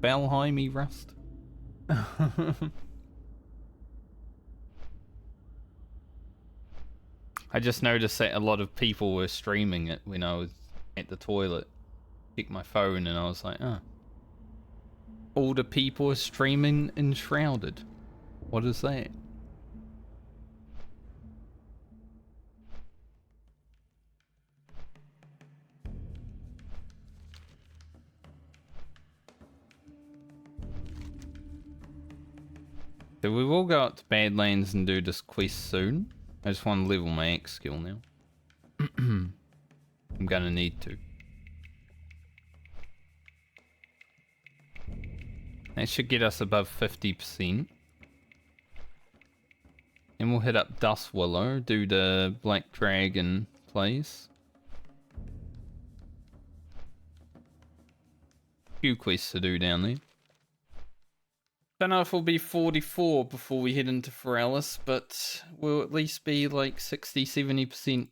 Valheim-y Rust. I just noticed that a lot of people were streaming it when I was at the toilet. Picked my phone and I was like, oh. All the people are streaming Enshrouded. What is that? So we will go up to Badlands and do this quest soon. I just want to level my X skill now. I'm gonna need to. That should get us above 50%. And we'll hit up Dustwallow, do the Black Dragon place. Few quests to do down there. Don't know if we'll be 44 before we head into Foralis, but we'll at least be like 60-70%.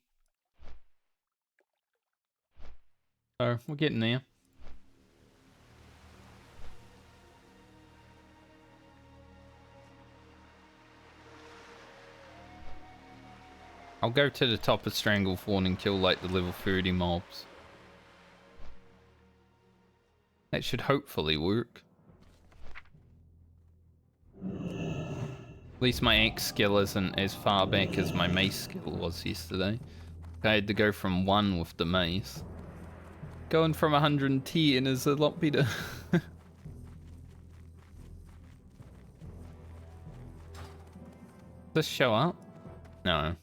So, we're getting there. I'll go to the top of Stranglethorn and kill like the level 30 mobs. That should hopefully work. At least my X skill isn't as far back as my mace skill was yesterday. I had to go from 1 with the mace. Going from 110 is a lot better. Does this show up? No.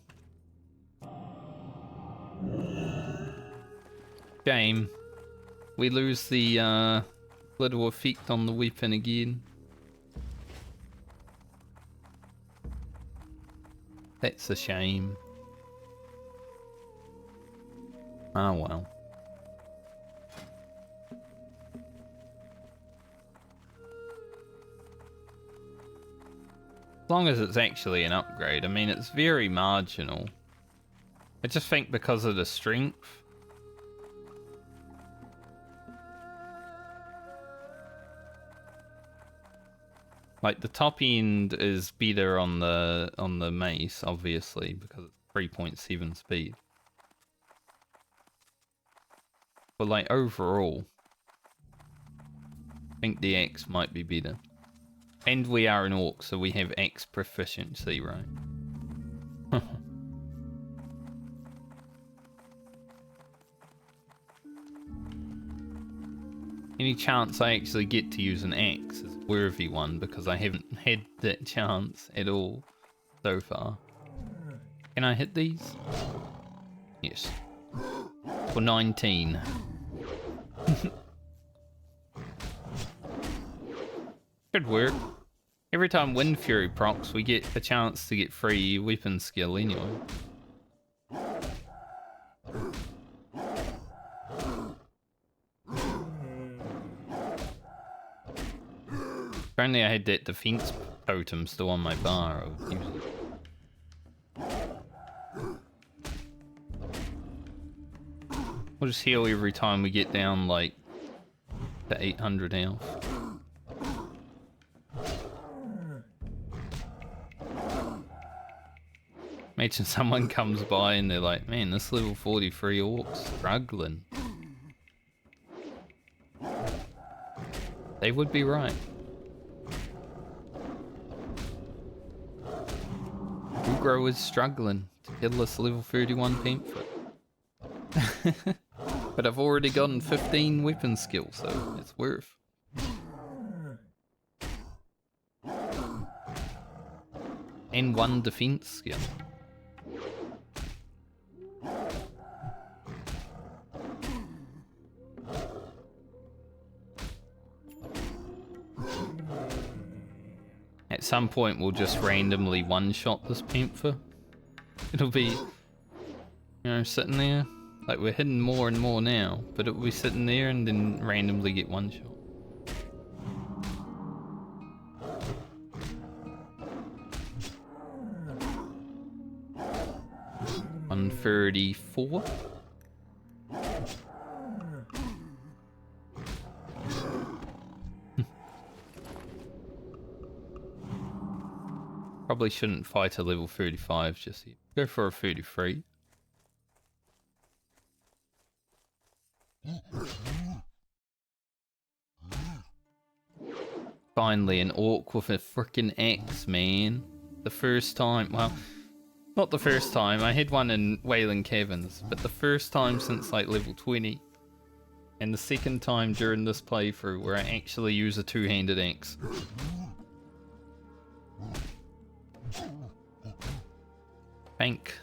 Game. We lose the little effect on the weapon again. That's a shame. Oh well. As long as it's actually an upgrade. I mean, it's very marginal. I just think because of the strength. Like the top end is better on the mace, obviously, because it's 3.7 speed. But like overall, I think the axe might be better. And we are an orc, so we have axe proficiency, right? Any chance I actually get to use an axe is a worthy one, because I haven't had that chance at all so far. Can I hit these? Yes. For 19. Should work. Every time Wind Fury procs, we get a chance to get free weapon skill anyway. If only I had that defense totem still on my bar, I would use it. We'll just heal every time we get down like to 800 health. Imagine someone comes by and they're like, man, this level 43 orc's struggling. They would be right. Ugro is struggling to kill this level 31 pamphlet. But I've already gotten 15 weapon skills, so it's worth. And 1 defense skill. At some point we'll just randomly one-shot this panther. It'll be, you know, sitting there. Like, we're hitting more and more now, but it'll be sitting there and then randomly get one shot. $134. Probably shouldn't fight a level 35 just yet. Go for a 33. Finally, an orc with a frickin' axe, man. The first time, well, not the first time. I had one in Wailing Caverns, but the first time since like level 20. And the second time during this playthrough where I actually use a two-handed axe. Bank.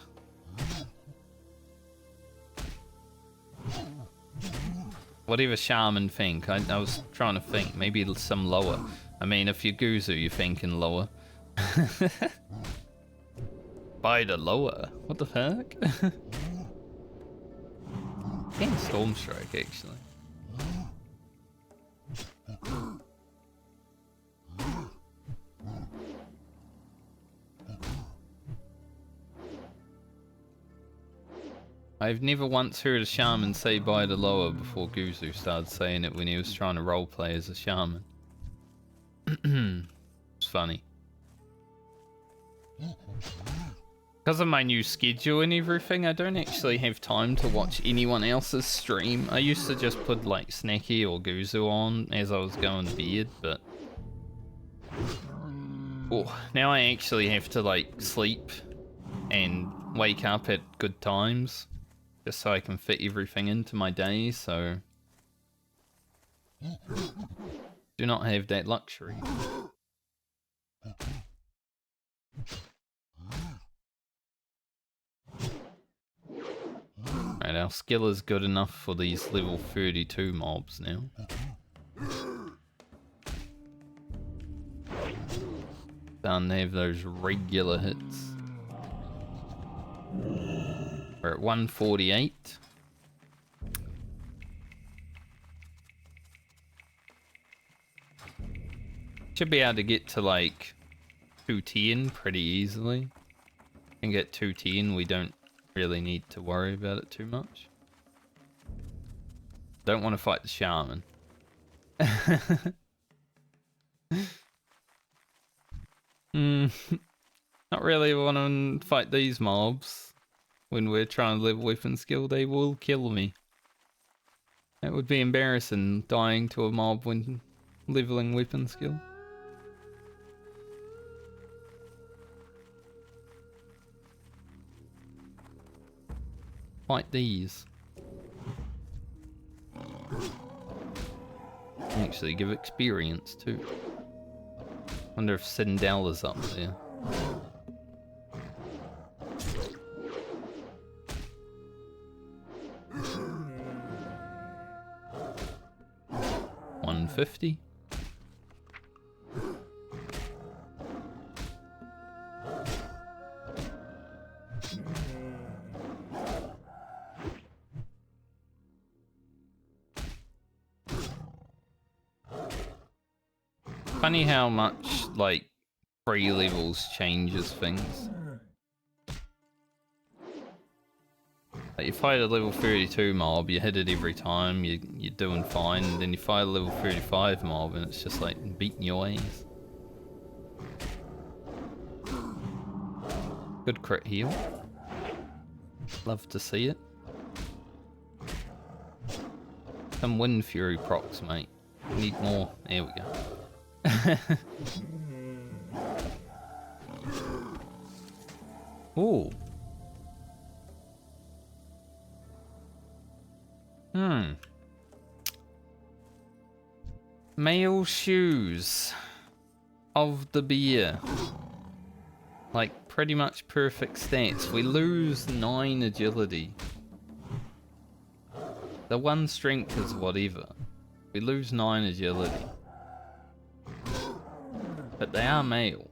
Whatever Shaman think. I was trying to think. Maybe some lower. I mean, if you're Guzu, you're thinking lower. By the lower. What the fuck? Getting Storm Strike, actually. I've never once heard a shaman say by the lower before Guzu started saying it when he was trying to roleplay as a shaman. It's funny. Because of my new schedule and everything, I don't actually have time to watch anyone else's stream. I used to just put like Snacky or Guzu on as I was going to bed, but... oh, now I actually have to like sleep and wake up at good times. Just so I can fit everything into my day, so... do not have that luxury. Right, our skill is good enough for these level 32 mobs now. Don't have those regular hits. We're at 148. Should be able to get to like 210 pretty easily. Can get 210, we don't really need to worry about it too much. Don't want to fight the shaman. Hmm. Not really want to fight these mobs. When we're trying to level weapon skill, they will kill me. It would be embarrassing dying to a mob when leveling weapon skill. Fight these. Actually give experience too. Wonder if Sindella's up there. $150. Funny how much, like, free levels changes things. Like, you fight a level 32 mob, you hit it every time, you're doing fine, and then you fight a level 35 mob and it's just like beating your ass. Good crit heal. Love to see it. Some Wind Fury procs, mate. Need more. There we go. Ooh. Male shoes of the beer. Like, pretty much perfect stats. We lose 9 agility. The 1 strength is whatever. We lose 9 agility. But they are male.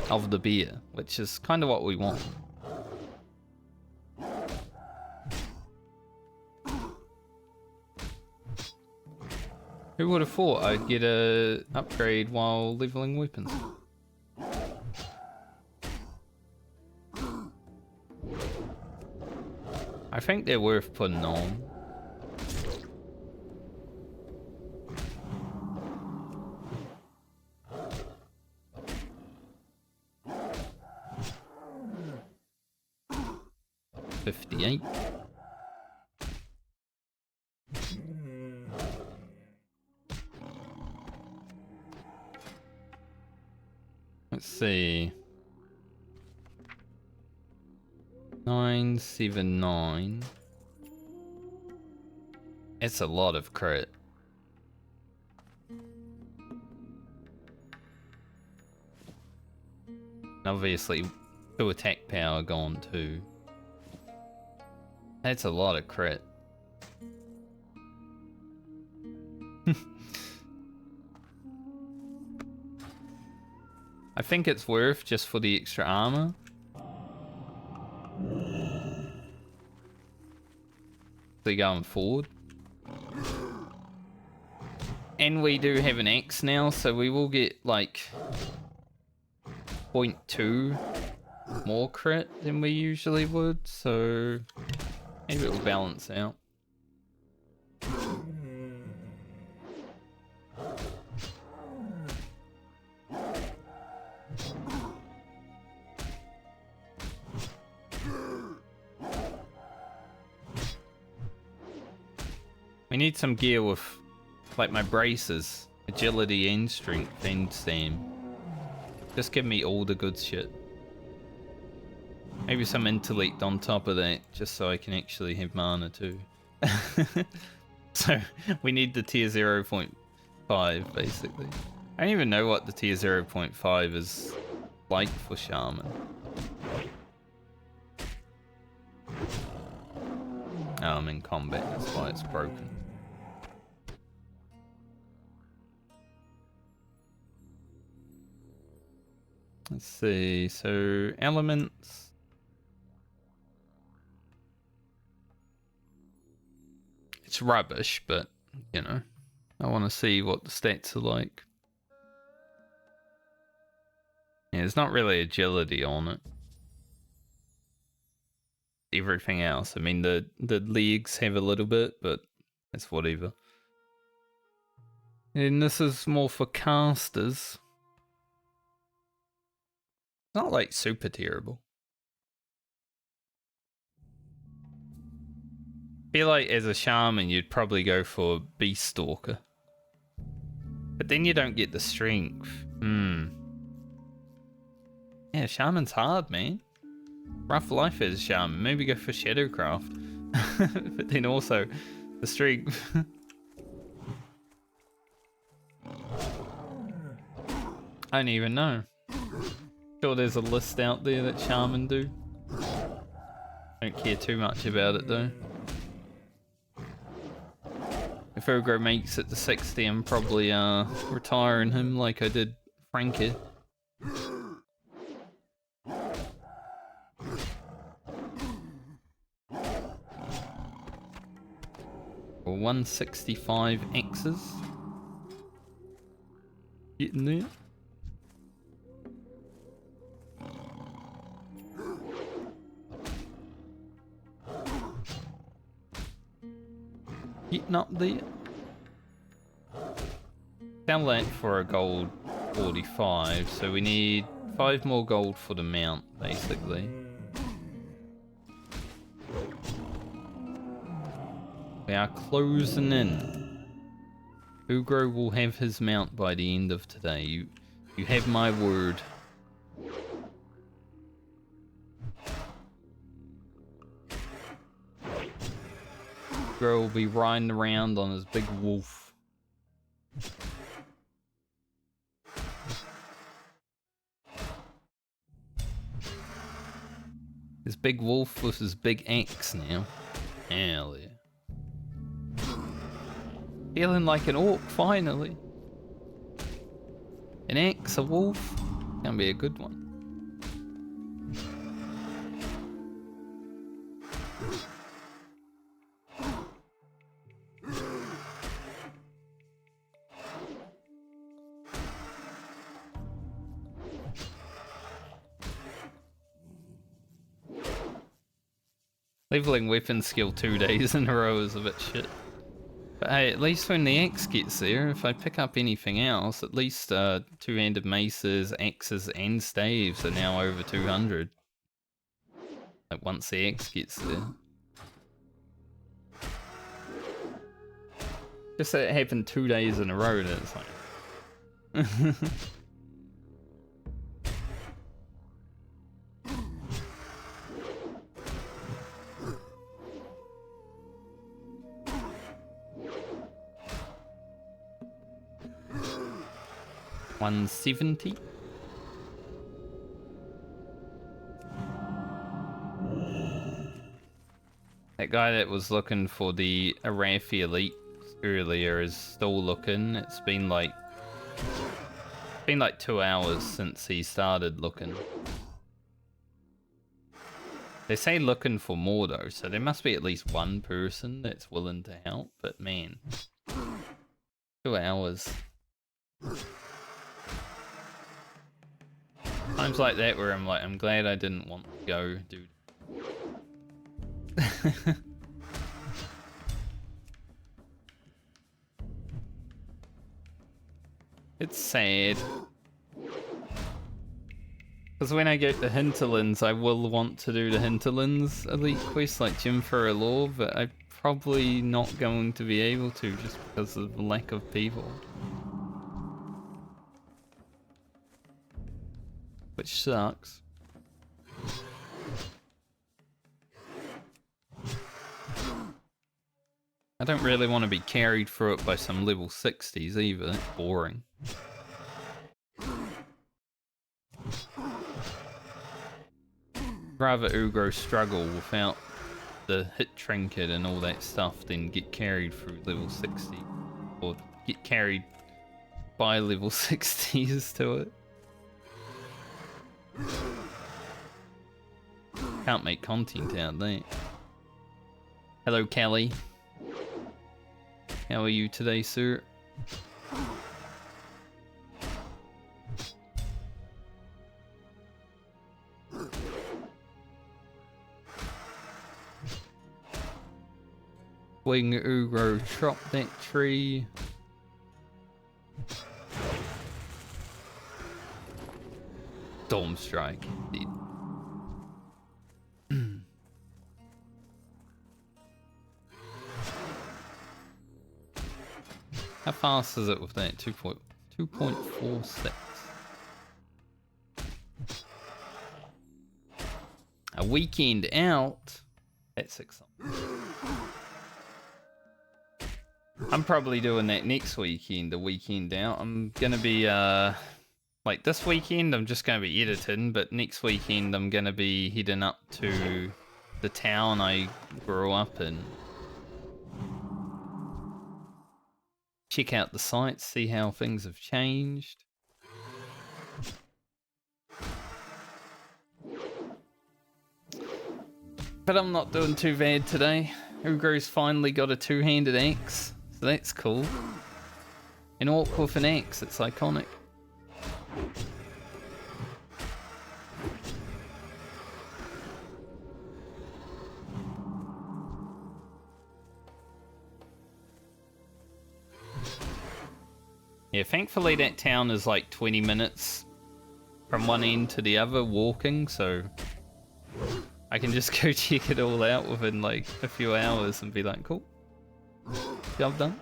Of the beer, which is kind of what we want. Who would have thought I'd get a upgrade while leveling weapons? I think they're worth putting on. $58. Let's see. 979. It's a lot of crit. Obviously, 2 attack power gone too. That's a lot of crit. I think it's worth just for the extra armor. So going forward. And we do have an axe now, so we will get like 0.2 more crit than we usually would, so maybe it will balance out. We need some gear with, like, my braces, agility and strength and stam. Just give me all the good shit. Maybe some intellect on top of that, just so I can actually have mana too. So, we need the tier 0.5, basically. I don't even know what the tier 0.5 is like for Shaman. Oh, I'm in combat, that's why it's broken. Let's see, so elements. It's rubbish, but, you know, I want to see what the stats are like. Yeah, there's not really agility on it. Everything else, I mean, the legs have a little bit, but it's whatever. And this is more for casters. Not like super terrible. Feel like as a shaman you'd probably go for Beast Stalker. But then you don't get the strength. Yeah, shaman's hard, man. Rough life as a shaman. Maybe go for Shadowcraft. But then also the strength. I don't even know. Sure there's a list out there that shaman do. Don't care too much about it though. If Ugro makes it to 60, I'm probably retiring him like I did Frankie. For 165 X's. Getting there. Getting up there. Down that for a gold 45, so we need 5 more gold for the mount, basically. We are closing in. Ugro will have his mount by the end of today. You have my word. Ugro will be riding around on his big wolf. His big wolf with his big axe now. Hell yeah. Feeling like an orc, finally. An axe, a wolf. Can be a good one. Leveling weapon skill 2 days in a row is a bit shit. But hey, at least when the axe gets there, if I pick up anything else, at least two-handed maces, axes, and staves are now over 200. Like once the axe gets there. Just that it happened 2 days in a row, and it's like... 170. That guy that was looking for the Arathi Elite earlier is still looking. It's been like 2 hours since he started looking. They say looking for more though, so there must be at least one person that's willing to help, but man, 2 hours. Times like that where I'm like, I'm glad I didn't want to go, dude. It's sad. Because when I get to Hinterlands, I will want to do the Hinterlands Elite quest like Gym for a Law, but I'm probably not going to be able to just because of the lack of people. Which sucks. I don't really want to be carried through it by some level 60s either, that's boring. Rather Ugro struggle without the hit trinket and all that stuff than get carried through level 60. Or get carried by level 60s to it. Can't make content out there. Hello, Kelly. How are you today, sir? Wing Ugro, chop that tree. Storm Strike, indeed. How fast is it with that? 2.46. A weekend out at 6. I'm probably doing that next weekend, the weekend out. I'm gonna be like this weekend I'm just gonna be editing, but next weekend I'm gonna be heading up to the town I grew up in. Check out the sites, see how things have changed. But I'm not doing too bad today. Ugro's finally got a two-handed axe, so that's cool. An orc with an axe, it's iconic. Yeah, thankfully that town is like 20 minutes from one end to the other walking, so I can just go check it all out within like a few hours and be like, cool, job done.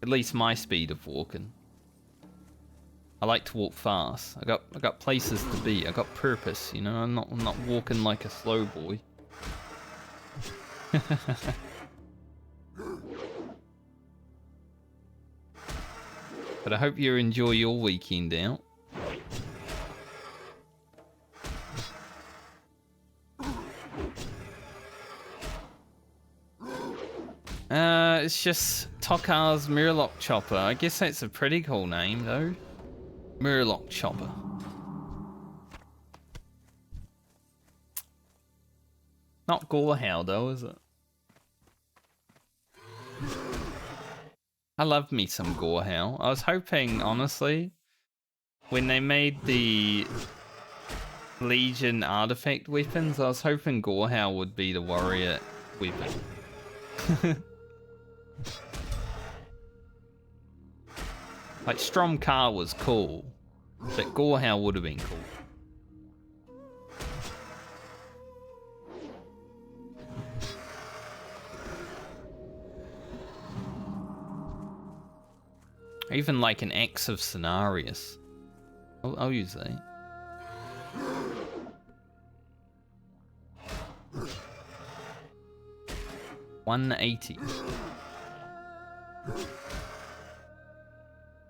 At least my speed of walking. I like to walk fast. I got places to be. I got purpose, you know. I'm not walking like a slow boy. But I hope you enjoy your weekend out. It's just Tokar's Murloc Chopper. I guess that's a pretty cool name, though. Murloc Chopper. Not Gorehow, though, is it? I love me some Gorehow. I was hoping, honestly, when they made the Legion artifact weapons, I was hoping Gorehow would be the warrior weapon. Like, Stromkar was cool, but Gorehow would have been cool. Even like an Axe of Cenarius. I'll use that. $180. I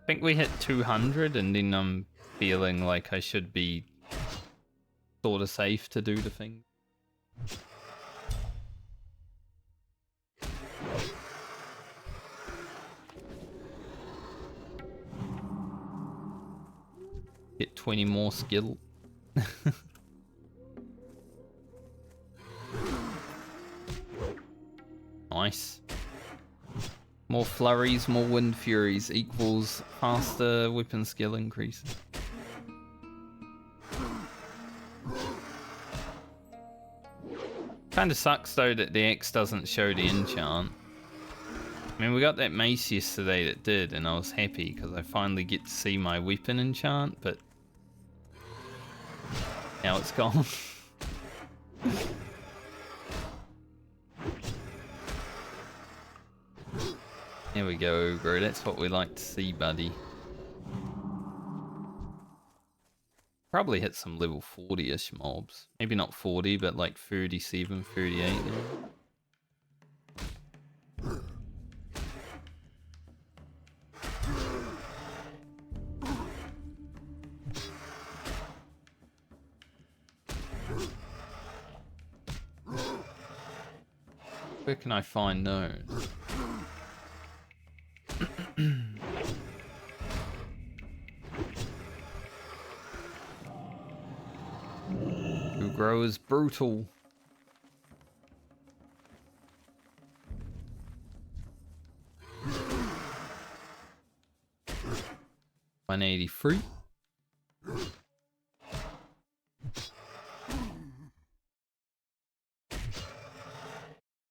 think we hit 200 and then I'm feeling like I should be sort of safe to do the thing. Get 20 more skill. Nice. More flurries, more wind furies equals faster weapon skill increase. Kinda sucks though that the X doesn't show the enchant. I mean, we got that mace yesterday that did, and I was happy because I finally get to see my weapon enchant, but now it's gone. There we go, Ugro. That's what we like to see, buddy. Probably hit some level 40-ish mobs. Maybe not 40, but like 37, 38 now. Where can I find those? Ugro is brutal. $183.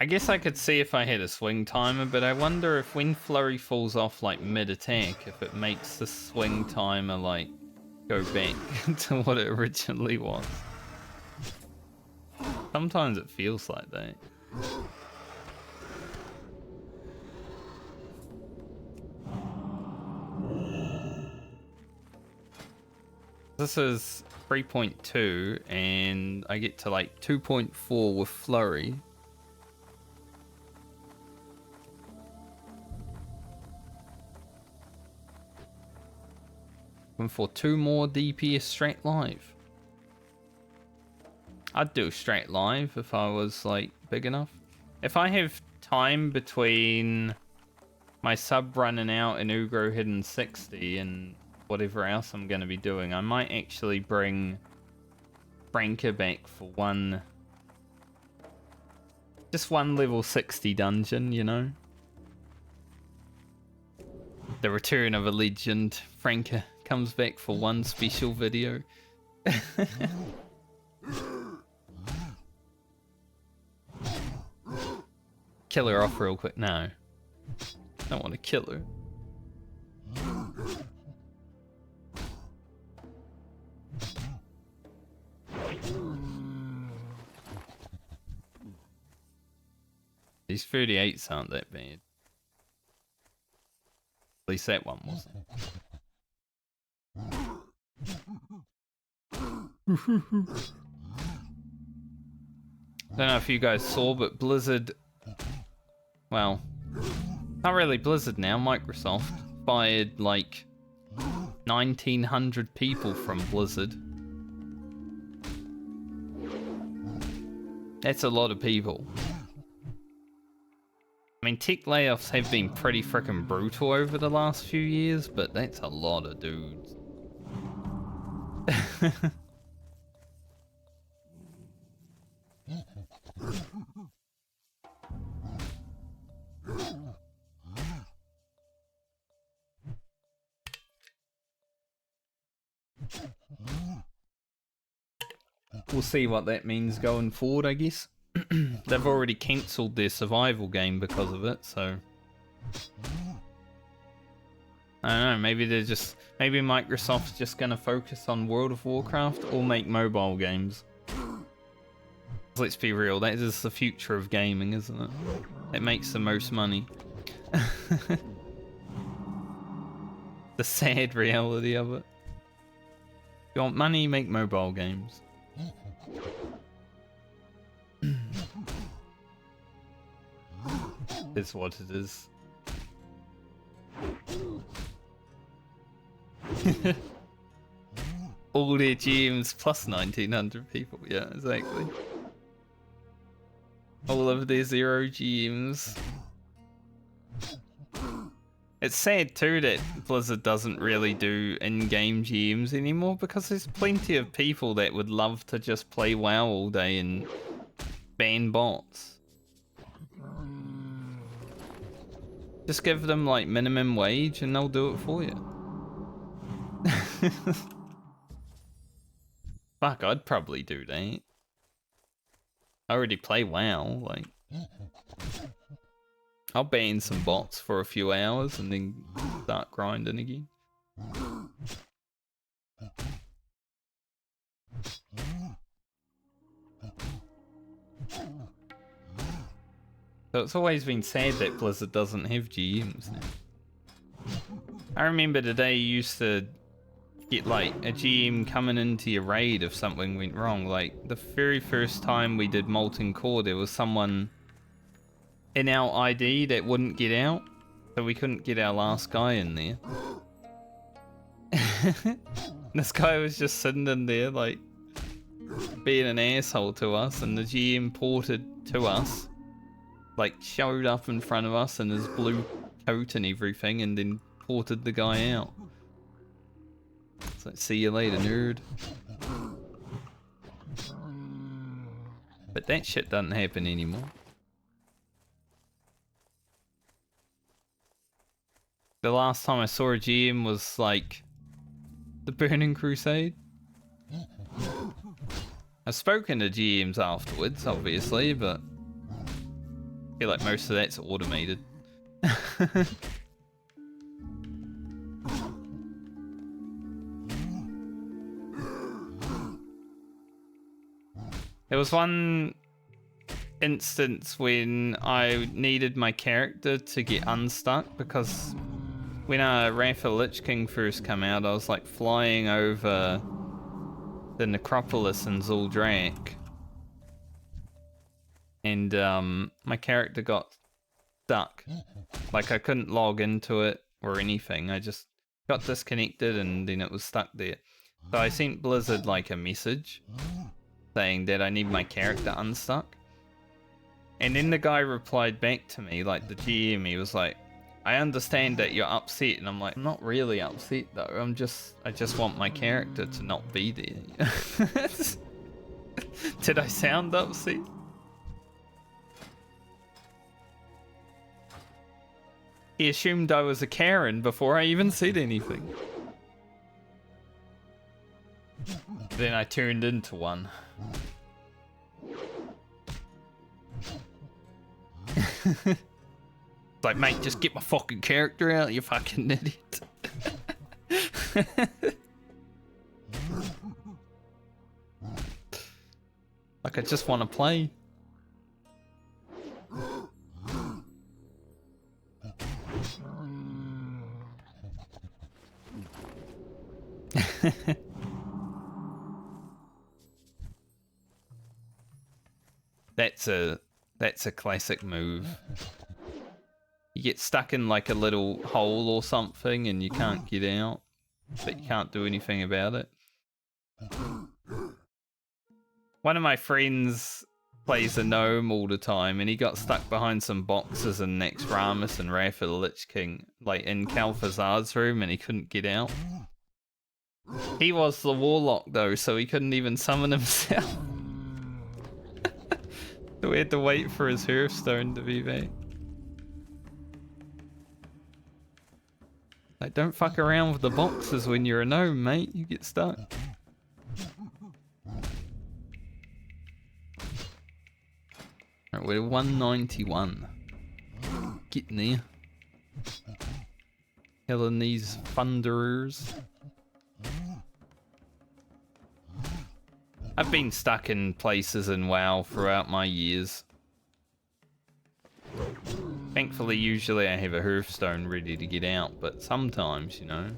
I guess I could see if I had a swing timer, but I wonder if when flurry falls off like mid-attack, if it makes the swing timer like go back to what it originally was. Sometimes it feels like that. This is 3.2 and I get to like 2.4 with flurry. And for 2 more DPS straight live. I'd do straight live if I was like big enough. If I have time between my sub running out and Ugro hitting 60 and whatever else I'm going to be doing, I might actually bring Franca back for just one level 60 dungeon, you know? The return of a legend. Franca comes back for one special video. Kill her off real quick. No. I don't want to kill her. These 38s aren't that bad. At least that one wasn't. I don't know if you guys saw, but Blizzard... Well, not really Blizzard now, Microsoft fired like 1,900 people from Blizzard. That's a lot of people. I mean, tech layoffs have been pretty freaking brutal over the last few years, but that's a lot of dudes. We'll see what that means going forward, I guess. They've already cancelled their survival game because of it, so... I don't know, maybe Microsoft's just gonna focus on World of Warcraft or make mobile games. Let's be real, that is the future of gaming, isn't it? It makes the most money. The sad reality of it. If you want money, make mobile games. It's what it is. All their GMs plus 1,900 people. Yeah, exactly. All of their 0 GMs. It's sad too that Blizzard doesn't really do in-game GMs anymore, because there's plenty of people that would love to just play WoW all day and ban bots. Just give them like minimum wage and they'll do it for you. Fuck, I'd probably do that. I already play WoW, like... I'll ban some bots for a few hours and then start grinding again. So it's always been sad that Blizzard doesn't have GMs now. I remember today you used to get like a GM coming into your raid if something went wrong. Like the very first time we did Molten Core, there was someone in our ID that wouldn't get out, so we couldn't get our last guy in there. This guy was just sitting in there like being an asshole to us, and the GM ported to us, like showed up in front of us in his blue coat and everything, and then ported the guy out. It's like, see you later, nerd. But that shit doesn't happen anymore. The last time I saw a GM was like the Burning Crusade. I've spoken to GMs afterwards, obviously, but feel like most of that's automated. There was one instance when I needed my character to get unstuck because when Wrath of Lich King first came out, I was like flying over the necropolis in Zuldrak, and my character got stuck. Like I couldn't log into it or anything. I just got disconnected and then it was stuck there. So I sent Blizzard like a message saying that I need my character unstuck. And then the guy replied back to me, like the GM, he was like, I understand that you're upset. And I'm like, I'm not really upset though. I just want my character to not be there. Did I sound upset? He assumed I was a Karen before I even said anything. Then I turned into one. It's like, mate, just get my fucking character out, you fucking idiot. Like, I just want to play. That's a classic move. You get stuck in like a little hole or something and you can't get out, but you can't do anything about it. One of my friends plays a gnome all the time and he got stuck behind some boxes in Naxxramas and Wrath of the Lich King, like in Calphazard's room, and he couldn't get out. He was the warlock though, so he couldn't even summon himself. So we had to wait for his Hearthstone to be back. Like, don't fuck around with the boxes when you're a gnome, mate. You get stuck. Alright, we're 191. Getting there. Killing these thunderers. I've been stuck in places in WoW throughout my years. Thankfully, usually I have a Hearthstone ready to get out, but sometimes, you know.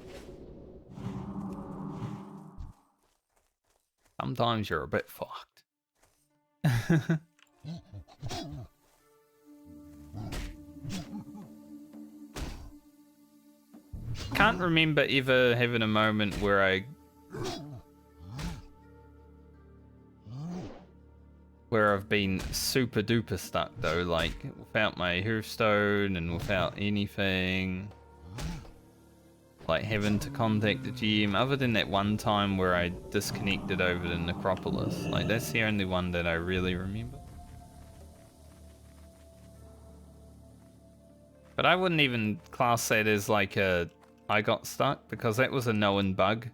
Sometimes you're a bit fucked. Can't remember ever having a moment where I've been super duper stuck though, like without my Hearthstone and without anything, like having to contact the GM, other than that one time where I disconnected over the necropolis. Like that's the only one that I really remember. But I wouldn't even class that as like I got stuck, because that was a known bug.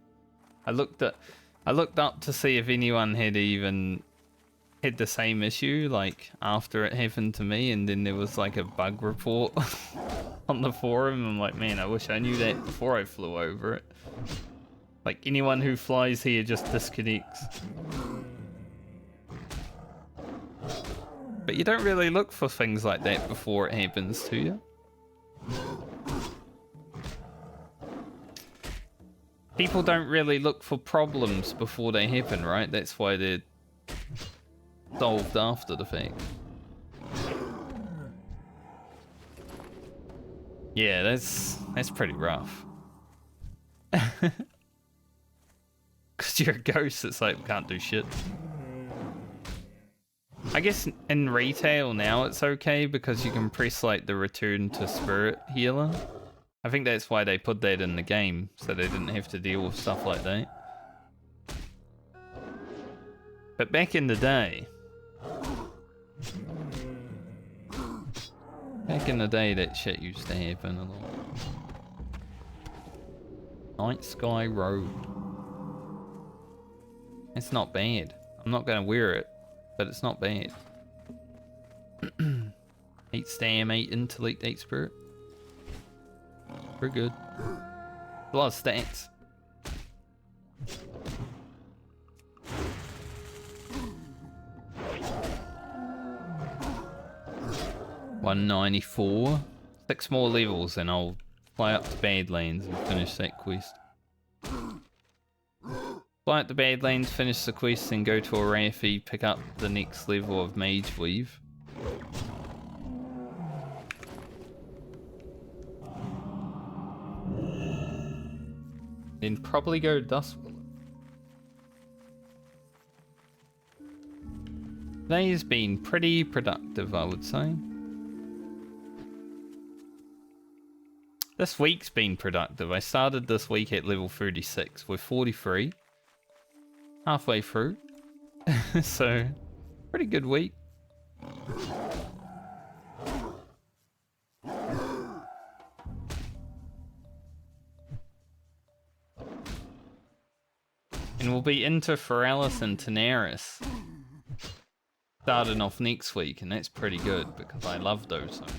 I looked up to see if anyone had even had the same issue, like after it happened to me, and then there was like a bug report on the forum. I'm like, man, I wish I knew that before I flew over it. Like anyone who flies here just disconnects. But you don't really look for things like that before it happens to you. People don't really look for problems before they happen, right? That's why they're solved after the fact. Yeah, that's pretty rough. Cause you're a ghost, it's like, can't do shit. I guess in retail now it's okay because you can press like the return to spirit healer. I think that's why they put that in the game, so they didn't have to deal with stuff like that. But back in the day, that shit used to happen a lot. Night Sky Road. It's not bad. I'm not gonna wear it, but it's not bad. 8 stam, 8 intellect, 8 spirit. Pretty good. A lot of stats. $194. 6 more levels and I'll fly up to Badlands and finish that quest. Fly up to Badlands, finish the quest, and go to Arathi, pick up the next level of Mage Weave. Then probably go to Dustwallow. Today's been pretty productive, I would say. This week's been productive. I started this week at level 36. We're 43. Halfway through. So, pretty good week. And we'll be into Feralis and Tenaris starting off next week, and that's pretty good because I love those songs.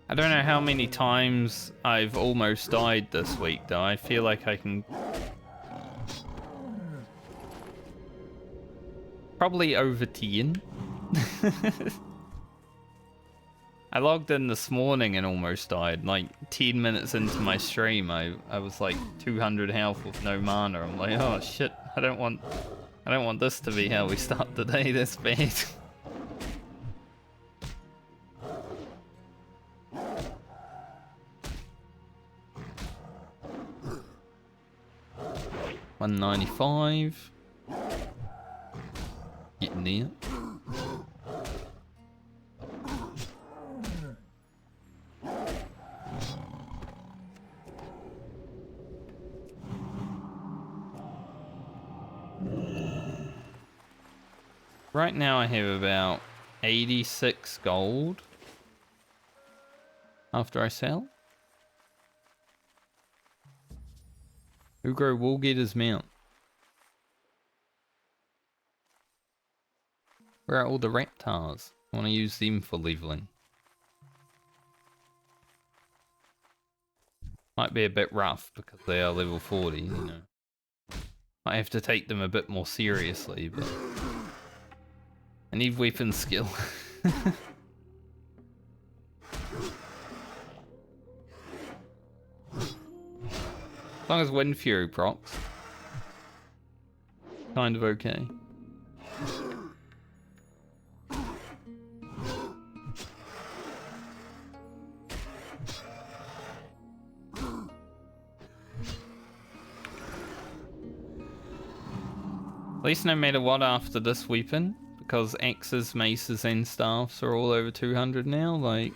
I don't know how many times I've almost died this week though. I feel like I can probably over 10. I logged in this morning and almost died. Like 10 minutes into my stream, I was like 200 health with no mana. I'm like, oh shit, I don't want this to be how we start the day. That's bad. $195. Getting there. Right now I have about 86 gold after I sell. Ugro will get his mount. Where are all the raptors? I want to use them for leveling. Might be a bit rough because they are level 40, you know. Might have to take them a bit more seriously, but I need weapon skill. As long as Wind Fury procs, kind of okay. At least no matter what after this weapon, because axes, maces and staffs are all over 200 now, like,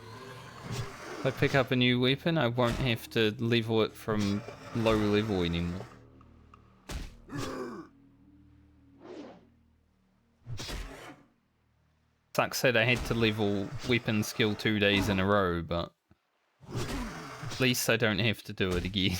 if I pick up a new weapon, I won't have to level it from low level anymore. Sucks that I had to level weapon skill 2 days in a row, but at least I don't have to do it again.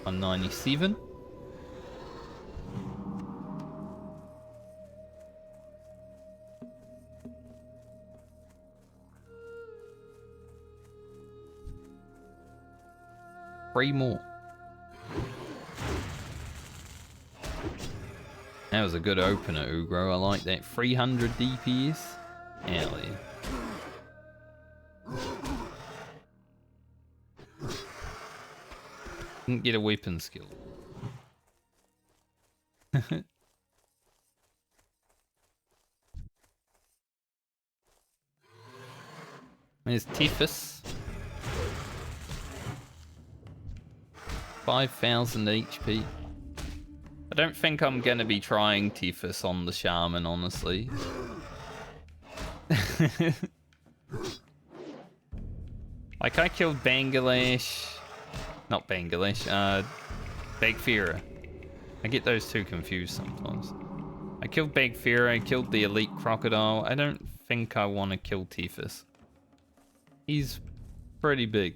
$197. Three more. That was a good opener, Ugro. I like that. 300 DPS. Hell yeah. Didn't get a weapon skill. There's Tiphys. 5,000 HP. I don't think I'm gonna be trying Tiphys on the Shaman, honestly. Like, I killed Bangladesh. Not Bangladesh, Bagfira. I get those two confused sometimes. I killed Big Fear, I killed the Elite Crocodile. I don't think I want to kill Tethys. He's pretty big.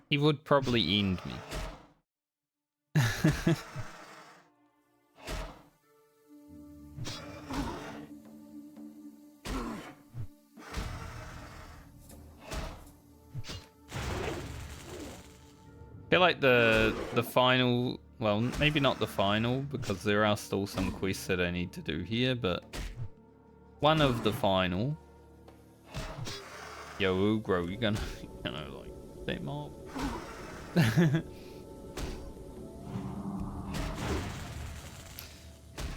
He would probably end me. I feel like the final, well, maybe not the final, because there are still some quests that I need to do here, but one of the final. Yo, Ugro, you're gonna like stay mob.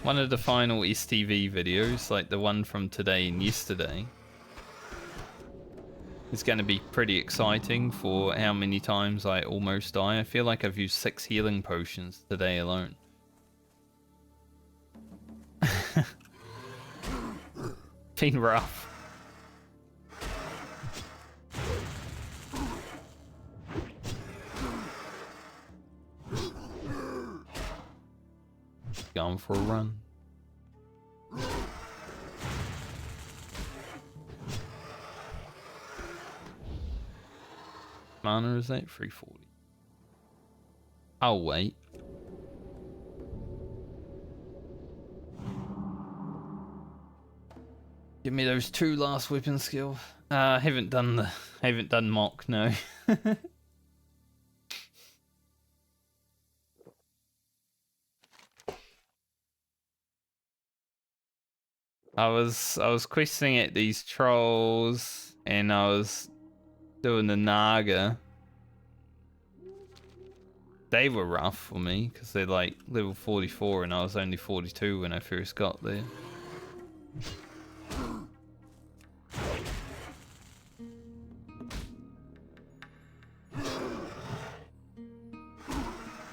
One of the final STV videos, like the one from today and yesterday, is going to be pretty exciting for how many times I almost die. I feel like I've used 6 healing potions today alone. Been rough. Going for a run. Mana is that 340. I'll wait. Give me those 2 last weapon skill. Haven't done mock, no. I was questing at these trolls and I was doing the Naga. They were rough for me because they're like level 44 and I was only 42 when I first got there.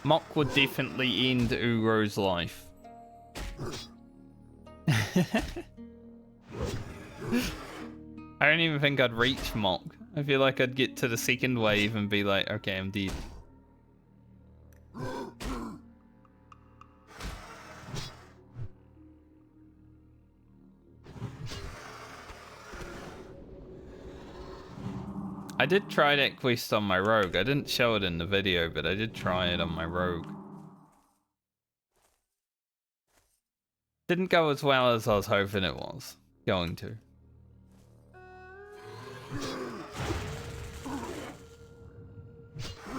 Mock would definitely end Ugro's life. I don't even think I'd reach Mock. I feel like I'd get to the second wave and be like, okay, I'm dead. I did try that quest on my rogue. I didn't show it in the video, but I did try it on my rogue. Didn't go as well as I was hoping it was going to.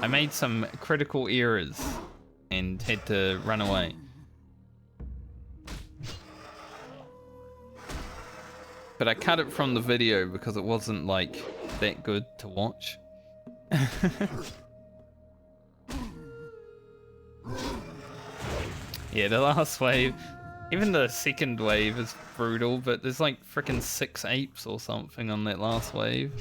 I made some critical errors and had to run away. But I cut it from the video because it wasn't like that good to watch. Yeah, the last wave, even the second wave is brutal, but there's like freaking 6 apes or something on that last wave.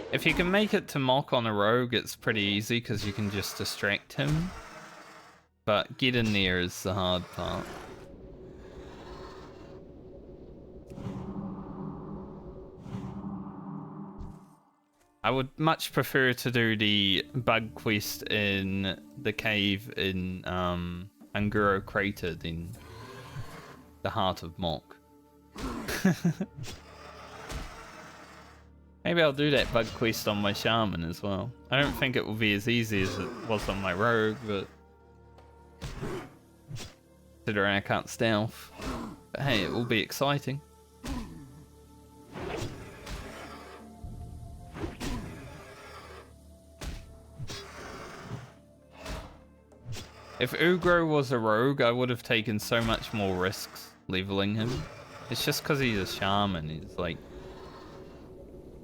If you can make it to Mock on a rogue, it's pretty easy because you can just distract him. But getting there is the hard part. I would much prefer to do the bug quest in the cave in Ugro Crater than the Heart of Mock. Maybe I'll do that bug quest on my Shaman as well. I don't think it will be as easy as it was on my rogue, but considering I can't stealth. But hey, it will be exciting. If Ugro was a rogue, I would have taken so much more risks leveling him. It's just because he's a shaman. He's like,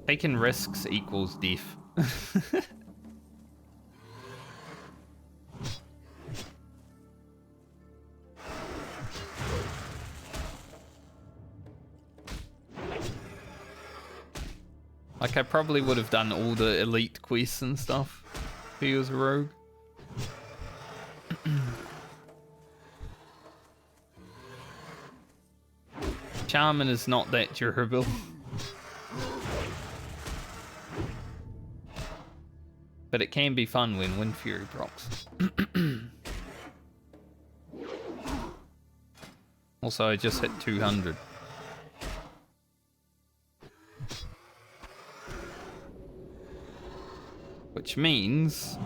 taking risks equals death. Like, I probably would have done all the elite quests and stuff if he was a rogue. Shaman is not that durable. But it can be fun when Wind Fury procs. Also, I just hit 200. Which means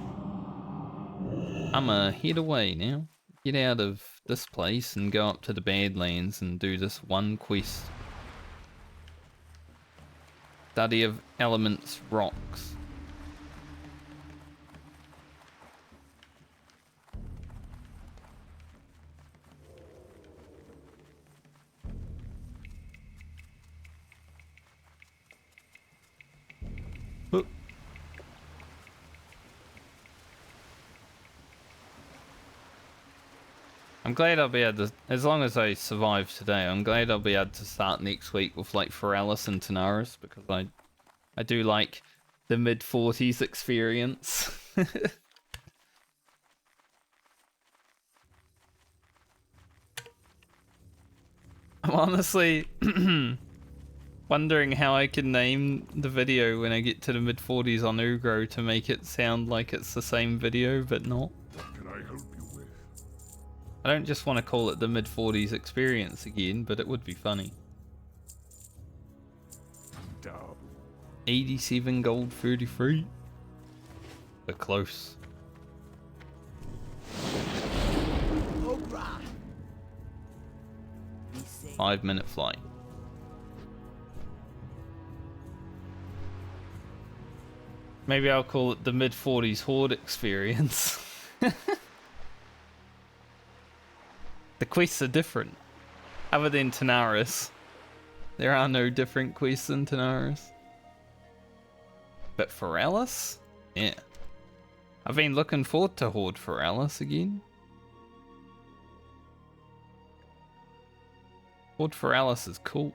I'ma head away now. Get out of this place and go up to the Badlands and do this one quest. Study of elements rocks. Oop. I'm glad I'll be able to, as long as I survive today, I'm glad I'll be able to start next week with like Foralis and Tanaris, because I do like the mid-40s experience. I'm honestly wondering how I can name the video when I get to the mid-40s on Ugro to make it sound like it's the same video, but not. What can I help you with? I don't just want to call it the mid-40s experience again, but it would be funny. Down. 87 gold 33. We're close. Ugro. Be safe. 5-minute flight. Maybe I'll call it the mid-40s Horde experience. The quests are different. Other than Tanaris. There are no different quests than Tanaris. But Foralis? Yeah. I've been looking forward to Horde Foralis again. Horde Foralis is cool.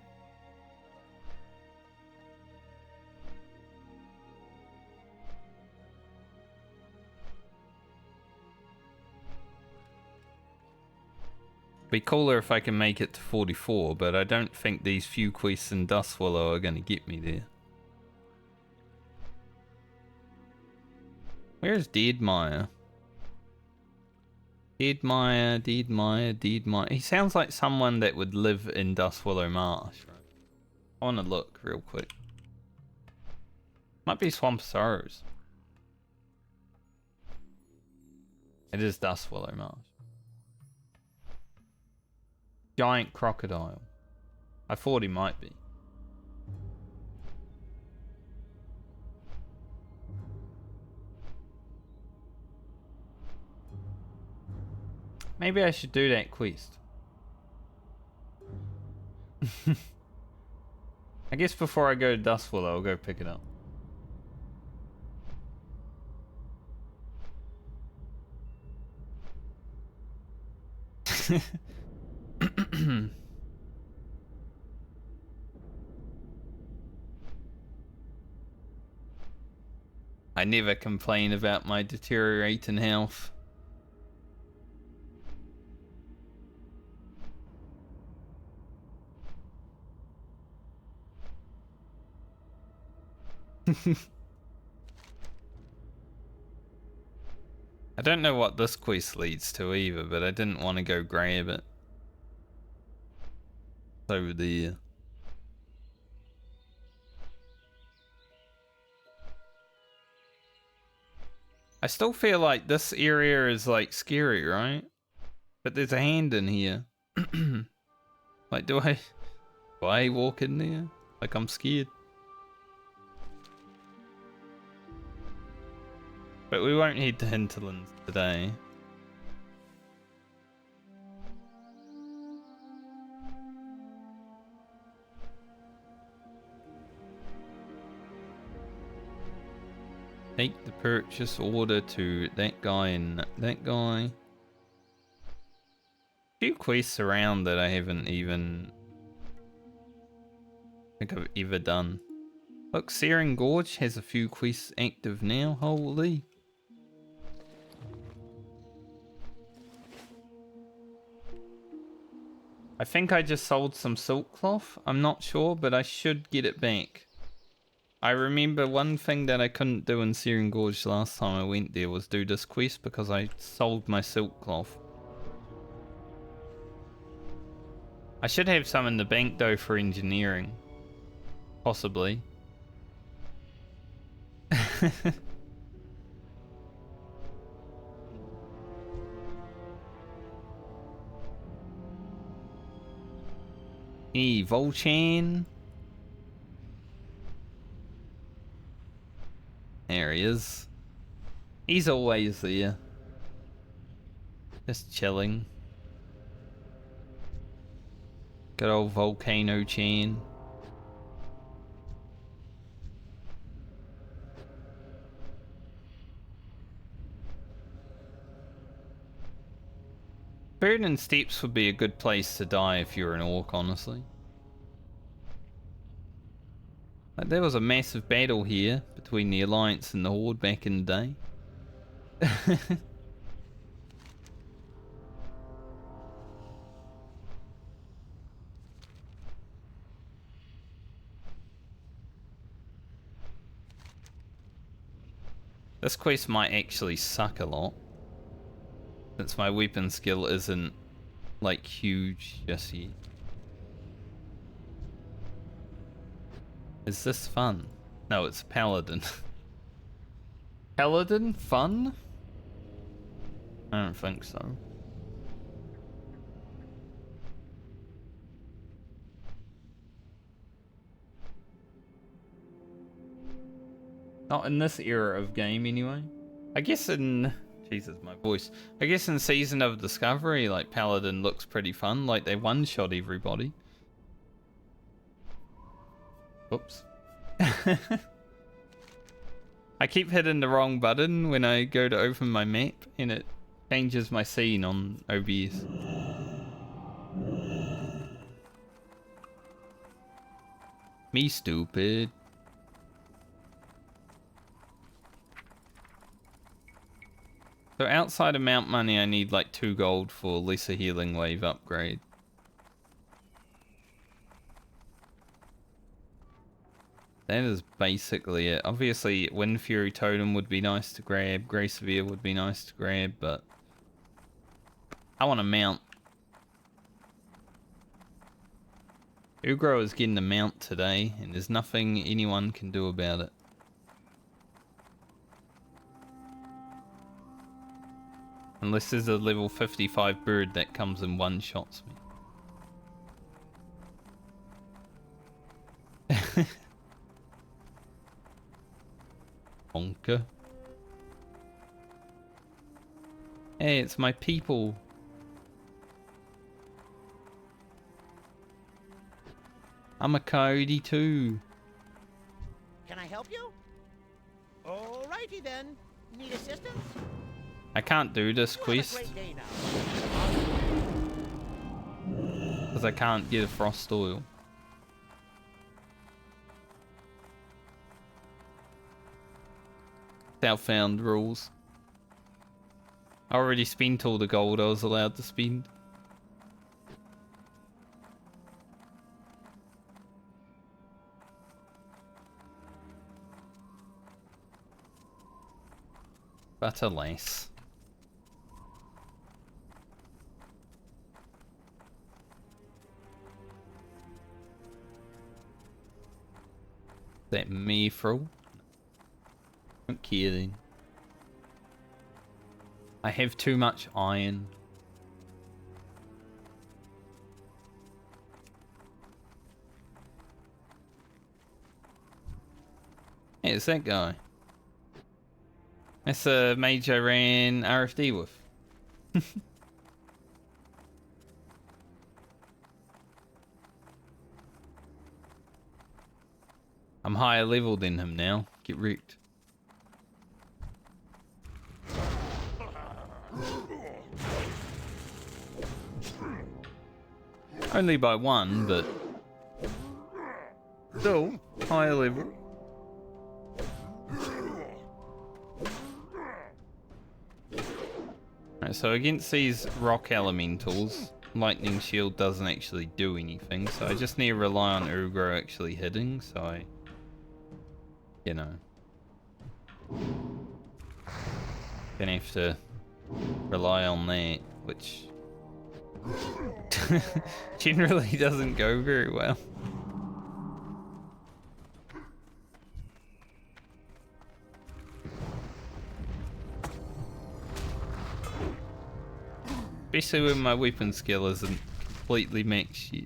Be cooler if I can make it to 44, but I don't think these few quests in Dustwallow are going to get me there. Where's Deadmire? Deadmire. He sounds like someone that would live in Dustwallow Marsh. Right? I want to look real quick. Might be Swamp Sorrows. It is Dustwallow Marsh. Giant crocodile. I thought he might be. Maybe I should do that quest. I guess before I go to Dustwallow, I'll go pick it up. I never complain about my deteriorating health. I don't know what this quest leads to either, but I didn't want to go grab it. It's over there. I still feel like this area is like scary, right? But there's a hand in here. Like, do I walk in there? Like I'm scared. But we won't head to Hinterlands today. Take the purchase order to that guy and that guy. Few quests around that I haven't even think I've ever done. Look, Searing Gorge has a few quests active now. Holy. I think I just sold some silk cloth. I'm not sure, but I should get it back. I remember one thing that I couldn't do in Searing Gorge last time I went there was do this quest because I sold my silk cloth. I should have some in the bank though for engineering. Possibly. Hey, Volchan. There he is. He's always there. Just chilling. Good old Volcano Chan. Burden Steps would be a good place to die if you're an orc, honestly. Like, there was a massive battle here between the Alliance and the Horde back in the day. This quest might actually suck a lot, since my weapon skill isn't, like, huge just yet. Is this fun? No, it's Paladin. Paladin? Fun? I don't think so. Not in this era of game, anyway. I guess in... Jesus, my voice. I guess in Season of Discovery, like, Paladin looks pretty fun. Like, they one-shot everybody. Oops. I keep hitting the wrong button when I go to open my map, and it changes my scene on OBS. Me stupid. So outside of Mount Money, I need like 2 gold for Lesser Healing Wave upgrade. That is basically it. Obviously, Wind Fury Totem would be nice to grab. Grey Severe would be nice to grab, but I want a mount. Ugro is getting a mount today, and there's nothing anyone can do about it. Unless there's a level 55 bird that comes and one-shots me. Bonker. Hey, it's my people. I'm a coyote too. Can I help you? Alrighty then. Need assistance? I can't do this You have a quest great day now. because I can't get a frost oil. Southbound rules. I already spent all the gold I was allowed to spend. But alas. That me fro? Don't care then. I have too much iron. Hey, it's that guy. That's a mage I ran RFD with. I'm higher level than him now. Get wrecked. Only by 1, but still higher level. Right, so against these rock elementals, lightning shield doesn't actually do anything, so I just need to rely on Ugro actually hitting, so I, you know, gonna have to rely on that, which generally doesn't go very well. Especially when my weapon skill isn't completely maxed yet.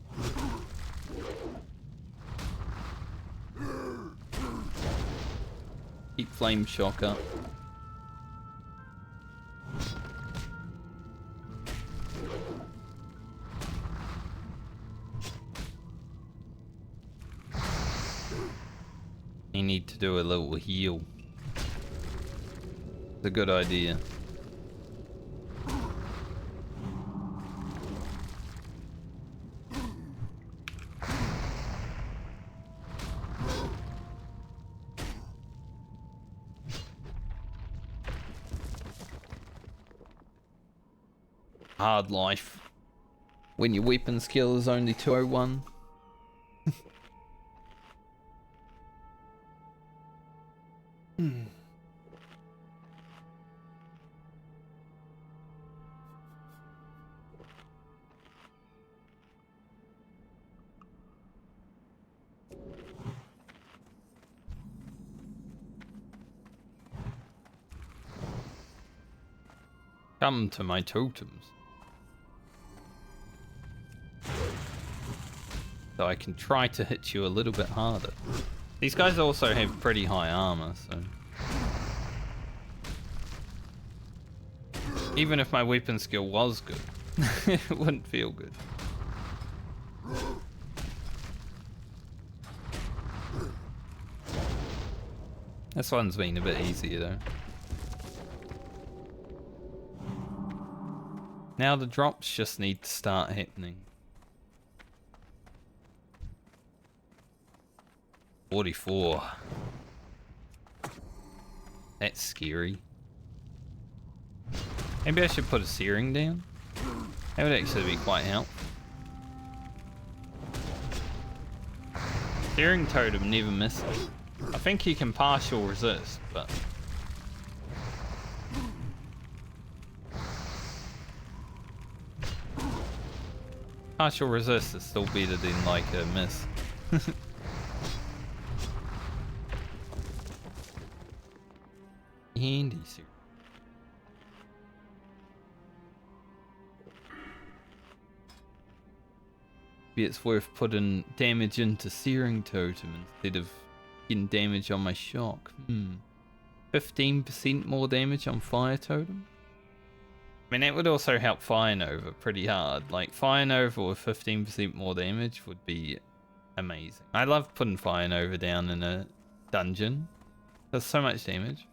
Keep flame shock up. You need to do a little heal. It's a good idea. Hard life when your weapon skill is only 201. Come to my totems. So I can try to hit you a little bit harder. These guys also have pretty high armor, so... Even if my weapon skill was good, it wouldn't feel good. This one's been a bit easier though. Now the drops just need to start happening. 44. That's scary. Maybe I should put a searing down. That would actually be quite helpful. Searing totem never misses. I think he can partial resist, but... Partial resist is still better than like a miss. Handy suit. Maybe it's worth putting damage into searing totem instead of getting damage on my shock. 15% more damage on fire totem? I mean, that would also help Fire Nova pretty hard. Like, Fire Nova with 15% more damage would be amazing. I love putting Fire Nova down in a dungeon. Does so much damage.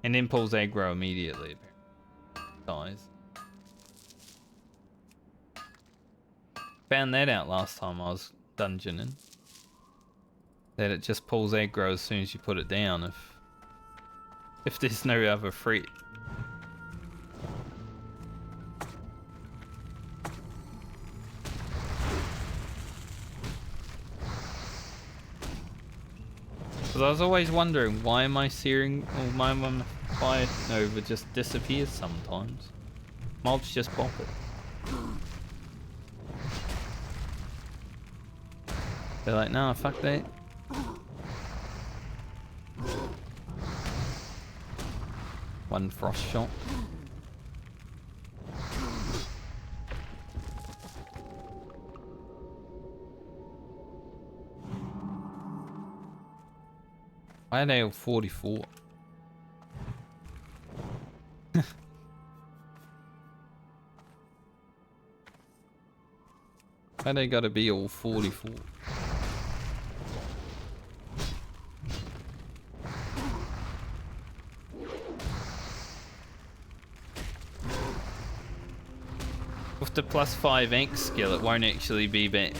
And then pulls aggro immediately, apparently. Dies. Found that out last time I was dungeoning. That it just pulls aggro as soon as you put it down if there's no other threat. Because I was always wondering why my searing or my Fire Nova just disappears sometimes. Mobs just pop it. They're like, nah, fuck that. One frost shot. I had AL 44. Why they gotta be all 44? With the +5 ink skill, it won't actually be that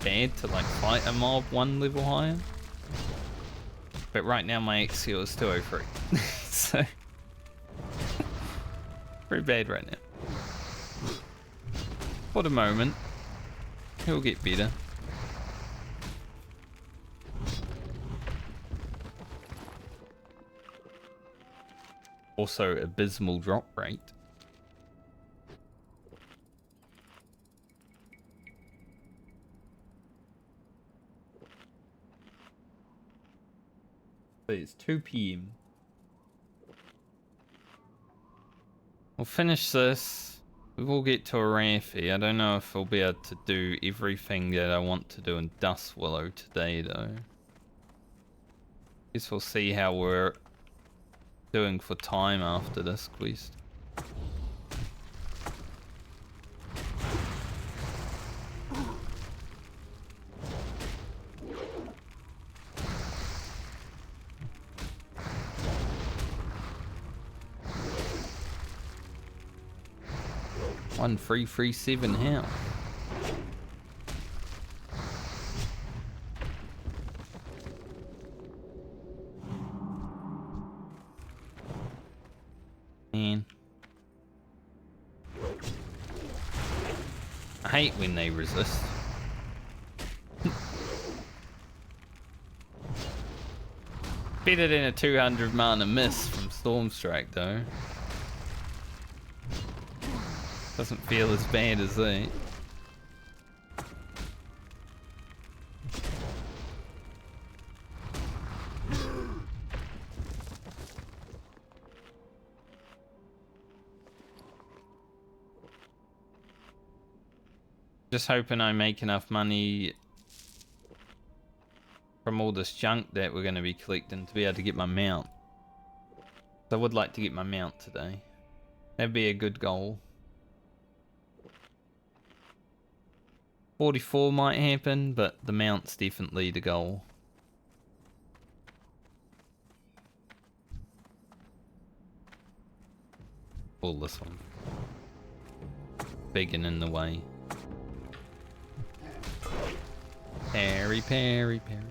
bad to like fight a mob one level higher. But right now my X skill is 203, so pretty bad right now. For the moment. He'll get better. Also, abysmal drop rate. But it's 2 PM. We'll finish this. We will get to a rare fee. I don't know if I'll be able to do everything that I want to do in Dustwallow today, though. Guess we'll see how we're doing for time after this quest. One 337 health. Man. I hate when they resist. Better than a 200 mana miss from Stormstrike though. Doesn't feel as bad as that. Just hoping I make enough money from all this junk that we're going to be collecting to be able to get my mount. So I would like to get my mount today. That'd be a good goal. 44 might happen, but the mount's definitely the goal. Pull this one. Big and in the way. Parry, parry, parry.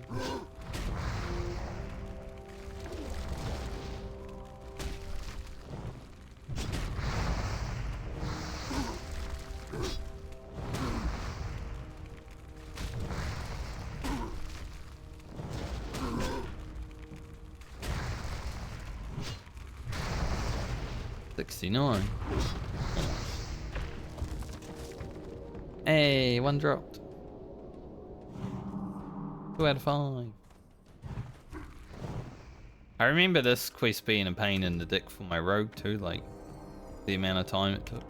$69. Hey, one dropped. 2 out of 5. I remember this quest being a pain in the dick for my rogue too, like the amount of time it took.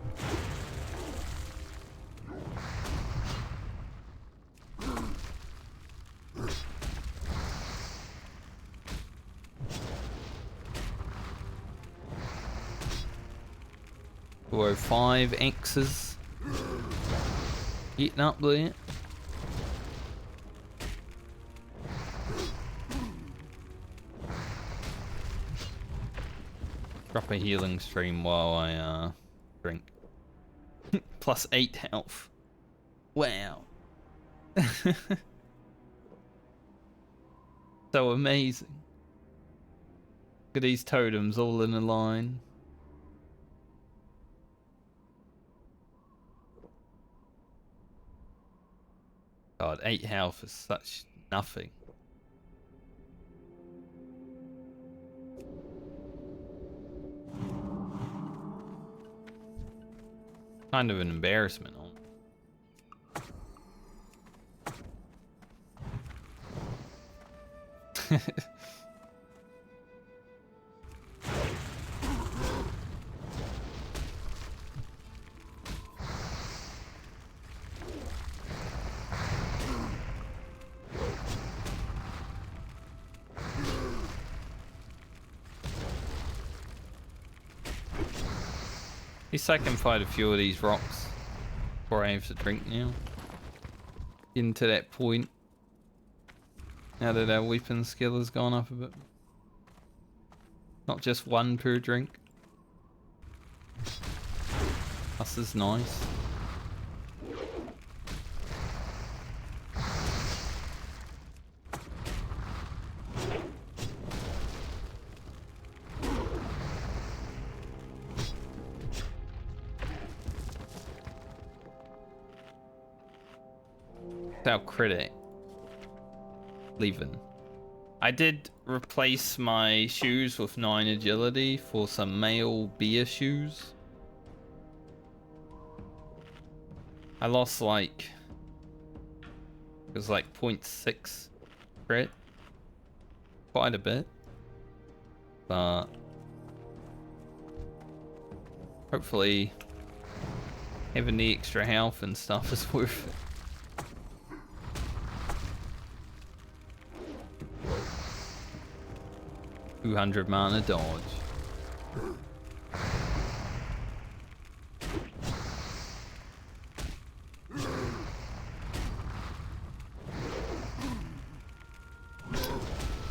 Or 5 X's getting up there. Drop a healing stream while I drink. Plus 8 health. Wow. So amazing. Look at these totems all in a line. God, 8 health is such nothing. Kind of an embarrassment. At least I can fight a few of these rocks before I have to drink now. Getting to that point. Now that our weapon skill has gone up a bit. Not just 1 per drink. This is nice. Our critic. Leaving. I did replace my shoes with 9 agility for some male beer shoes. I lost like... It was like 0.6 crit. Quite a bit. But... hopefully... having the extra health and stuff is worth it. 200 mana dodge.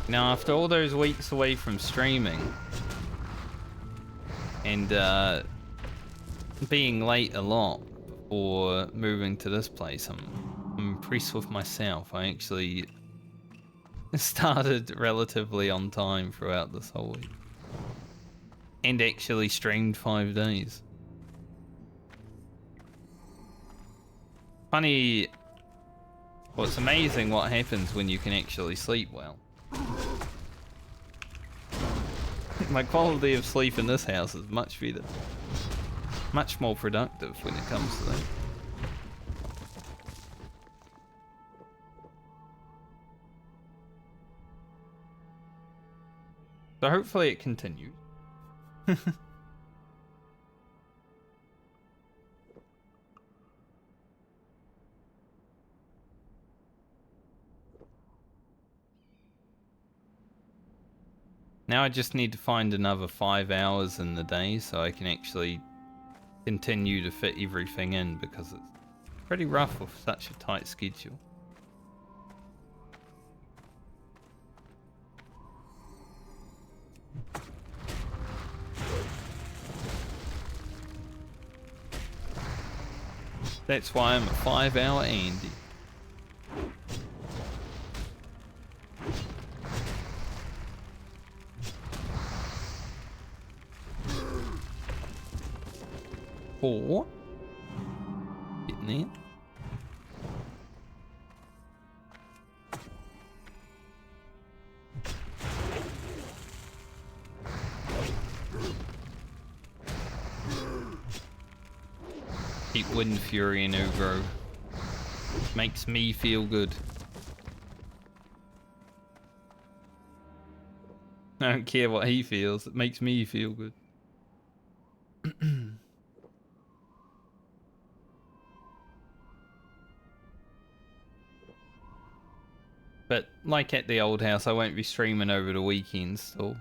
Now, after all those weeks away from streaming and being late a lot before moving to this place, I'm impressed with myself. I actually started relatively on time throughout this whole week. And actually streamed 5 days. Funny... well, it's amazing what happens when you can actually sleep well. My quality of sleep in this house is much better. Much more productive when it comes to that. So hopefully it continues. Now I just need to find another 5 hours in the day so I can actually continue to fit everything in, because it's pretty rough with such a tight schedule. That's why I'm a 5-hour Andy. Four. Getting there. Keep Wind Fury and Ugro. Makes me feel good. I don't care what he feels, it makes me feel good. But like at the old house, I won't be streaming over the weekends still.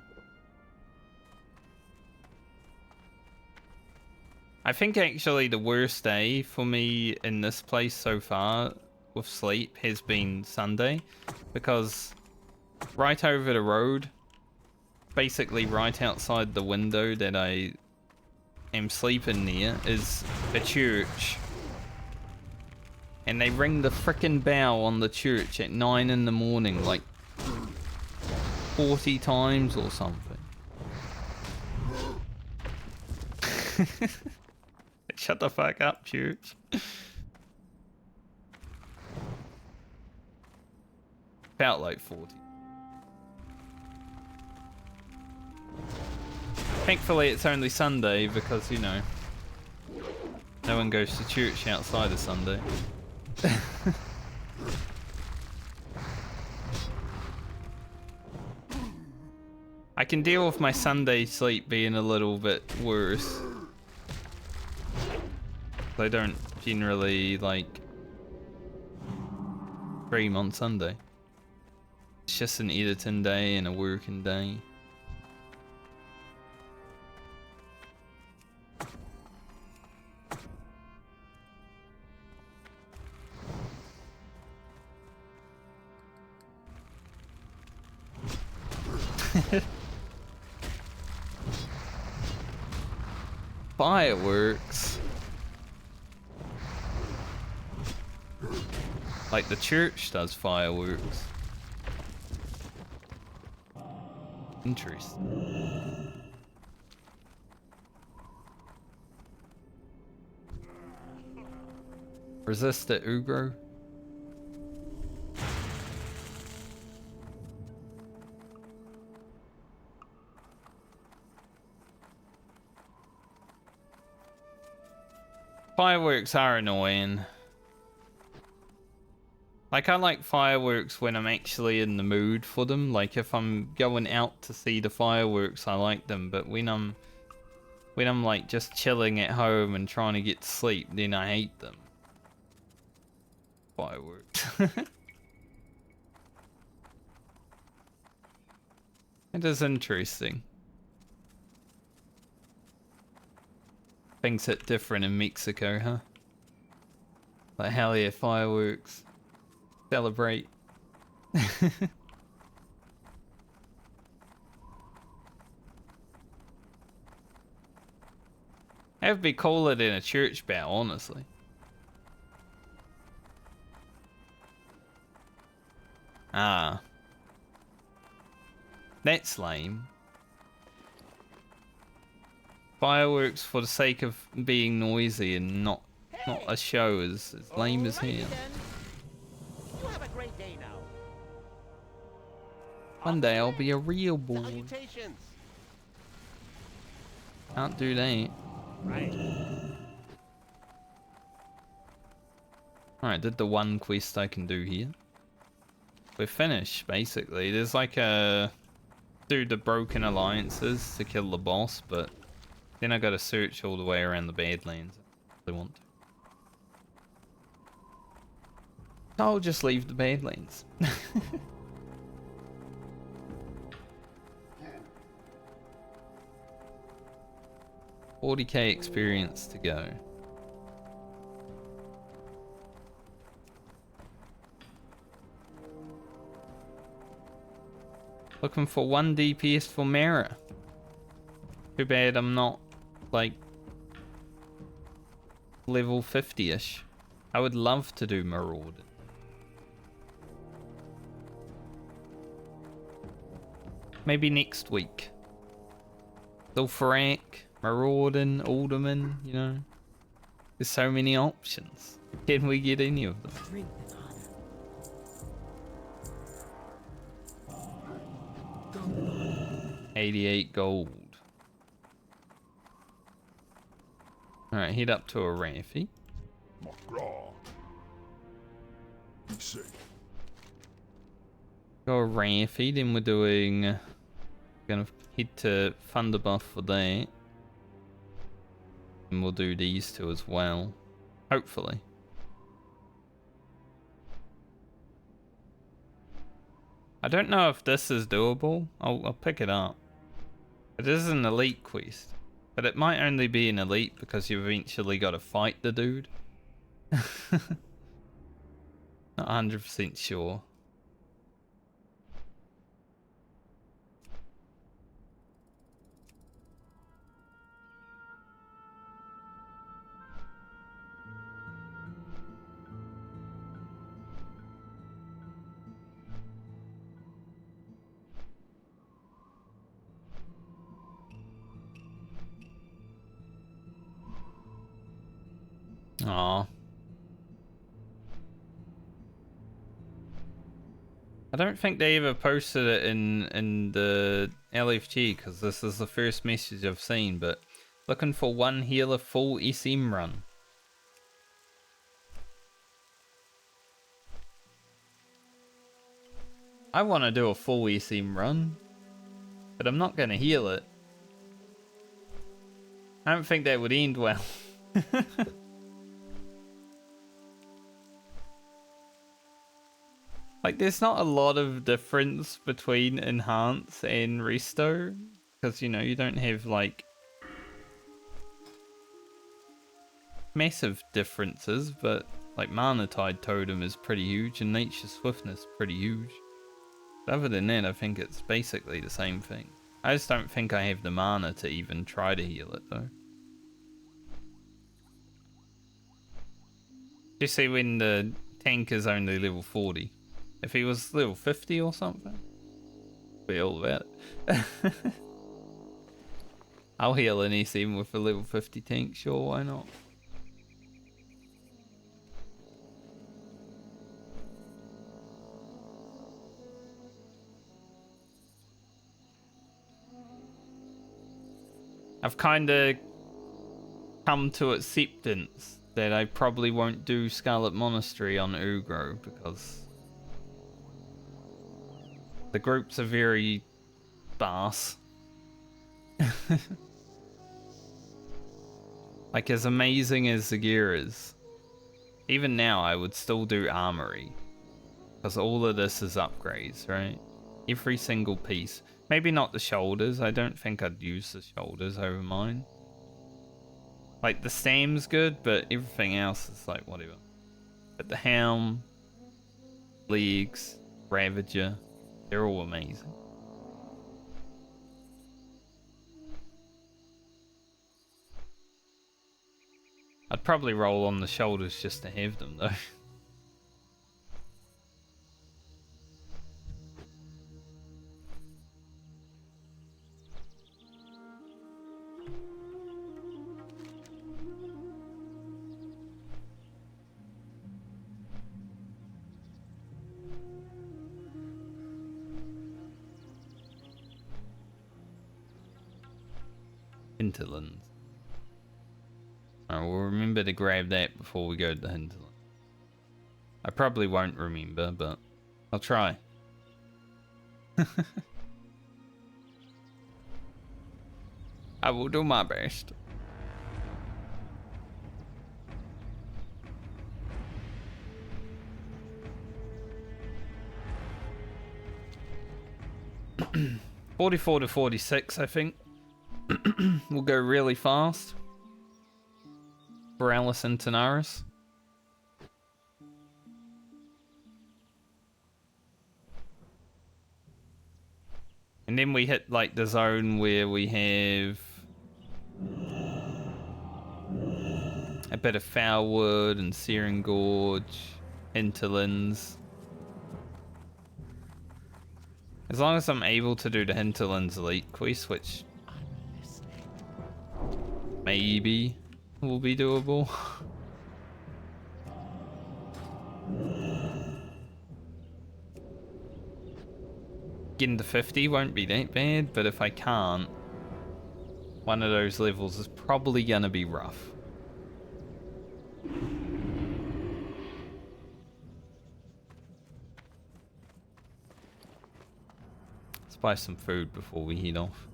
I think actually the worst day for me in this place so far with sleep has been Sunday, because right over the road, basically right outside the window that I am sleeping near, is a church. And they ring the frickin' bell on the church at 9 in the morning like 40 times or something. Shut the fuck up, church. Felt like 40. Thankfully it's only Sunday because, you know, no one goes to church outside of Sunday. I can deal with my Sunday sleep being a little bit worse. I don't generally like stream on Sunday. It's just an editing day and a working day. Fireworks. Like the church does fireworks. Interesting. Resist it, Ugro. Fireworks are annoying. Like, I like fireworks when I'm actually in the mood for them. Like, if I'm going out to see the fireworks, I like them. But when I'm like just chilling at home and trying to get to sleep, then I hate them. Fireworks. It is interesting. Things hit different in Mexico, huh? Like, hell yeah, fireworks. Celebrate. That'd be cooler than a church bell, honestly. Ah. That's lame. Fireworks for the sake of being noisy and not a show is as lame as Alrighty hell. then. You have a great day now. One day I'll be a real boy. Salutations. Can't do that. Right. Alright, did the one quest I can do here. We're finished, basically. There's like a... do the broken alliances to kill the boss, but then I gotta search all the way around the Badlands if I want to. I'll just leave the Badlands. 40k experience to go. Looking for 1 DPS for Mara. Too bad I'm not, like, level 50-ish. I would love to do Marauder. Maybe next week. Zul'Farrak, Marauding, Alderman, you know. There's so many options. Can we get any of them? Drink with honor. 88 gold. Alright, head up to a Raffy. Macra. Be safe. Go a Raffy, then we're doing... gonna head to Thunderbuff for that. And we'll do these two as well. Hopefully. I don't know if this is doable. I'll pick it up. It is an elite quest. But it might only be an elite because you've eventually got to fight the dude. Not 100% sure. Aw. I don't think they ever posted it in the LFG because this is the first message I've seen, but looking for 1 healer full SM run. I want to do a full SM run, but I'm not going to heal it. I don't think that would end well. Like, there's not a lot of difference between Enhance and Resto. Because, you know, you don't have, like, massive differences. But, like, Mana Tide Totem is pretty huge and Nature Swiftness pretty huge. But other than that, I think it's basically the same thing. I just don't think I have the mana to even try to heal it, though. You see when the tank is only level 40. If he was level 50 or something, be all about it. I'll heal an SM with a level 50 tank, sure, why not? I've kind of come to acceptance that I probably won't do Scarlet Monastery on Ugro because the groups are very sparse. Like, as amazing as the gear is, even now I would still do Armory. Because all of this is upgrades, right? Every single piece. Maybe not the shoulders. I don't think I'd use the shoulders over mine. Like, the stam's good, but everything else is like, whatever. But the helm, legs, Ravager, they're all amazing. I'd probably roll on the shoulders just to have them, though. Hinterlands. Alright, we'll remember to grab that before we go to the hinterland. I probably won't remember, but I'll try. I will do my best. $44 to $46, I think. We'll go really fast. For Alice and Tanaris. And then we hit like the zone where we have a bit of Foulwood and Searing Gorge, Hinterlands. As long as I'm able to do the Hinterlands Elite quest, which maybe will be doable. Getting to 50 won't be that bad, but if I can't, one of those levels is probably gonna be rough. Let's buy some food before we head off.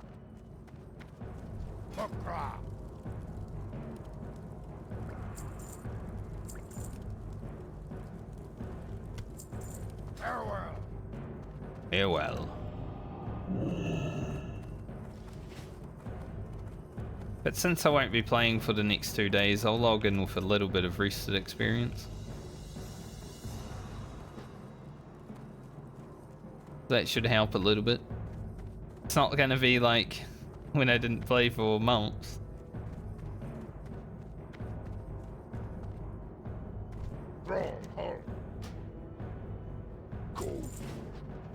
Farewell. Farewell. But since I won't be playing for the next 2 days, I'll log in with a little bit of rested experience. That should help a little bit. It's not gonna be like when I didn't play for months.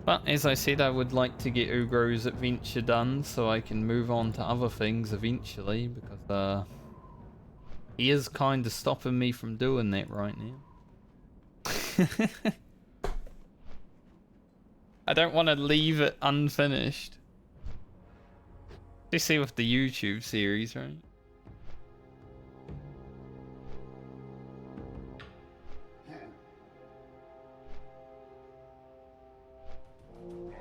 But as I said, I would like to get Ugro's adventure done so I can move on to other things eventually, because he is kind of stopping me from doing that right now. I don't want to leave it unfinished. Especially with the YouTube series, right?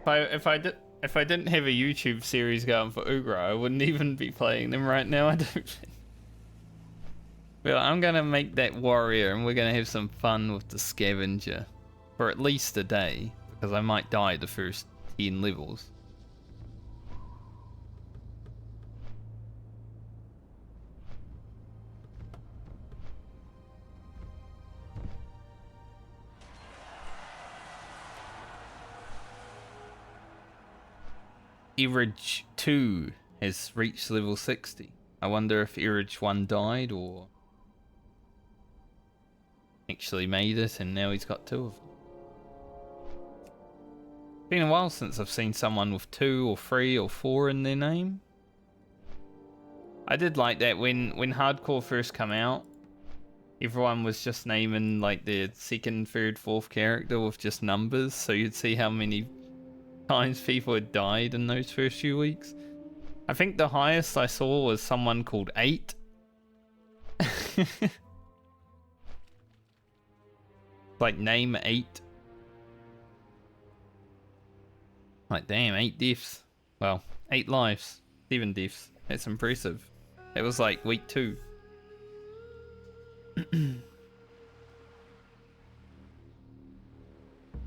If I didn't have a YouTube series going for Ugro, I wouldn't even be playing them right now, I don't think. Well, I'm gonna make that warrior and we're gonna have some fun with the scavenger. For at least a day, because I might die the first 10 levels. Erage 2 has reached level 60. I wonder if Erage 1 died or actually made it and now he's got 2 of them. It's been a while since I've seen someone with 2 or 3 or 4 in their name. I did like that when Hardcore first came out. Everyone was just naming like their second, third, fourth character with just numbers, so you'd see how many times people had died in those first few weeks. I think the highest I saw was someone called 8. Like, name 8. Like, damn, 8 deaths. Well, 8 lives. 7 deaths. That's impressive. It was like week 2.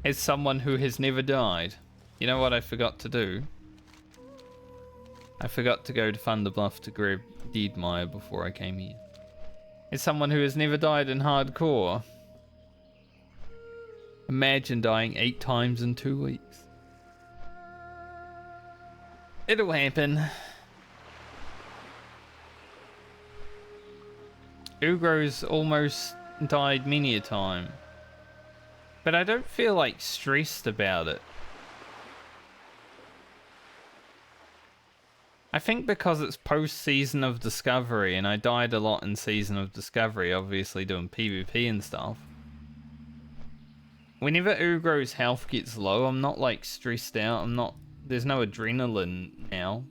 As someone who has never died, you know what I forgot to do? I forgot to go to Thunderbluff to grab Deedmire before I came here. As someone who has never died in hardcore, imagine dying 8 times in 2 weeks. It'll happen. Ugro's almost died many a time. But I don't feel like stressed about it. I think because it's post-Season of Discovery and I died a lot in Season of Discovery, obviously doing PvP and stuff. Whenever Ugro's health gets low, I'm not like stressed out. There's no adrenaline now.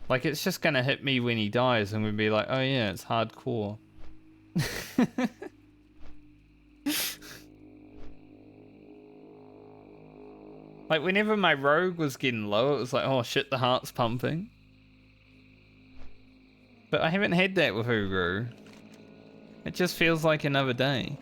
Like, it's just gonna hit me when he dies and we'll be like, oh yeah, it's hardcore. Like, whenever my rogue was getting low, it was like, oh shit, the heart's pumping. But I haven't had that with Ugro. It just feels like another day.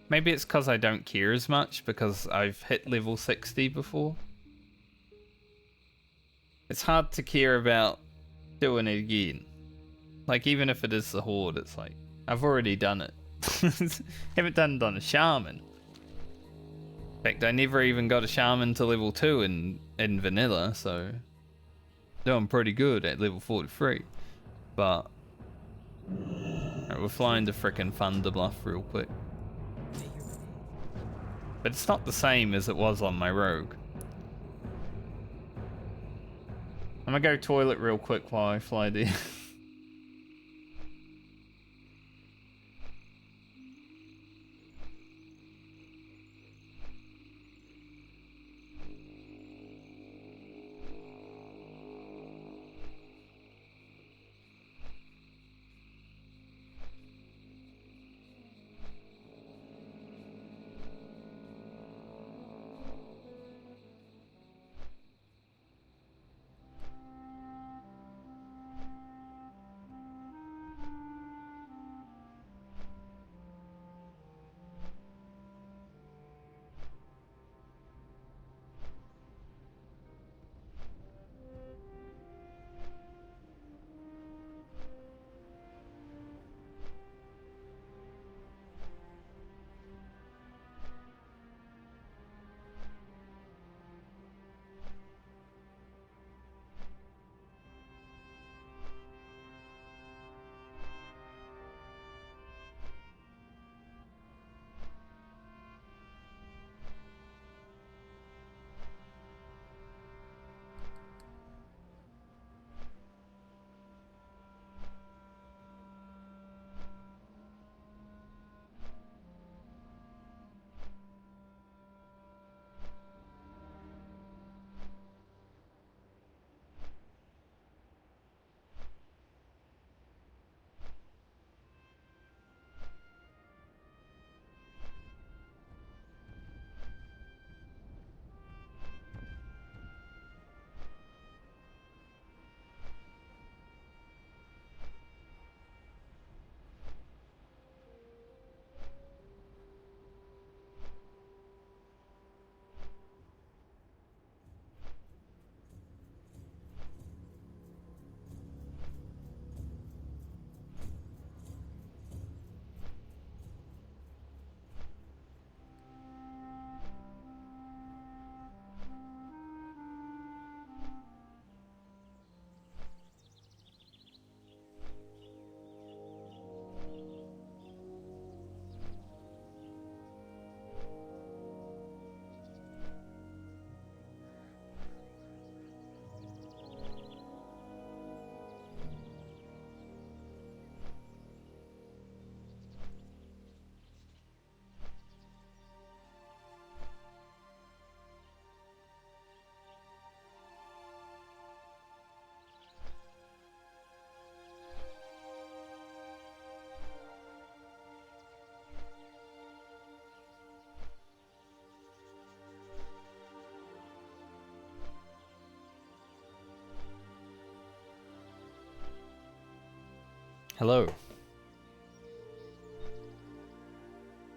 Maybe it's because I don't care as much because I've hit level 60 before. It's hard to care about doing it again. Like, even if it is the Horde, it's like, I've already done it. Haven't done it on a Shaman. In fact, I never even got a Shaman to level 2 in vanilla, so doing pretty good at level 43. But alright, we're flying to frickin' Thunderbluff real quick. But it's not the same as it was on my rogue. I'm gonna go toilet real quick while I fly there. Hello.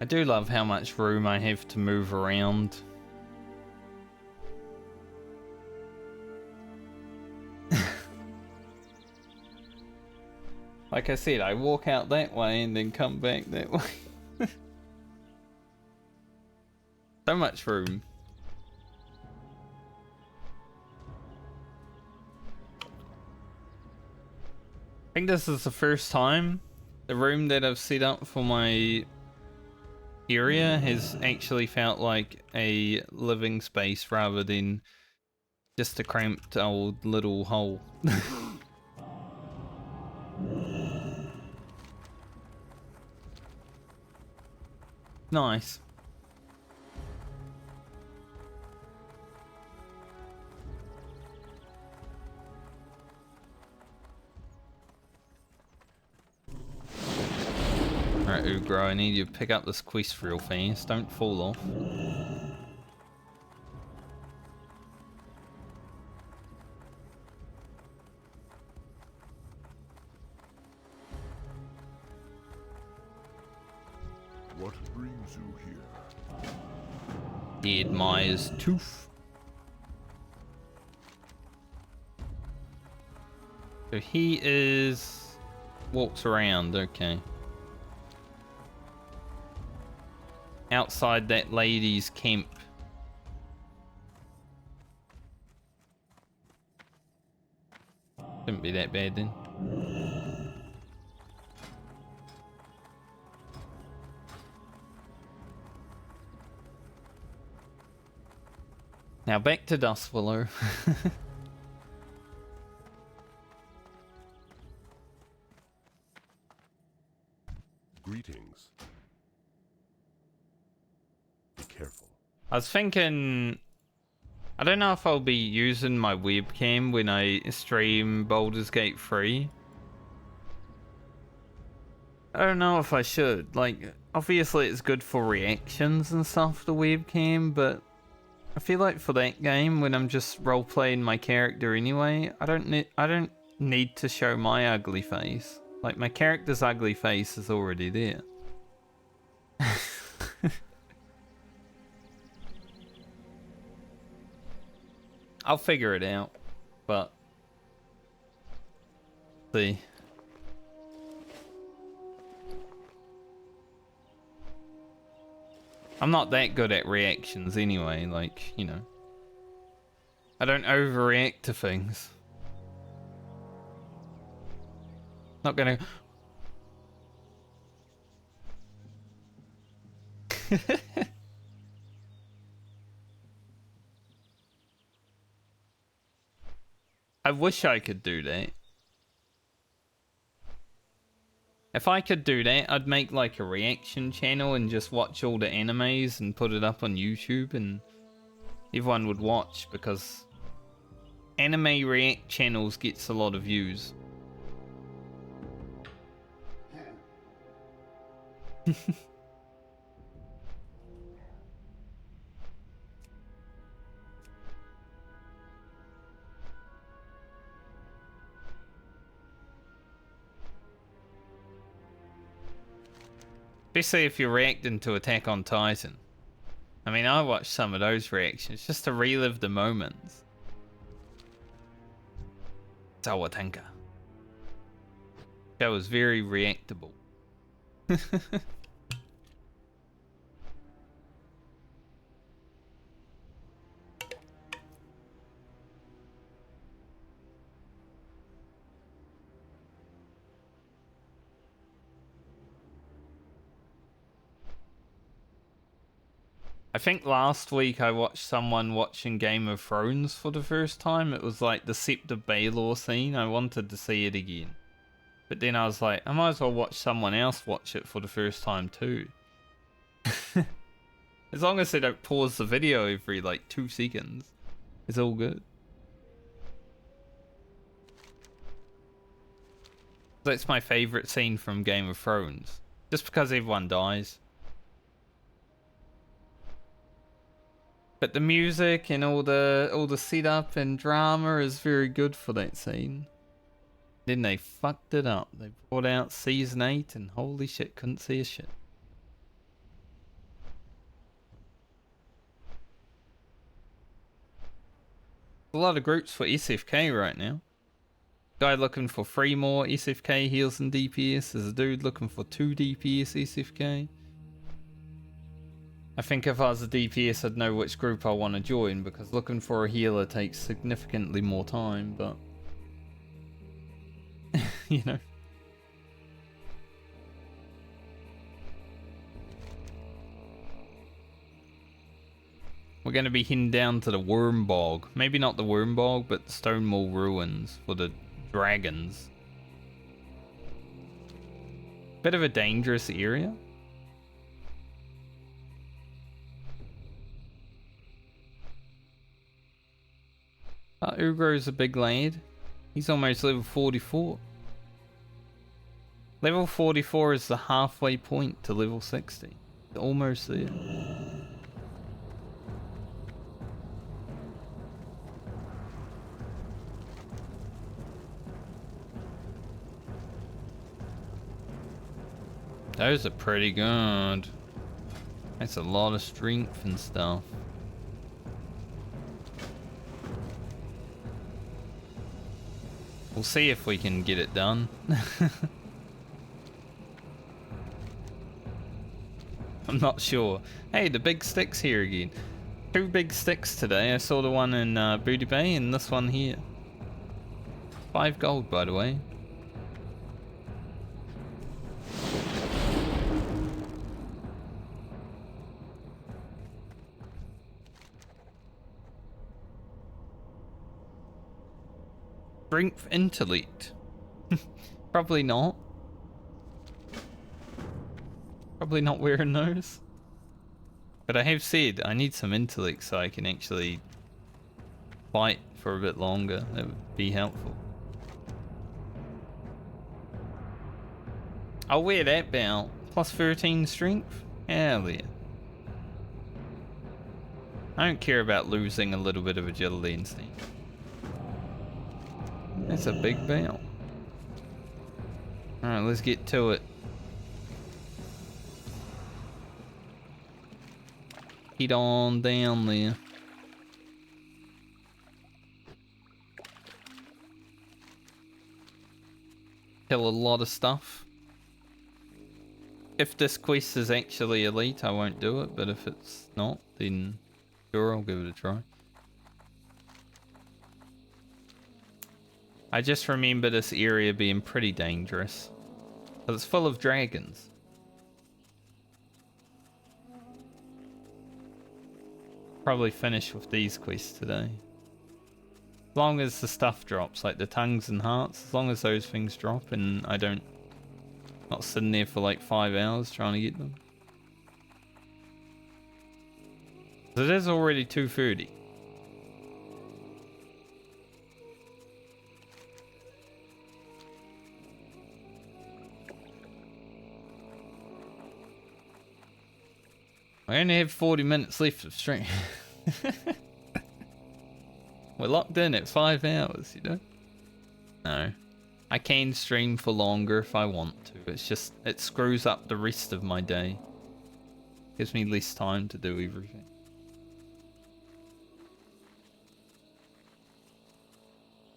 I do love how much room I have to move around. Like I said, I walk out that way and then come back that way. So much room. I think this is the first time the room that I've set up for my area has actually felt like a living space rather than just a cramped old little hole. Nice. Alright, Ugro, I need you to pick up this quest real fast. Don't fall off. What brings you here? Dead Maya's tooth. So he is... walks around, okay. Outside that lady's camp. Shouldn't be that bad then. Now back to Dustwallow. Greetings. Be careful. I was thinking, I don't know if I'll be using my webcam when I stream Baldur's Gate 3. I don't know if I should. Like, obviously it's good for reactions and stuff, the webcam, but I feel like for that game, when I'm just role-playing my character anyway, I don't need to show my ugly face. Like, my character's ugly face is already there. I'll figure it out, but see. I'm not that good at reactions anyway, like, you know. I don't overreact to things. Not gonna... I wish I could do that. If I could do that, I'd make like a reaction channel and just watch all the animes and put it up on YouTube and everyone would watch, because anime react channels gets a lot of views. Especially if you're reacting to Attack on Titan. I mean, I watched some of those reactions just to relive the moments. Sawatanka. That was very reactable. I think last week I watched someone watching Game of Thrones for the first time. It was like the Sept of Baelor scene. I wanted to see it again. But then I was like, I might as well watch someone else watch it for the first time too. As long as they don't pause the video every like 2 seconds, it's all good. That's my favourite scene from Game of Thrones. Just because everyone dies. But the music and all the setup and drama is very good for that scene. Then they fucked it up. They brought out Season 8 and holy shit, couldn't see a shit. A lot of groups for SFK right now. Guy looking for 3 more SFK heals and DPS. There's a dude looking for 2 DPS SFK. I think if I was a DPS, I'd know which group I want to join, because looking for a healer takes significantly more time, but... you know. We're going to be heading down to the Worm Bog. Maybe not the Worm Bog, but the Stonewall Ruins for the dragons. Bit of a dangerous area. Ugro's a big lad. He's almost level 44. Level 44 is the halfway point to level 60. Almost there. Those are pretty good. That's a lot of strength and stuff. We'll see if we can get it done. I'm not sure. Hey, the big sticks here again. 2 big sticks today. I saw the one in Booty Bay and this one here. 5 gold, by the way. Strength intellect. Probably not. Probably not wearing those. But I have said I need some intellect so I can actually fight for a bit longer. That would be helpful. I'll wear that belt. Plus 13 strength? Hell yeah. I don't care about losing a little bit of agility and stuff. That's a big belt. Alright, let's get to it. Head on down there. Kill a lot of stuff. If this quest is actually elite, I won't do it, but if it's not, then sure, I'll give it a try. I just remember this area being pretty dangerous. But it's full of dragons. Probably finish with these quests today. As long as the stuff drops, like the tongues and hearts, as long as those things drop and I don't... not sitting there for like 5 hours trying to get them. It is already 2:30. I only have 40 minutes left of stream. We're locked in at 5 hours, you know? No. I can stream for longer if I want to. It's just, it screws up the rest of my day. Gives me less time to do everything.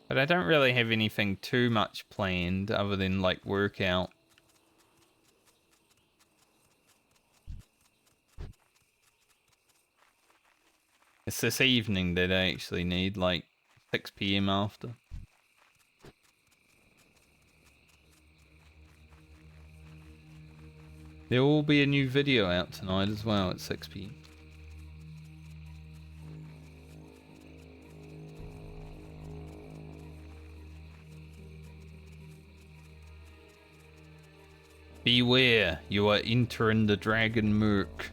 But I don't really have anything too much planned other than like workout. It's this evening that I actually need, like 6 PM after. There will be a new video out tonight as well at 6 PM. Beware, you are entering the dragon murk.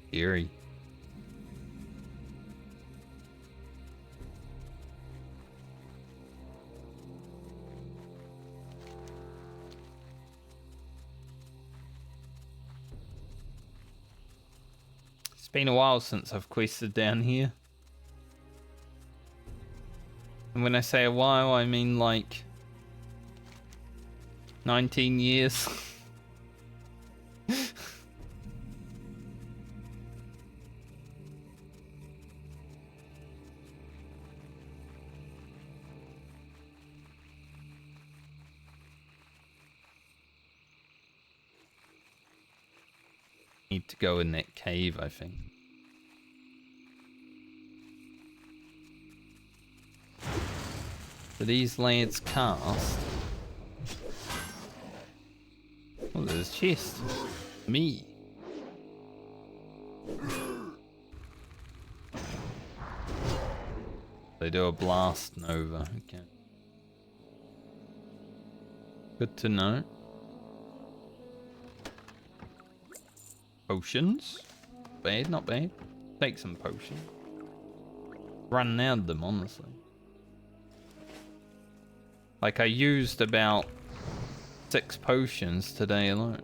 Scary. It's been a while since I've quested down here. And when I say a while, I mean like 19 years. Need to go in that cave, I think. Do these lads cast? Oh, there's a chest. Me. They do a blast nova. Okay. Good to know. Potions? Bad, not bad. Take some potions. Run out of them, honestly. Like, I used about 6 potions today alone.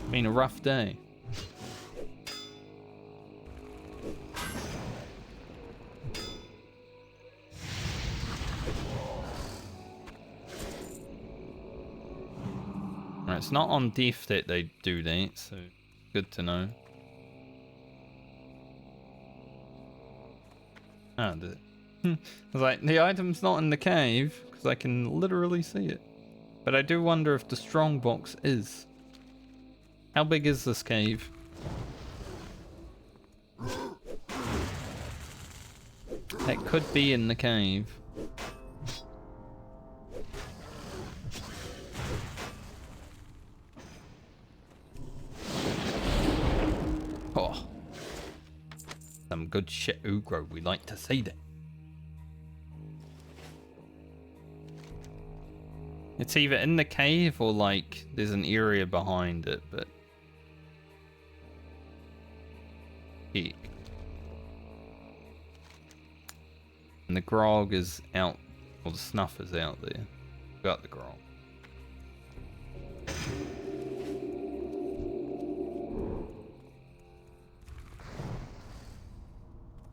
Been a rough day. Right, it's not on death that they do that, so good to know. Ah, I was like, the item's not in the cave, because I can literally see it. But I do wonder if the strong box is. How big is this cave? That could be in the cave. Oh. Some good shit, Ugro. We like to see that. It's either in the cave or like there's an area behind it, but heck. And the grog is out, or the snuff is out there. Got the grog.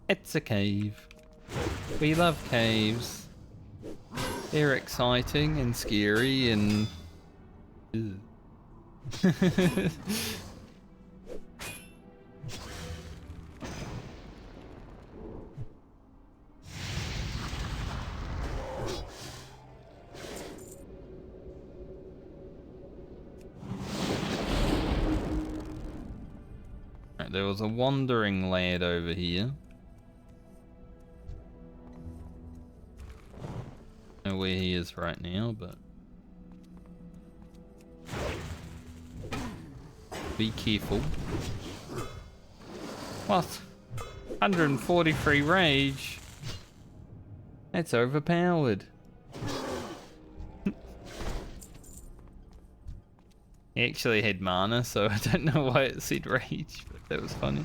It's a cave. We love caves. They're exciting and scary and... Right, there was a wandering lad over here. I don't know where he is right now, but be careful. What? 143 rage? That's overpowered. He actually had mana, so I don't know why it said rage, but that was funny.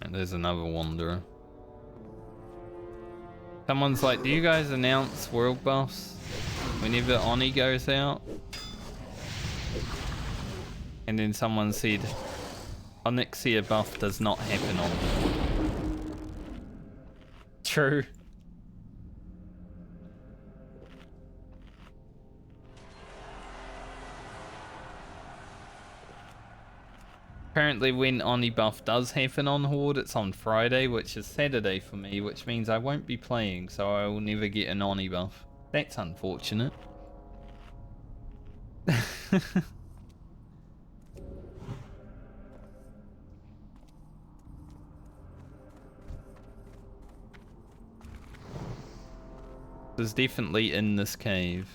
And there's another wanderer. Someone's like, do you guys announce world buffs whenever Oni goes out? And then someone said, Onyxia buff does not happen on board. True. Apparently when Oni buff does happen on Horde, it's on Friday, which is Saturday for me, which means I won't be playing, so I will never get an Oni buff. That's unfortunate. There's definitely in this cave.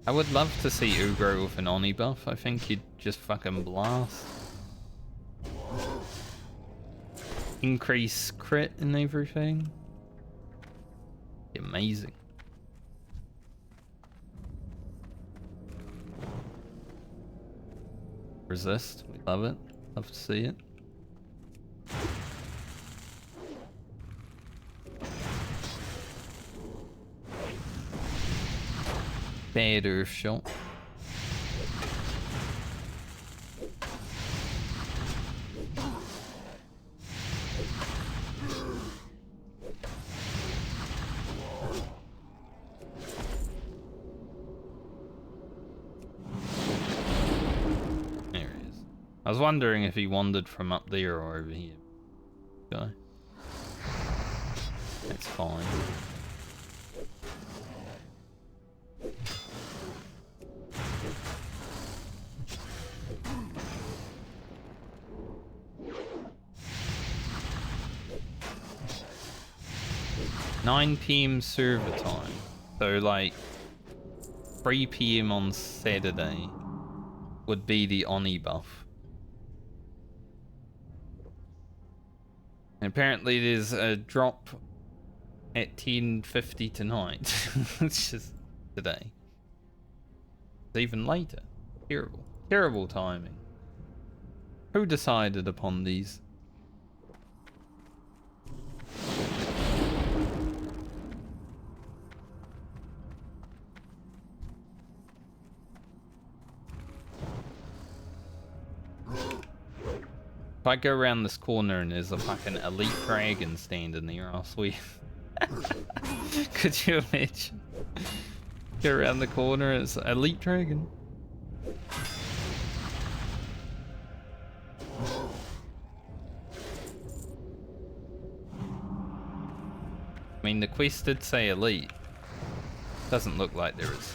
I would love to see Ugro with an Oni buff. I think he'd just fucking blast. Increase crit and everything. Amazing. Resist. We love it. Love to see it. Bad earth shot. I was wondering if he wandered from up there or over here. Guy. That's fine. $9 PM server time. So like 3 PM on Saturday would be the Oni buff. And apparently there's a drop at 10:50 tonight. It's just today. It's even later. Terrible. Terrible timing. Who decided upon these? If I go around this corner and there's a fucking elite dragon standing there, I'll swear. Could you imagine? Go around the corner, it's elite dragon. I mean, the quest did say elite. Doesn't look like there is.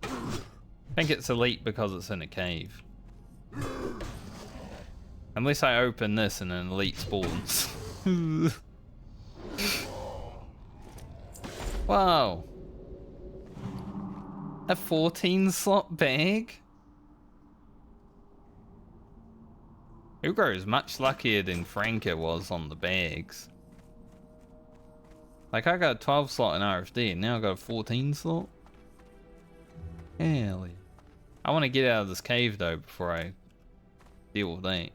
I think it's elite because it's in a cave. Unless I open this and an elite spawns. Wow. A 14 slot bag? Ugro is much luckier than Franca was on the bags. Like, I got a 12 slot in RFD and now I got a 14 slot? Hell yeah. I want to get out of this cave though before I deal with that.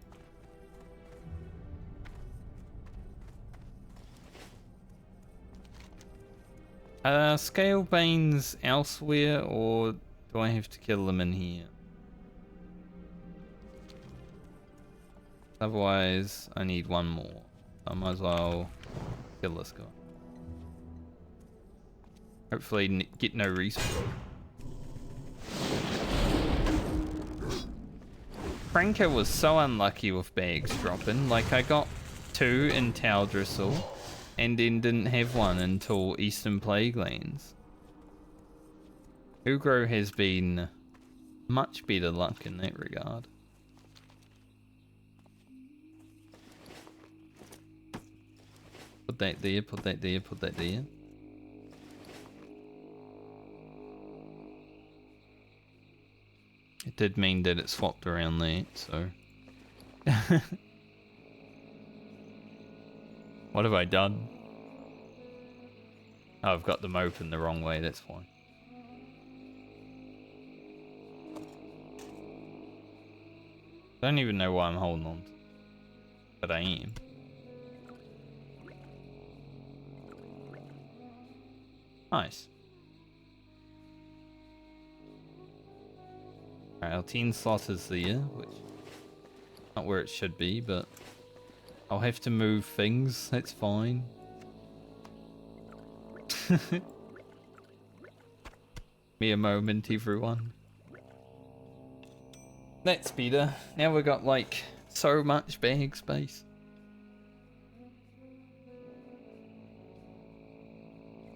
Scale Banes elsewhere, or do I have to kill them in here? Otherwise, I need one more. I might as well kill this guy. Hopefully get no respawn. Franca was so unlucky with bags dropping. Like, I got 2 in Taldrissel and then didn't have one until Eastern Plaguelands. Ugro has been much better luck in that regard. Put that there, put that there, put that there. It did mean that it swapped around there, so... What have I done? Oh, I've got them open the wrong way, that's fine. I don't even know why I'm holding on to, but I am. Nice. Alright, our 10 slot is there, which not where it should be, but I'll have to move things, that's fine. Me a moment, everyone. That's better. Now we've got like so much bag space.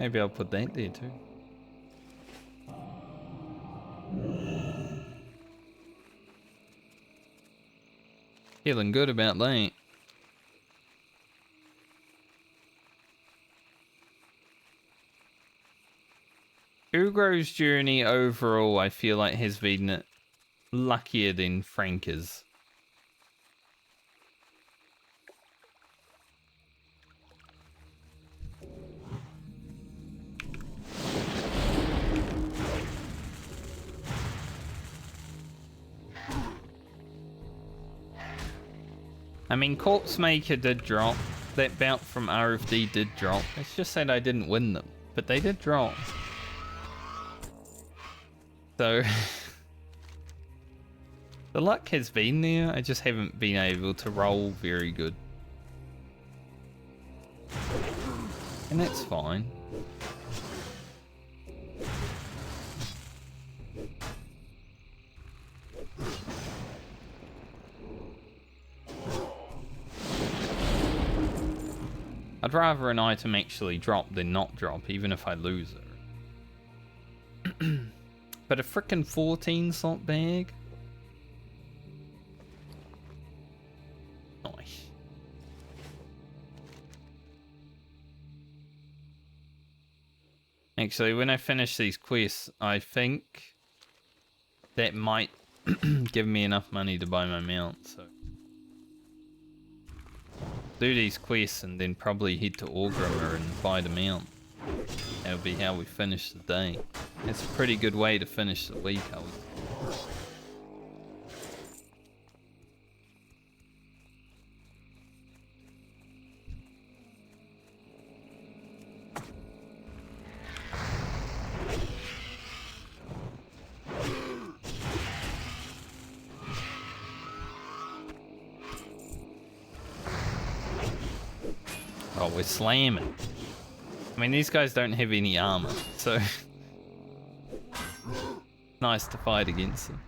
Maybe I'll put that there too. Feeling good about that. Ugro's journey overall, I feel like, has been luckier than Franca's. I mean, Corpse Maker did drop. That bout from RFD did drop. It's just that I didn't win them, but they did drop. So the luck has been there. I just haven't been able to roll very good, and that's fine. I'd rather an item actually drop than not drop, even if I lose it. But a frickin' 14 slot bag? Nice. Actually, when I finish these quests, I think that might give me enough money to buy my mount, so do these quests and then probably head to Ugro and buy the mount. That'll be how we finish the day. It's a pretty good way to finish the week, I would say. Oh, we're slamming. I mean, these guys don't have any armor, so nice to fight against them.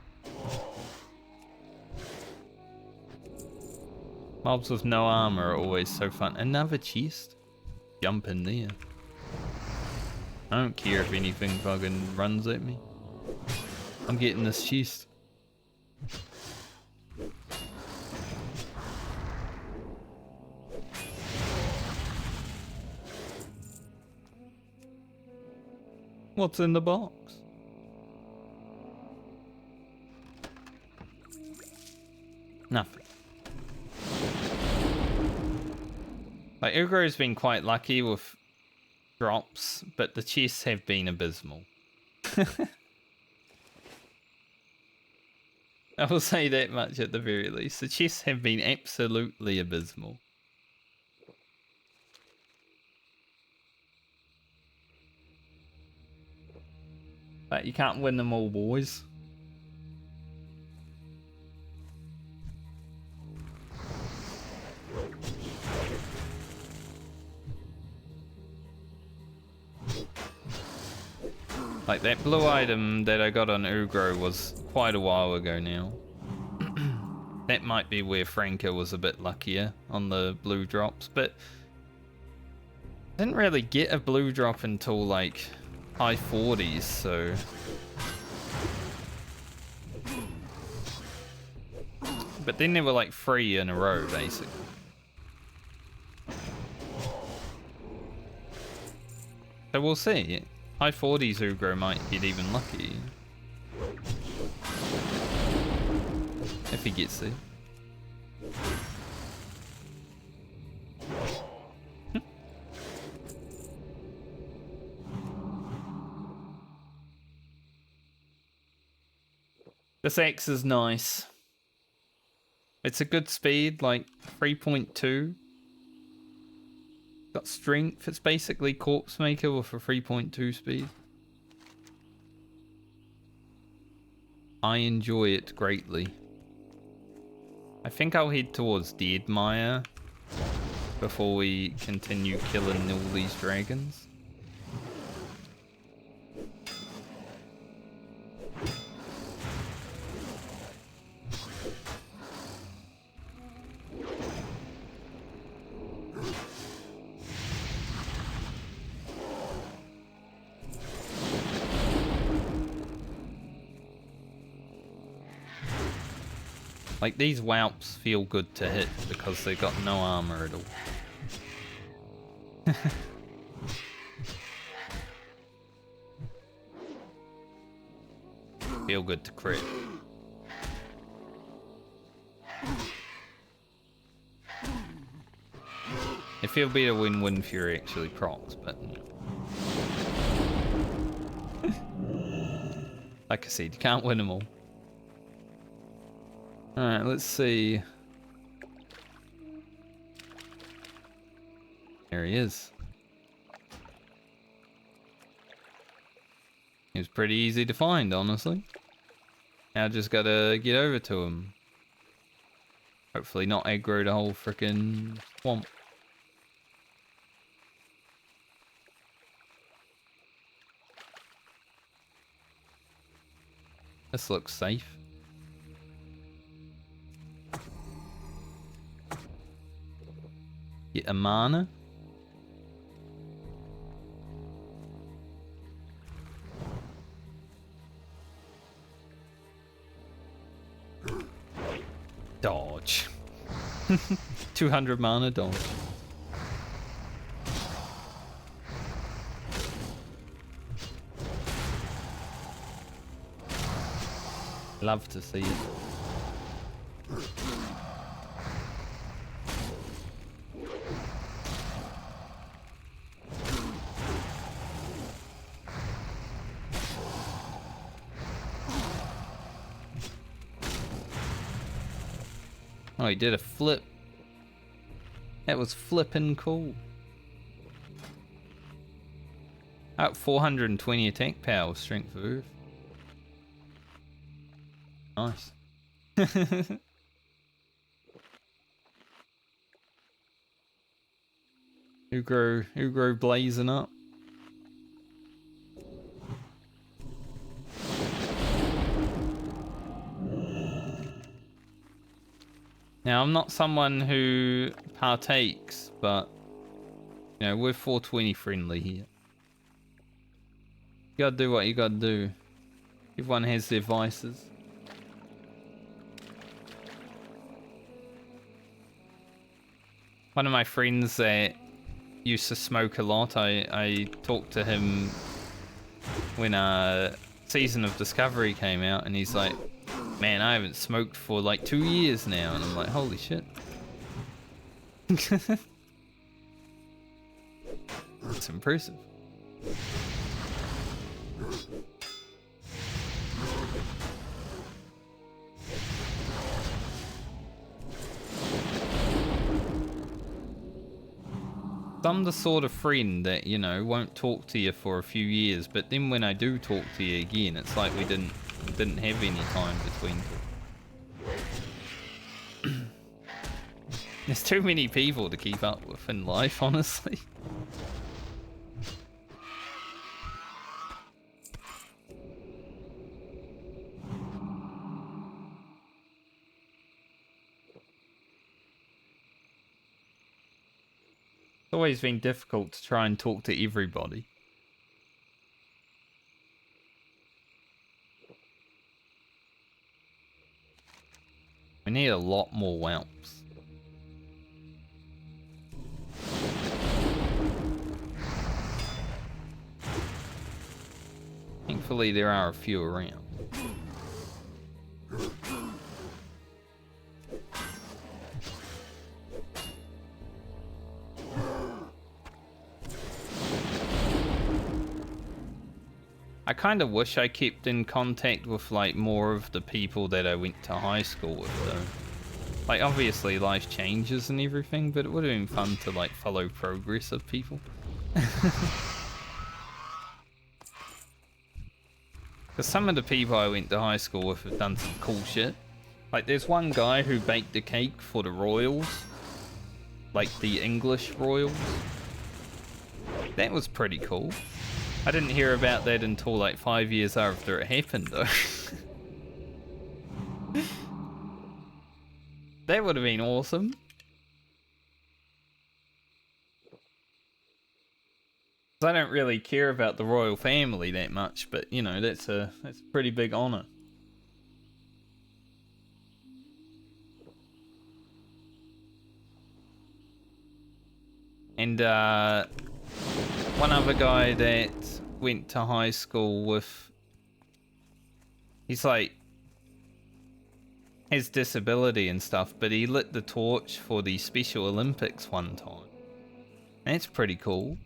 Mobs with no armor are always so fun. Another chest? Jump in there. I don't care if anything fucking runs at me. I'm getting this chest. What's in the box? Nothing. Like, Ugro's been quite lucky with drops, but the chests have been abysmal. I will say that much at the very least. The chests have been absolutely abysmal. But you can't win them all, boys. Like, that blue item that I got on Ugro was quite a while ago now. That might be where Franca was a bit luckier on the blue drops, but I didn't really get a blue drop until like high 40s, so but then there were like 3 in a row basically. So we'll see. High 40s Ugro might get even lucky if he gets there. This X is nice. It's a good speed, like 3.2. Got strength. It's basically Corpse Maker with a 3.2 speed. I enjoy it greatly. I think I'll head towards Deadmire before we continue killing all these dragons. Like, these whelps feel good to hit because they've got no armor at all. Feel good to crit. It feel better when Wind Fury actually procs, but like I said, you can't win them all. Alright, let's see. There he is. He was pretty easy to find, honestly. Now I just gotta get over to him. Hopefully not aggro the whole frickin' swamp. This looks safe. Get a mana. Dodge. 200 mana dodge. Love to see it. Oh, he did a flip. That was flippin' cool. At 420 attack power, strength of earth. Nice. Ugro blazing up. Now, I'm not someone who partakes, but, you know, we're 420 friendly here. You gotta do what you gotta do. Everyone has their vices. One of my friends that used to smoke a lot, I talked to him when Season of Discovery came out, and he's like, man, I haven't smoked for like 2 years now. And I'm like, holy shit. That's impressive. I'm the sort of friend that, you know, won't talk to you for a few years, but then when I do talk to you again, it's like we didn't have any time between talk. There's too many people to keep up with in life, honestly. It's always been difficult to try and talk to everybody. We need a lot more whelps. Thankfully, there are a few around. I kind of wish I kept in contact with like more of the people that I went to high school with though. Like obviously life changes and everything, but it would have been fun to like follow progress of people. Because some of the people I went to high school with have done some cool shit. Like there's one guy who baked a cake for the Royals. Like the English Royals. That was pretty cool. I didn't hear about that until like 5 years after it happened though. That would have been awesome. I don't really care about the royal family that much, but you know, that's a pretty big honor. And one other guy that went to high school with, he's like, has disability and stuff, but he lit the torch for the Special Olympics one time. That's pretty cool.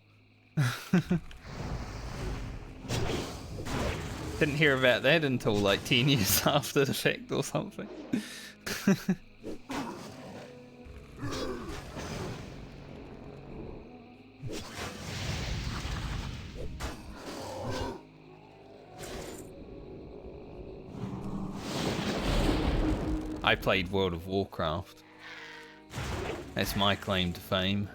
Didn't hear about that until like 10 years after the fact or something. I played World of Warcraft. That's my claim to fame.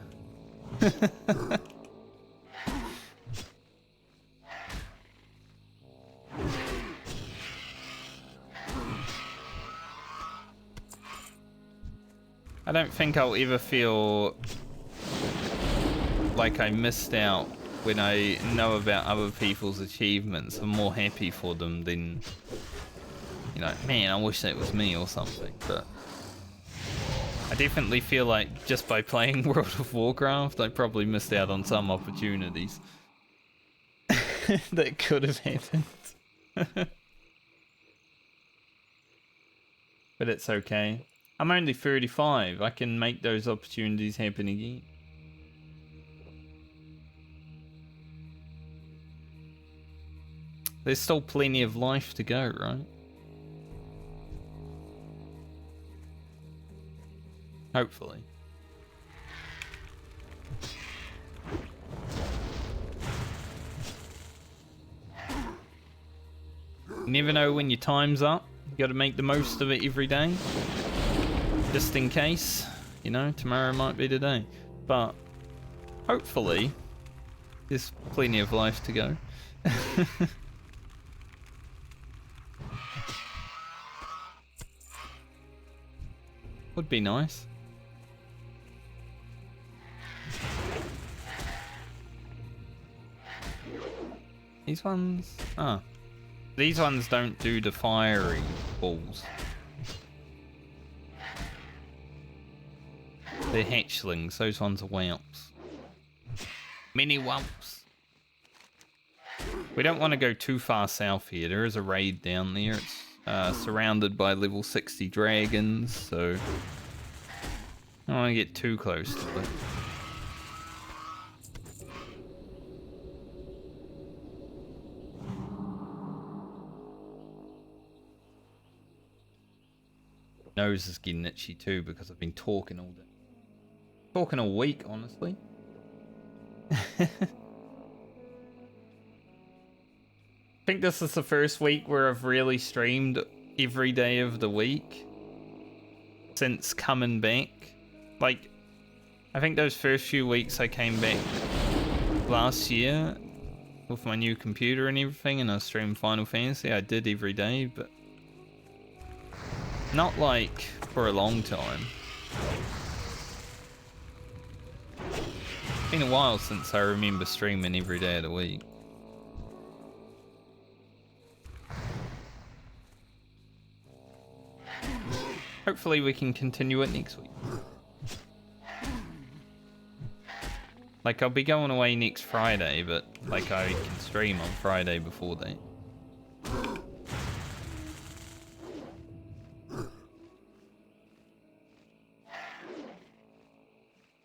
I don't think I'll ever feel like I missed out when I know about other people's achievements. I'm more happy for them than, you know, man, I wish that was me or something. But I definitely feel like just by playing World of Warcraft, I probably missed out on some opportunities that could have happened. But it's okay. I'm only 35. I can make those opportunities happen again. There's still plenty of life to go, right? Hopefully. You never know when your time's up. You gotta make the most of it every day. Just in case, you know, tomorrow might be the day. But hopefully, there's plenty of life to go. Would be nice. These ones? Ah. These ones don't do the fiery balls. They're hatchlings. Those ones are whelps. Mini whelps. We don't want to go too far south here. There is a raid down there. It's surrounded by level 60 dragons, so I don't want to get too close to it. Nose is getting itchy too because I've been talking all day. Talking all week, honestly. I think this is the first week where I've really streamed every day of the week since coming back. Like, I think those first few weeks I came back last year with my new computer and everything, and I streamed Final Fantasy. I did every day, but not like for a long time. It's been a while since I remember streaming every day of the week. Hopefully we can continue it next week. Like, I'll be going away next Friday, but like I can stream on Friday before that.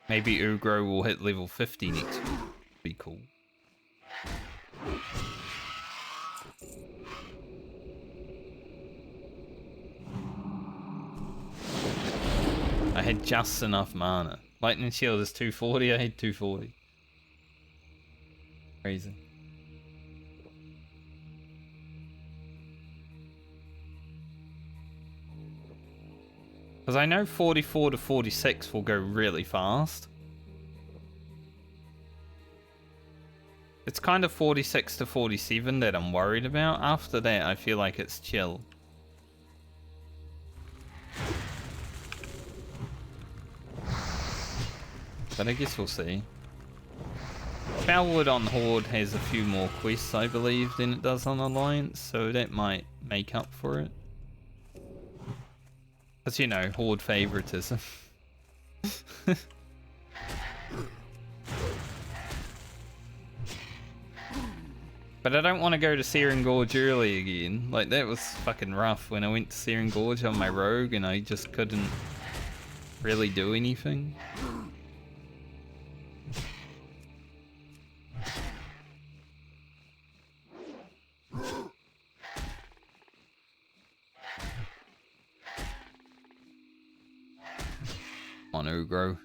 Maybe Ugro will hit level 50 next week. Be cool. I had just enough mana. Lightning Shield is 240, I had 240. Crazy. Because I know 44 to 46 will go really fast. It's kind of 46 to 47 that I'm worried about. After that, I feel like it's chill. But I guess we'll see. Bellwood on Horde has a few more quests, I believe, than it does on Alliance, so that might make up for it. Because, you know, Horde favoritism. But I don't want to go to Searing Gorge early again. Like, that was fucking rough when I went to Searing Gorge on my rogue and I just couldn't really do anything. On Ugro.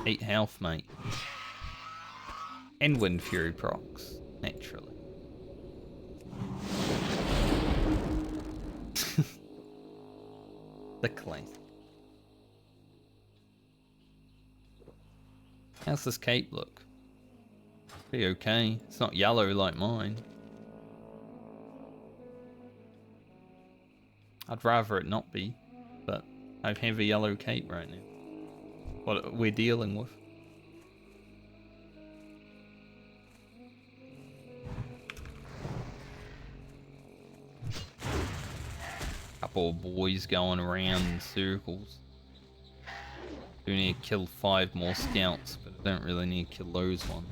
8 health, mate. And Wind Fury procs, naturally. The classic. How's this cape look? Pretty okay. It's not yellow like mine. I'd rather it not be, but I have a yellow cape right now. What we're dealing with. Couple of boys going around in circles. Do need to kill 5 more scouts, but I don't really need to kill those ones.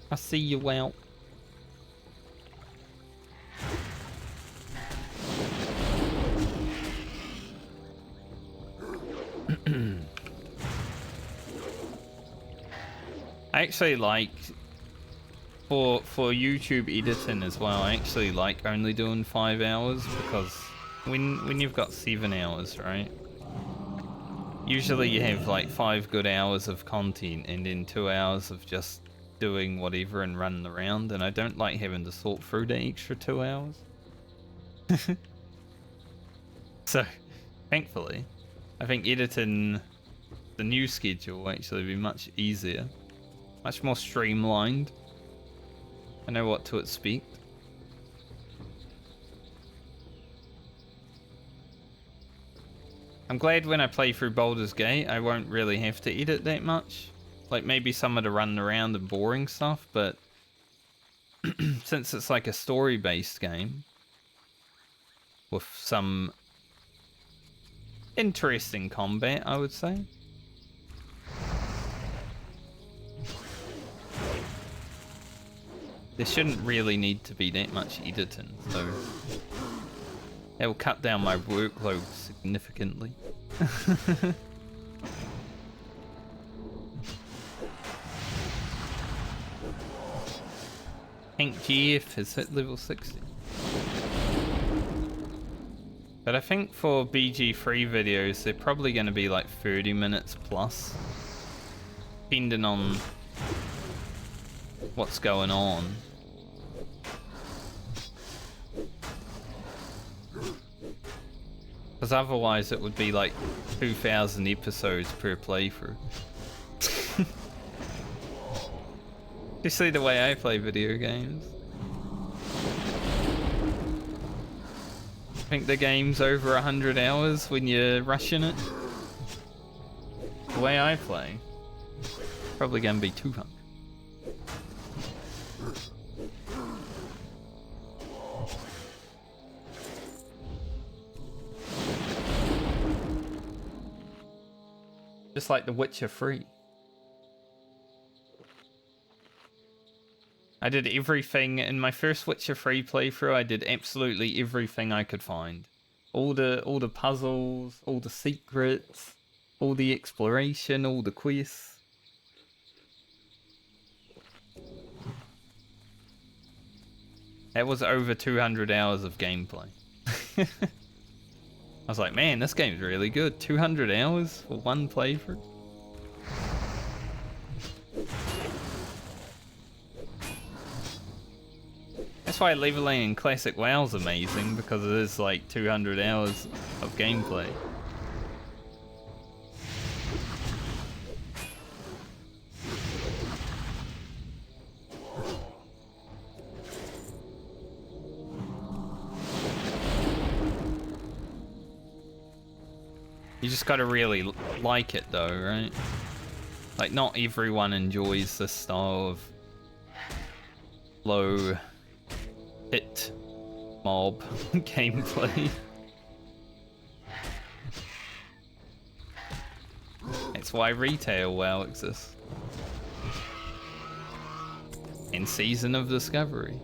I see you out. I actually like for YouTube editing as well. I actually like only doing 5 hours because when you've got 7 hours, right? Usually you have like 5 good hours of content and then 2 hours of just doing whatever and running around, and I don't like having to sort through the extra 2 hours. So, thankfully, I think editing the new schedule will actually be much easier, much more streamlined. I know what to expect. I'm glad when I play through Baldur's Gate, I won't really have to edit that much. Like maybe some of the running around and boring stuff, but since it's like a story-based game with some interesting combat, I would say. There shouldn't really need to be that much editing, so it will cut down my workload significantly. Hank GF has hit level 60. But I think for BG3 videos, they're probably going to be like 30 minutes plus, depending on what's going on. Because otherwise it would be like 2,000 episodes per playthrough. You see the way I play video games. I think the game's over 100 hours when you're rushing it. The way I play, probably gonna be 200. Just like The Witcher 3. I did everything in my first Witcher 3 playthrough. I did absolutely everything I could find. All the puzzles, all the secrets, all the exploration, all the quests. That was over 200 hours of gameplay. I was like, man, this game's really good. 200 hours for one playthrough. That's why leveling in Classic WoW is amazing, because it is like 200 hours of gameplay. You just gotta really like it though, right? Like, not everyone enjoys this style of low hit mob gameplay. That's why retail WoW exists. And Season of Discovery.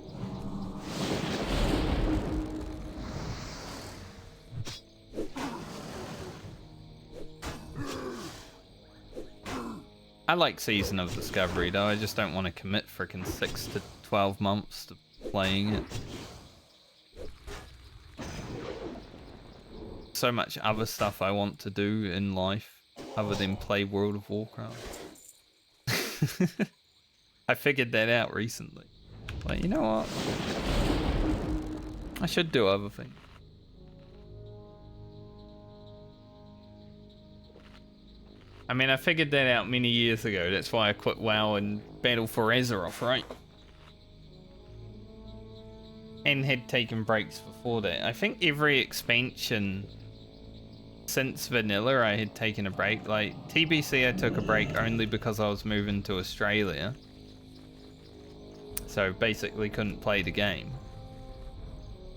I like Season of Discovery though, I just don't want to commit frickin' 6 to 12 months to playing it. So much other stuff I want to do in life. other than play World of Warcraft. I figured that out recently. Like, you know what? I should do other things. I mean, I figured that out many years ago. That's why I quit WoW and Battle for Azeroth, right? And had taken breaks before that. I think every expansion since vanilla I had taken a break. Like TBC I took a break only because I was moving to Australia. So basically couldn't play the game.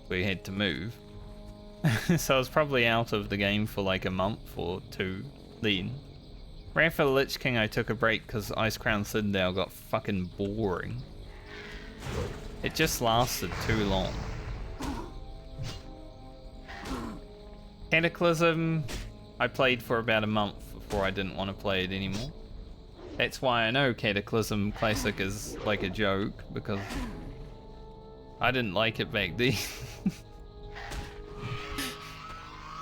We had to move. So I was probably out of the game for like a month or two then. Wrath of the Lich King I took a break because Icecrown Citadel got fucking boring. It just lasted too long. Cataclysm, I played for about a month before I didn't want to play it anymore. That's why I know Cataclysm Classic is like a joke, because I didn't like it back then.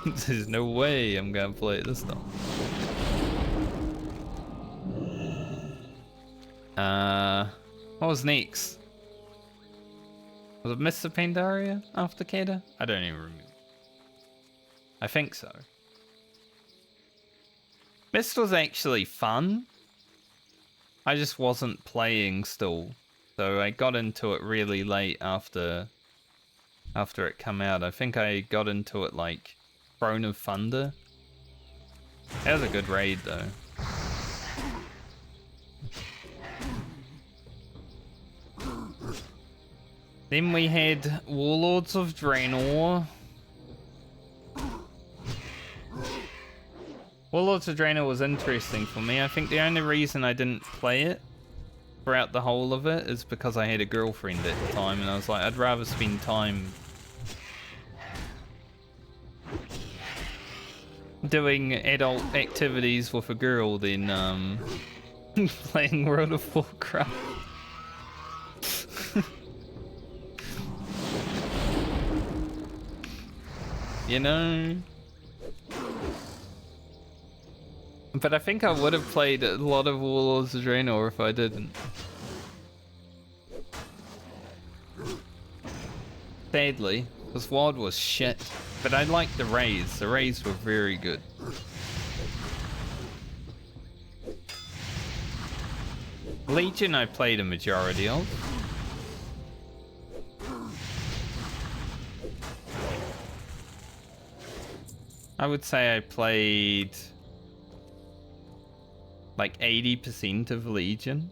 There's no way I'm gonna play it this time. What was next? Was it Mr. Pandaria after Keda? I don't even remember. I think so. Mist was actually fun. I just wasn't playing still. So I got into it really late after it came out. I think I got into it like Throne of Thunder. That was a good raid though. Then we had Warlords of Draenor. Warlords of Draenor was interesting for me. I think the only reason I didn't play it throughout the whole of it is because I had a girlfriend at the time, and I was like, I'd rather spend time doing adult activities with a girl than playing World of Warcraft. You know? But I think I would have played a lot of Warlords of Draenor if I didn't. Sadly, because WoD was shit. But I liked the raids. The raids were very good. Legion I played a majority of. I would say I played like 80% of Legion.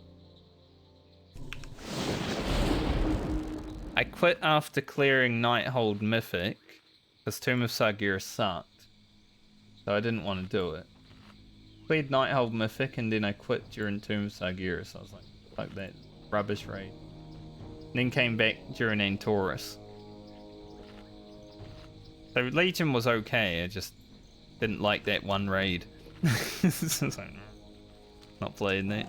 I quit after clearing Nighthold Mythic because Tomb of Sargeras sucked, so I didn't want to do it. Cleared Nighthold Mythic and then I quit during Tomb of Sargeras. I was like, fuck that rubbish raid. And then came back during Antorus. So Legion was okay, I just didn't like that one raid. So like, not playing that.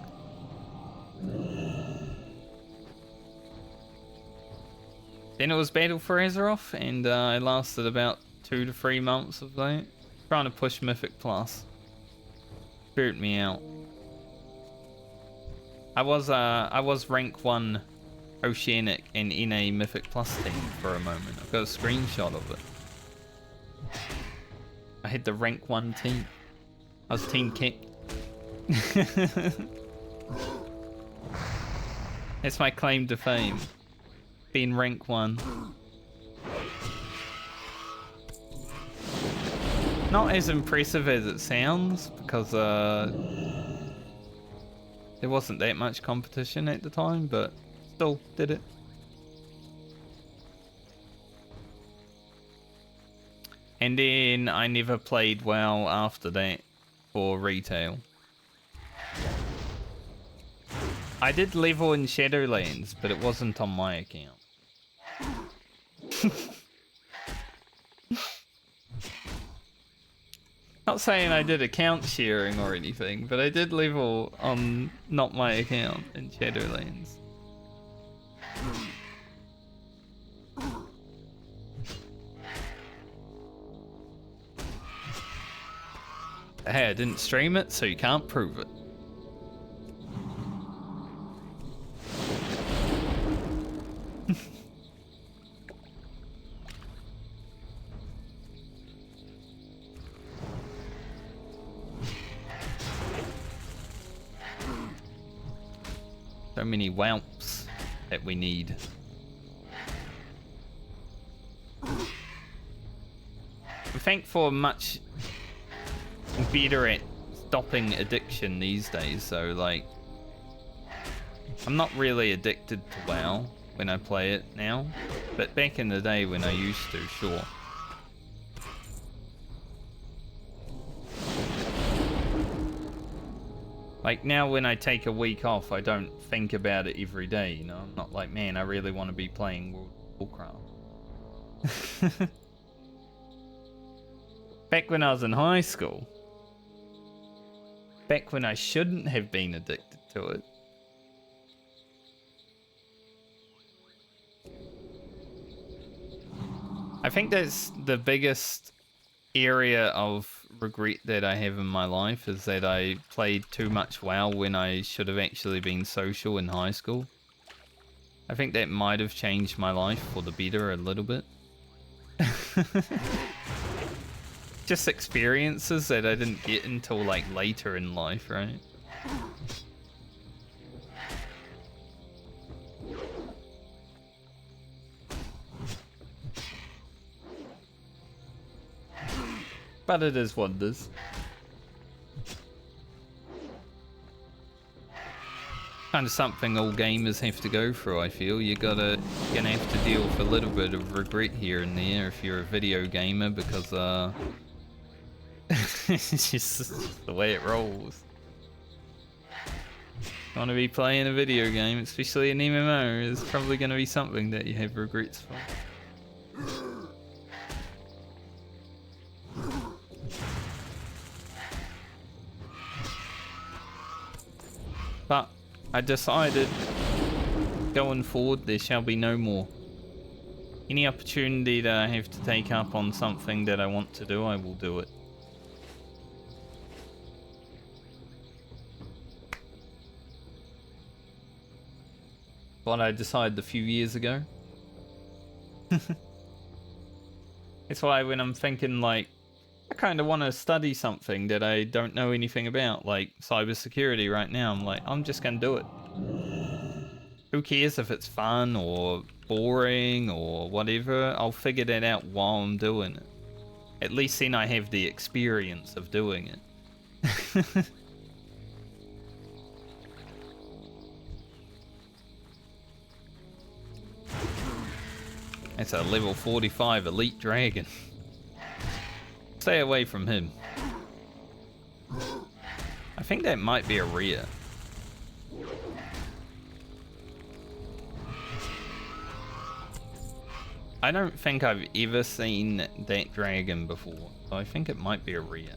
Then it was Battle for Azeroth, and I lasted about 2 to 3 months of that. Trying to push Mythic Plus. Spirit me out. I was rank 1 Oceanic and in a Mythic Plus team for a moment. I've got a screenshot of it. I had the rank 1 team. I was team captain. That's my claim to fame. Being rank 1. Not as impressive as it sounds, because there wasn't that much competition at the time, but still did it. And then I never played WoW after that for retail. I did level in Shadowlands, but it wasn't on my account. Not saying I did account sharing or anything, but I did level on not my account in Shadowlands. Hey, I didn't stream it, so you can't prove it. So many whelps that we need. I think for much better at stopping addiction these days, so like I'm not really addicted to WoW when I play it now, but back in the day when I used to, sure. Like now when I take a week off, I don't think about it every day, you know? I'm not like, man, I really want to be playing World of Warcraft. Back when I was in high school, back when I shouldn't have been addicted to it, I think that's the biggest area of regret that I have in my life, is that I played too much WoW when I should have actually been social in high school. I think that might have changed my life for the better a little bit. Just experiences that I didn't get until like later in life, right? But it is what it is. Kind of something all gamers have to go through, I feel. You're gonna have to deal with a little bit of regret here and there if you're a video gamer, because it's just the way it rolls. You want to be playing a video game, especially an MMO, is probably going to be something that you have regrets for. But I decided, going forward, there shall be no more. Any opportunity that I have to take up on something that I want to do, I will do it. What I decided a few years ago. It's why when I'm thinking like, I kind of want to study something that I don't know anything about, like cybersecurity right now, I'm like, I'm just going to do it. Who cares if it's fun or boring or whatever? I'll figure that out while I'm doing it. At least then I have the experience of doing it. That's a level 45 elite dragon. Stay away from him. I think that might be a rare. I don't think I've ever seen that dragon before, so I think it might be a rare.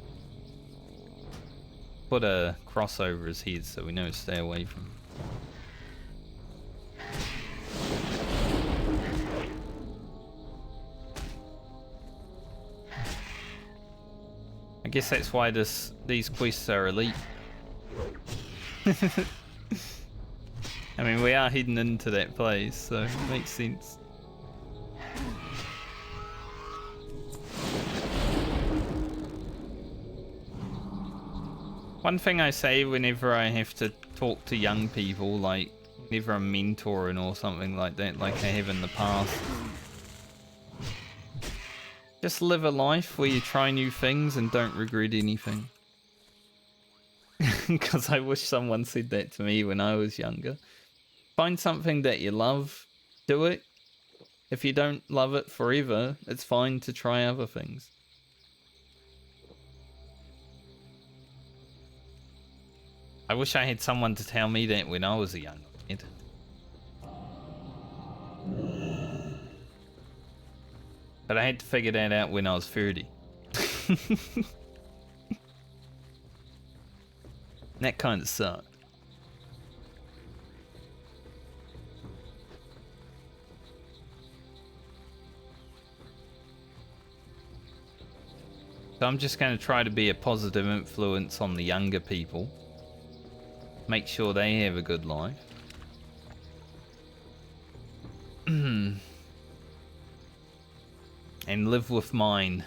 Put a cross over his head so we know to stay away from him. I guess that's why these quests are elite. I mean, we are heading into that place, so it makes sense. One thing I say whenever I have to talk to young people, like whenever I'm mentoring or something like that, like I have in the past, just live a life where you try new things and don't regret anything. Because I wish someone said that to me when I was younger. Find something that you love, do it. If you don't love it forever, it's fine to try other things. I wish I had someone to tell me that when I was a young kid. But I had to figure that out when I was 30. That kind of sucked. So I'm just going to try to be a positive influence on the younger people. Make sure they have a good life. And live with mine.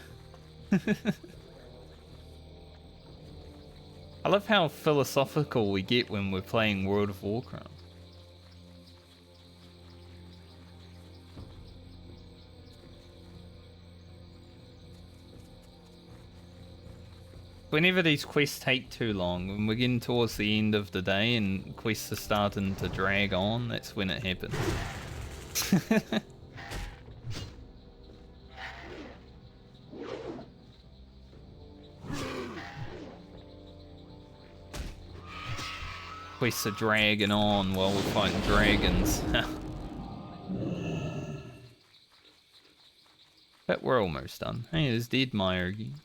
I love how philosophical we get when we're playing World of Warcraft. Whenever these quests take too long, when we're getting towards the end of the day and quests are starting to drag on, that's when it happens. Quests are dragging on while we're fighting dragons. But we're almost done. Hey, there's Deadmire again.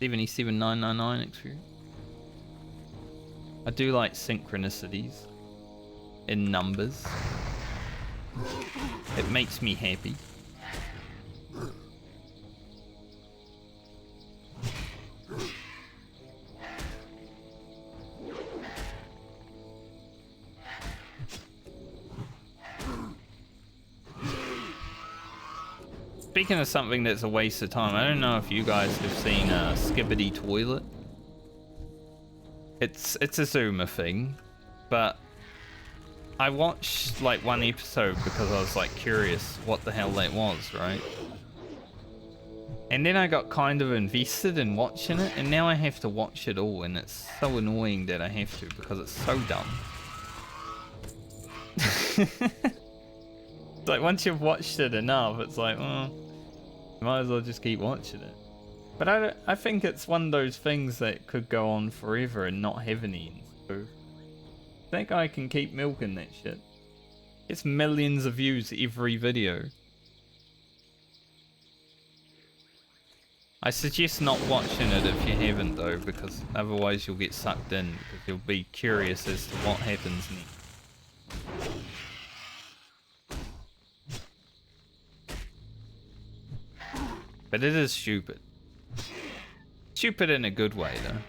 $77,999 experience. I do like synchronicities in numbers. It makes me happy. Speaking of something that's a waste of time, I don't know if you guys have seen Skibbity Toilet. It's a Zoomer thing, but I watched like one episode because I was like curious what the hell that was, right? And then I got kind of invested in watching it, and now I have to watch it all, and it's so annoying that I have to because it's so dumb. It's like once you've watched it enough, it's like, well, you might as well just keep watching it. But I think it's one of those things that could go on forever and not have an end. So I think I can keep milking that shit. It's millions of views every video. I suggest not watching it if you haven't though, because otherwise you'll get sucked in, because you'll be curious as to what happens next. But it is stupid. Stupid in a good way, though.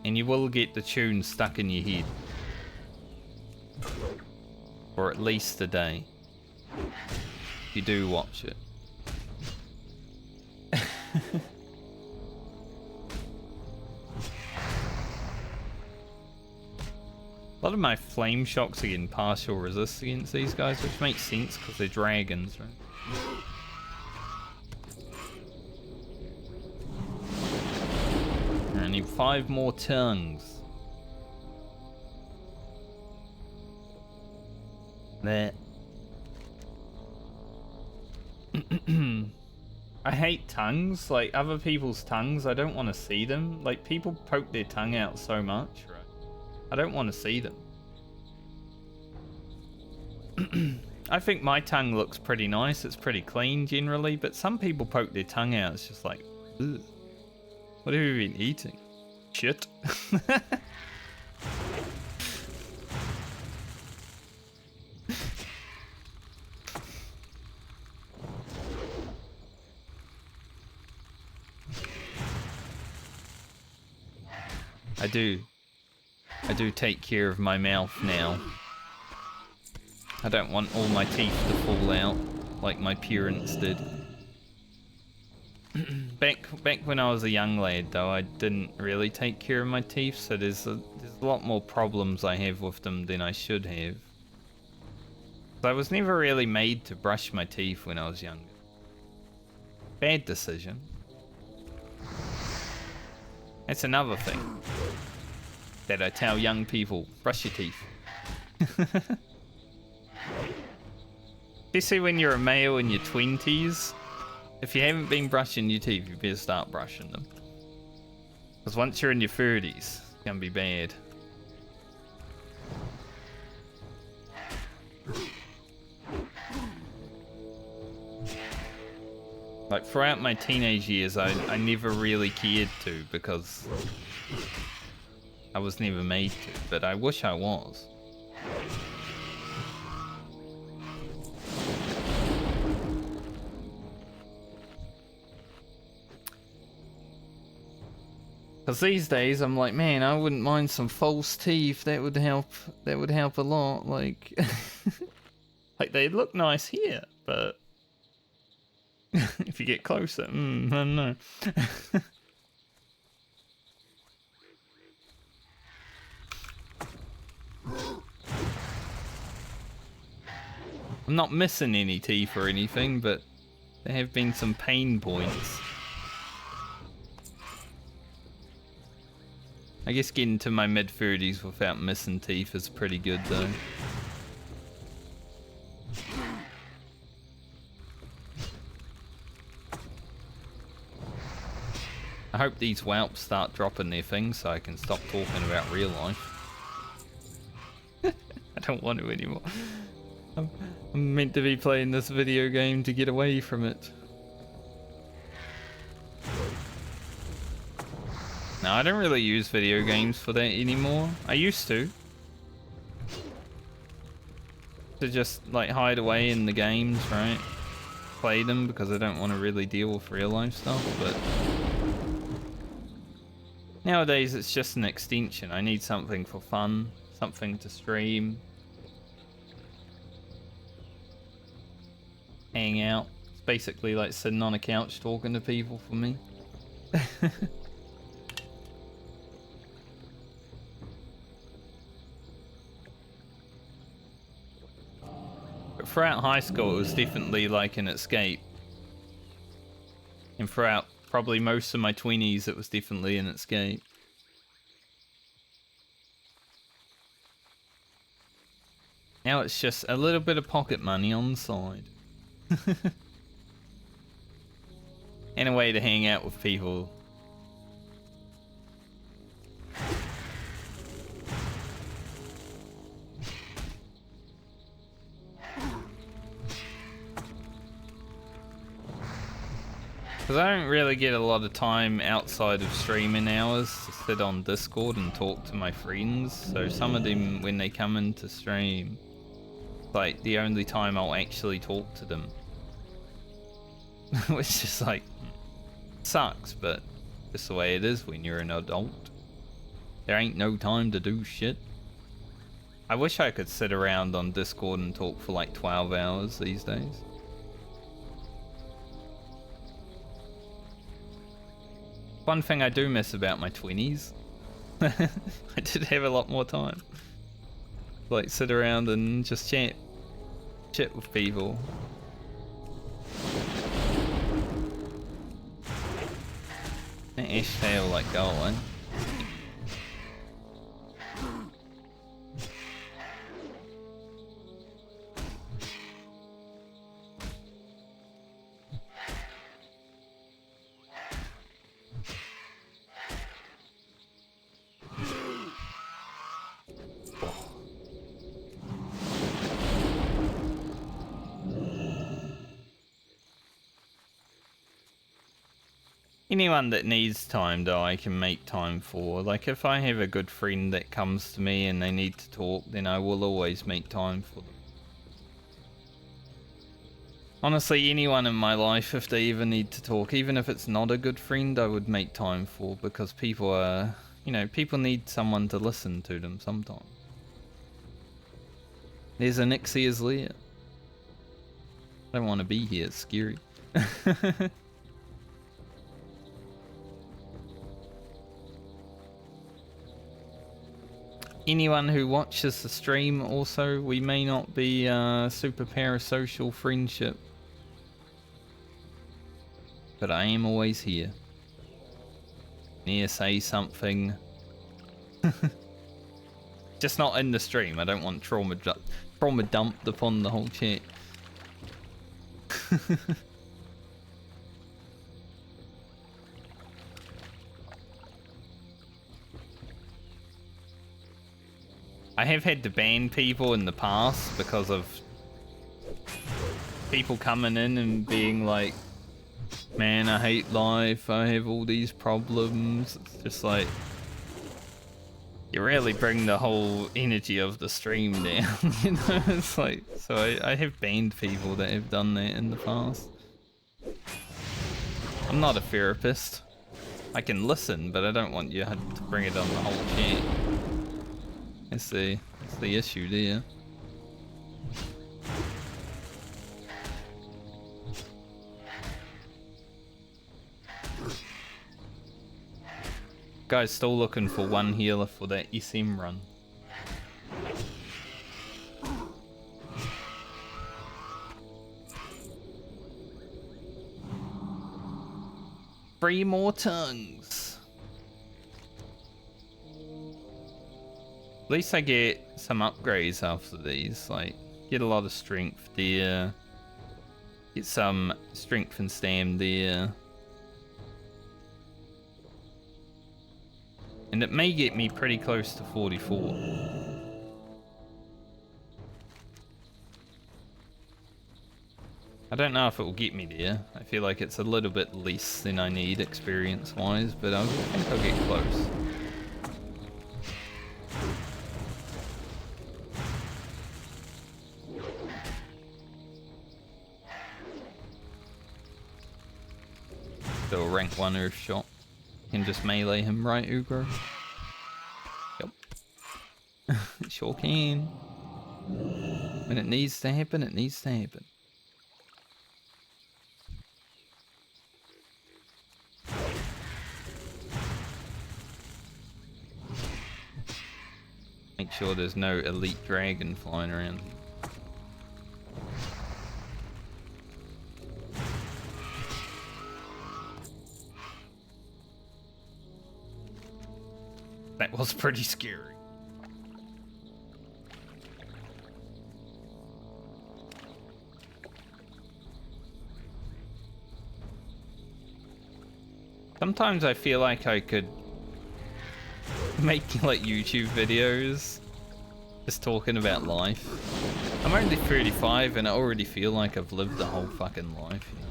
And you will get the tune stuck in your head. For at least a day. If you do watch it. A lot of my flame shocks are getting partial resist against these guys, which makes sense because they're dragons, right? I need 5 more tongues. There. I hate tongues, like other people's tongues. I don't want to see them. Like people poke their tongue out so much, right? I don't want to see them. I think my tongue looks pretty nice. It's pretty clean generally, but some people poke their tongue out. It's just like, ugh. What have you been eating? Shit. I do take care of my mouth now. I don't want all my teeth to fall out like my parents did. Back when I was a young lad though, I didn't really take care of my teeth, so there's a lot more problems I have with them than I should have. I was never really made to brush my teeth when I was younger. Bad decision. That's another thing that I tell young people, brush your teeth. Especially when you're a male in your 20s, if you haven't been brushing your teeth, you better start brushing them. Because once you're in your 30s, it's gonna be bad. Like, throughout my teenage years, I never really cared to because I was never made to, but I wish I was. Because these days, I'm like, man, I wouldn't mind some false teeth. That would help. That would help a lot. Like, like they look nice here, but if you get closer, I don't know. I'm not missing any teeth or anything, but there have been some pain points. I guess getting to my mid-30s without missing teeth is pretty good, though. I hope these whelps start dropping their things so I can stop talking about real life. I don't want to anymore. I'm meant to be playing this video game to get away from it. No, I don't really use video games for that anymore. I used to. To just like hide away in the games, right? Play them because I don't want to really deal with real life stuff, but nowadays it's just an extension. I need something for fun, something to stream, hang out. It's basically like sitting on a couch talking to people for me. But throughout high school it was definitely like an escape. And throughout probably most of my 20s it was definitely an escape. Now it's just a little bit of pocket money on the side. And a way to hang out with people. Because I don't really get a lot of time outside of streaming hours to sit on Discord and talk to my friends. So some of them, when they come into stream, it's like the only time I'll actually talk to them. Which is like, sucks, but just the way it is when you're an adult. There ain't no time to do shit. I wish I could sit around on Discord and talk for like 12 hours these days. One thing I do miss about my 20s, I did have a lot more time. Like sit around and just chat with people. That ash tail like go on. Anyone that needs time though I can make time for. Like if I have a good friend that comes to me and they need to talk, then I will always make time for them. Honestly, anyone in my life, if they even need to talk, even if it's not a good friend, I would make time for, because people are, you know, people need someone to listen to them sometimes. There's a Nixie Lear. I don't want to be here, it's scary. Anyone who watches the stream also, we may not be super parasocial friendship, but I am always here. Near say something. Just not in the stream. I don't want trauma dumped upon the whole chat. I have had to ban people in the past because of people coming in and being like, Man, I hate life. I have all these problems. It's just like you really bring the whole energy of the stream down. You know, it's like so. I have banned people that have done that in the past. I'm not a therapist. I can listen, but I don't want you to bring it on the whole chat. That's the issue there. Guy's still looking for one healer for that SM run. Three more tongues. At least I get some upgrades after these, like get a lot of strength there. Get some strength and stam there. And it may get me pretty close to 44. I don't know if it will get me there. I feel like it's a little bit less than I need experience-wise, but I think I'll get close. Still rank 1 earth shot. Can just melee him, right, Ugro? Yep. Sure can. When it needs to happen, it needs to happen. Make sure there's no elite dragon flying around. That was pretty scary. Sometimes I feel like I could make like YouTube videos just talking about life. I'm only 35 and I already feel like I've lived the whole fucking life. You know?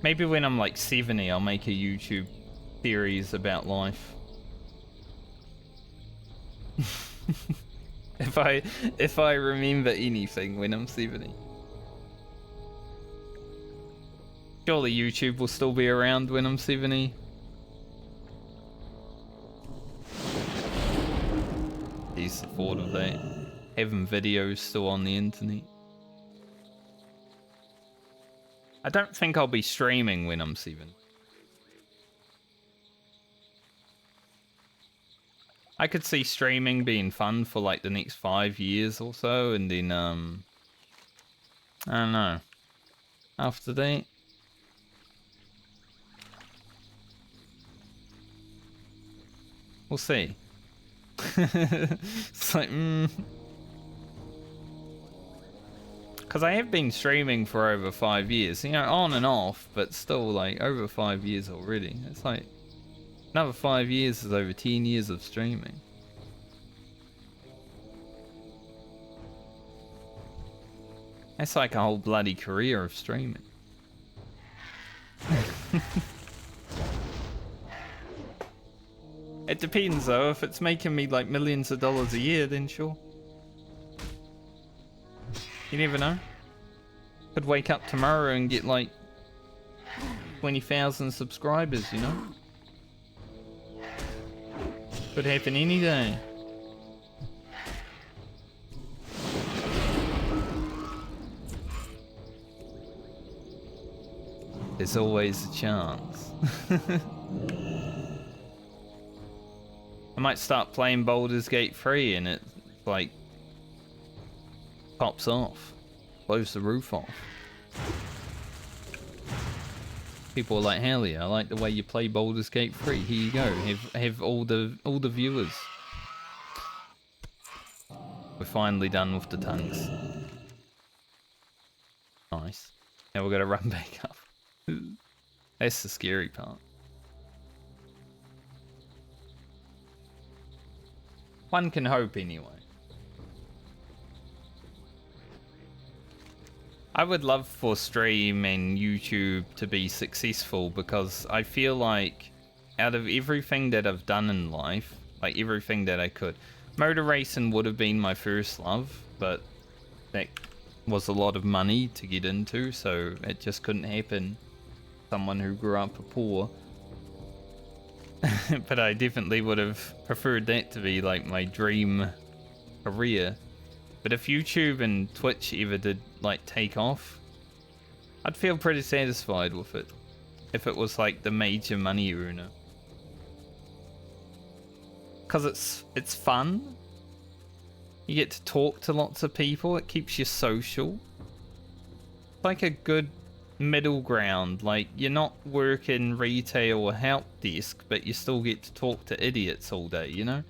Maybe when I'm like 70, I'll make a YouTube series about life. if I remember anything when I'm 70. Surely YouTube will still be around when I'm 70. He's the thought of that. Having videos still on the internet. I don't think I'll be streaming when I'm 70. I could see streaming being fun for like the next 5 years or so, and then I don't know. After that, we'll see. It's like, because I have been streaming for over 5 years, you know, on and off, but still like over 5 years already. It's like another 5 years is over 10 years of streaming. That's like a whole bloody career of streaming. It depends though, if it's making me like millions of dollars a year, then sure. You never know. Could wake up tomorrow and get like 20,000 subscribers, you know? Could happen any day. There's always a chance. I might start playing Baldur's Gate 3 and it like pops off, blows the roof off. People are like, hell yeah, I like the way you play Baldur's Gate 3. Here you go, have all the viewers. We're finally done with the tongues. Nice. Now we're gonna run back up. That's the scary part. One can hope anyway. I would love for stream and YouTube to be successful because I feel like out of everything that I've done in life, like everything that I could, motor racing would have been my first love, but that was a lot of money to get into, so it just couldn't happen. Someone who grew up poor. But I definitely would have preferred that to be like my dream career. But if YouTube and Twitch ever did like take off, I'd feel pretty satisfied with it. If it was like the major money earner. Cause it's fun. You get to talk to lots of people, it keeps you social. It's like a good middle ground, like you're not working retail or help desk, but you still get to talk to idiots all day, you know?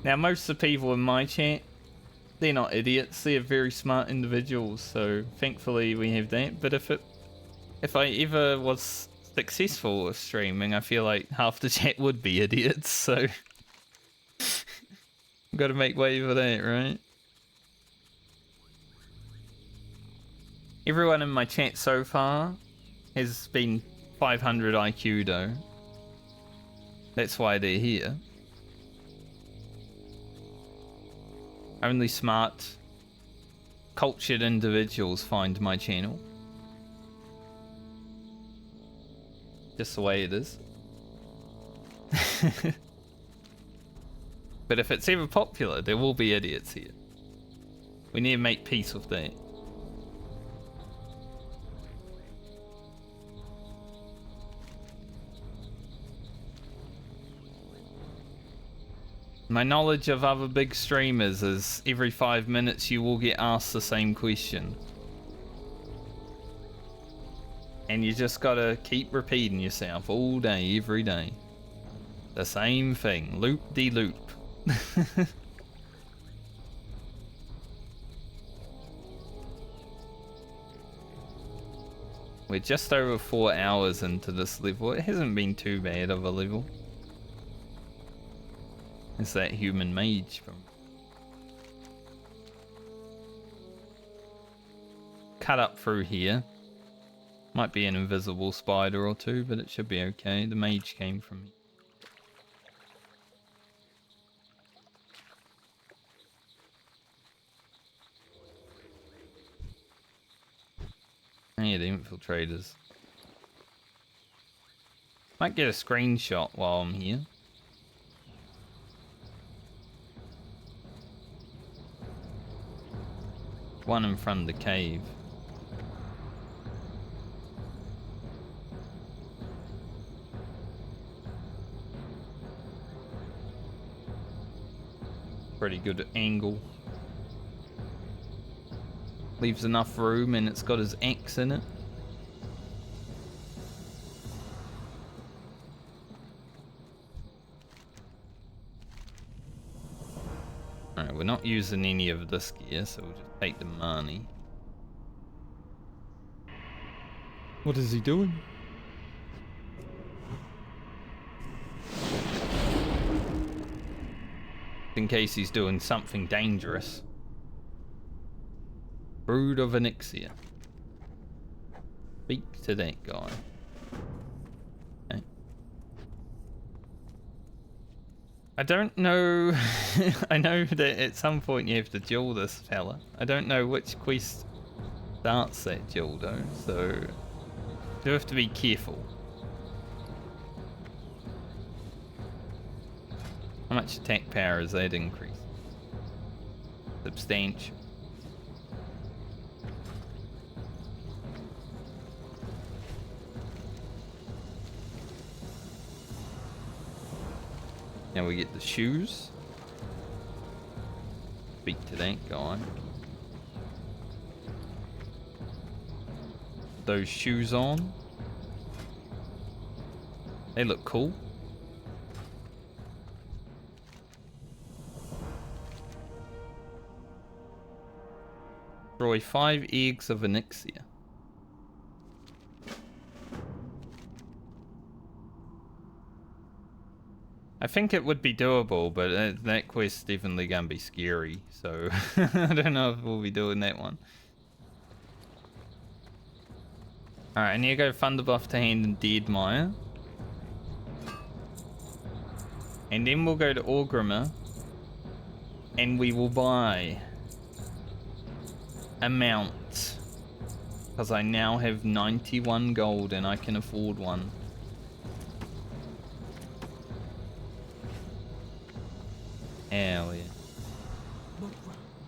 Now, most of the people in my chat, they're not idiots, they're very smart individuals, so thankfully we have that. But if I ever was successful with streaming, I feel like half the chat would be idiots, so got to make way for that, right? Everyone in my chat so far has been 500 IQ though. That's why they're here. Only smart, cultured individuals find my channel. Just the way it is. But if it's ever popular, there will be idiots here. We need to make peace with that. My knowledge of other big streamers is every 5 minutes you will get asked the same question. And you just gotta keep repeating yourself all day, every day. The same thing, loop-de-loop. We're just over 4 hours into this level. It hasn't been too bad of a level. It's that human mage from... Cut up through here. Might be an invisible spider or two, but it should be okay. The mage came from here. Yeah, the infiltrators. Might get a screenshot while I'm here. One in front of the cave. Pretty good angle. Leaves enough room and it's got his axe in it. Alright, we're not using any of this gear, so we'll just take the money. What is he doing? In case he's doing something dangerous. Brood of Onyxia. Speak to that guy. Okay. I don't know. I know that at some point you have to duel this fella. I don't know which quest starts that duel though, so you have to be careful. How much attack power is that increase? Substantial. Now we get the shoes. Speak to that guy. Those shoes on. They look cool. Destroy 5 eggs of Onyxia. I think it would be doable, but that quest's definitely gonna be scary, so I don't know if we'll be doing that one. Alright, I need to go Thunderbuff to hand in Deadmire. And then we'll go to Orgrimmar. And we will buy a mount. Because I now have 91 gold and I can afford one. Hell yeah.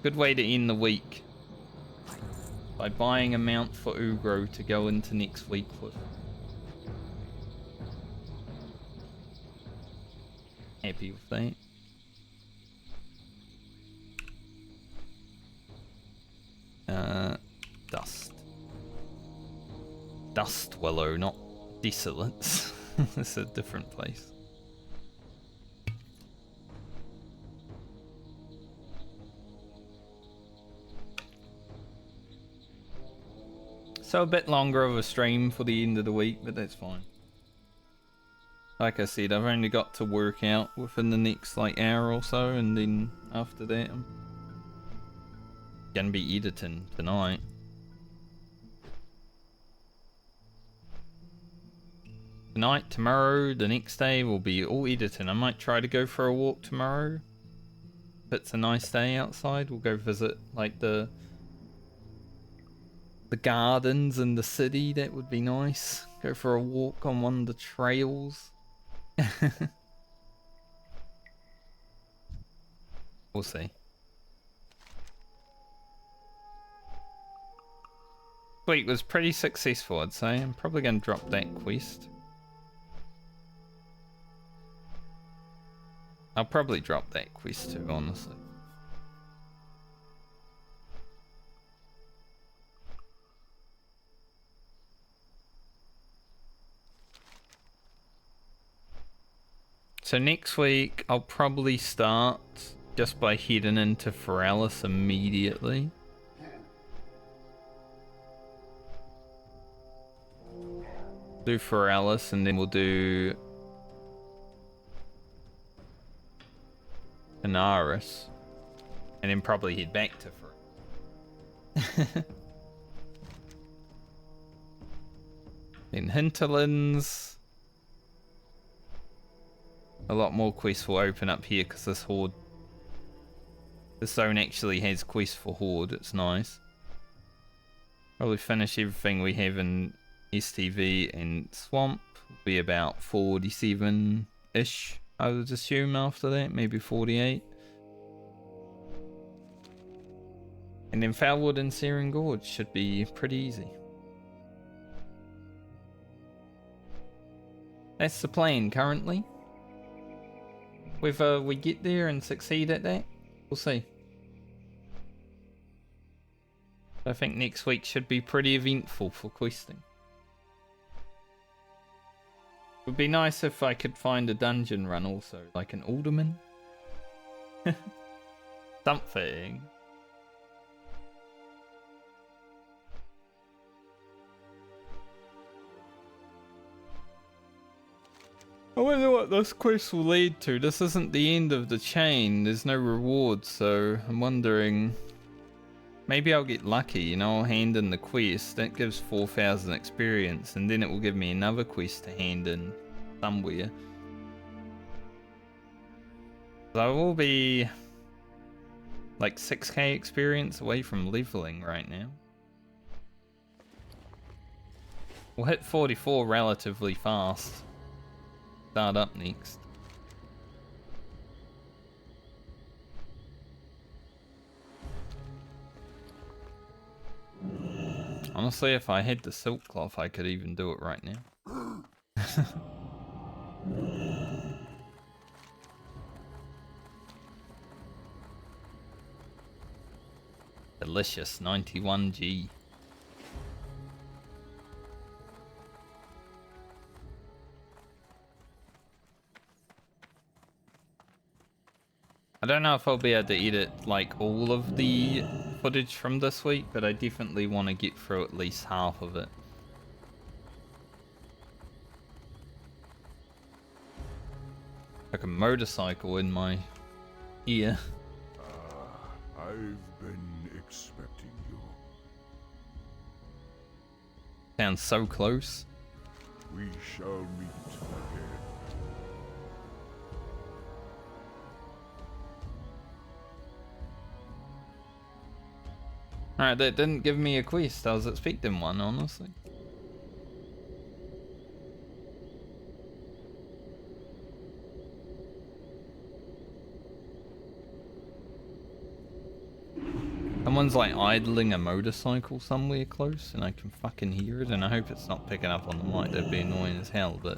Good way to end the week. By buying a mount for Ugro to go into next week with. Happy with that. Dust. Dustwallow, not Desolates. It's a different place. So a bit longer of a stream for the end of the week, but that's fine. Like I said, I've only got to work out within the next like hour or so, and then after that I'm gonna be editing tonight. Tonight, tomorrow, the next day will be all editing. I might try to go for a walk tomorrow. If it's a nice day outside, we'll go visit like the gardens in the city. That would be nice. Go for a walk on one of the trails. We'll see. Week was pretty successful, I'd say. I'm probably going to drop that quest. I'll probably drop that quest too, honestly. So next week, I'll probably start just by heading into Feralis immediately. Do Feralis and then we'll do Anaris. And then probably head back to Feralis. Then Hinterlands. A lot more quests will open up here because this horde. This zone actually has quests for horde, it's nice. Probably finish everything we have in STV and Swamp. Be about 47-ish, I would assume after that, maybe 48. And then Foulwood and Searing Gorge should be pretty easy. That's the plan currently. Whether we get there and succeed at that, we'll see. I think next week should be pretty eventful for questing. Would be nice if I could find a dungeon run also, like an alderman. Something. I wonder what this quest will lead to. This isn't the end of the chain. There's no reward, so I'm wondering. Maybe I'll get lucky, you know, I'll hand in the quest. That gives 4,000 experience, and then it will give me another quest to hand in somewhere. So I will be like 6k experience away from leveling right now. We'll hit 44 relatively fast. Start up next. Honestly, if I had the silk cloth, I could even do it right now. Delicious 91G. I don't know if I'll be able to edit like all of the footage from this week, but I definitely want to get through at least half of it. Like a motorcycle in my ear. I've been expecting you. Sounds so close. We shall meet again. Alright, that didn't give me a quest. I was expecting one, honestly. Someone's like idling a motorcycle somewhere close and I can fucking hear it, and I hope it's not picking up on the mic. That'd be annoying as hell, but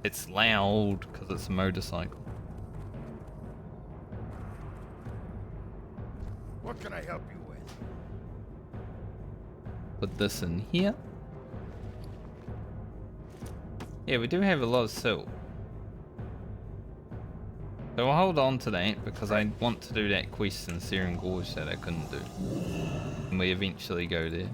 it's loud because it's a motorcycle. What can I help you with? Put this in here. Yeah, we do have a lot of silk. So I'll hold on to that because I want to do that quest in Searing Gorge that I couldn't do. And we eventually go there.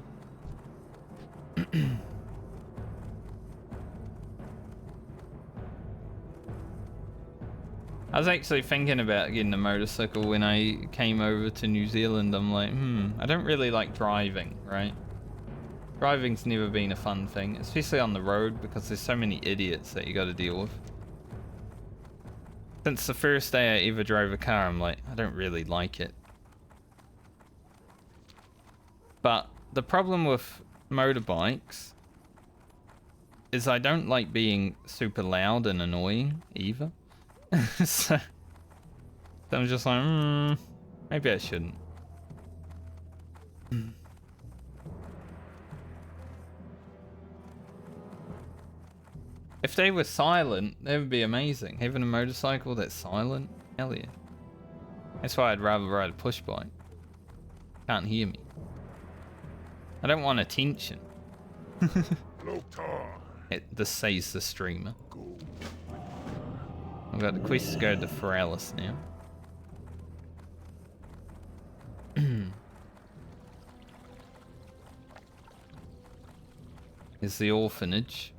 I was actually thinking about getting a motorcycle when I came over to New Zealand. I'm like, I don't really like driving, right? Driving's never been a fun thing, especially on the road because there's so many idiots that you got to deal with. Since the first day I ever drove a car, I'm like, I don't really like it. But the problem with motorbikes is I don't like being super loud and annoying either. So I'm just like, maybe I shouldn't. If they were silent, that would be amazing. Having a motorcycle that's silent, hell yeah. That's why I'd rather ride a push bike. Can't hear me. I don't want attention. This says the streamer. I've got the quest to go to Feralis now. Here's the orphanage.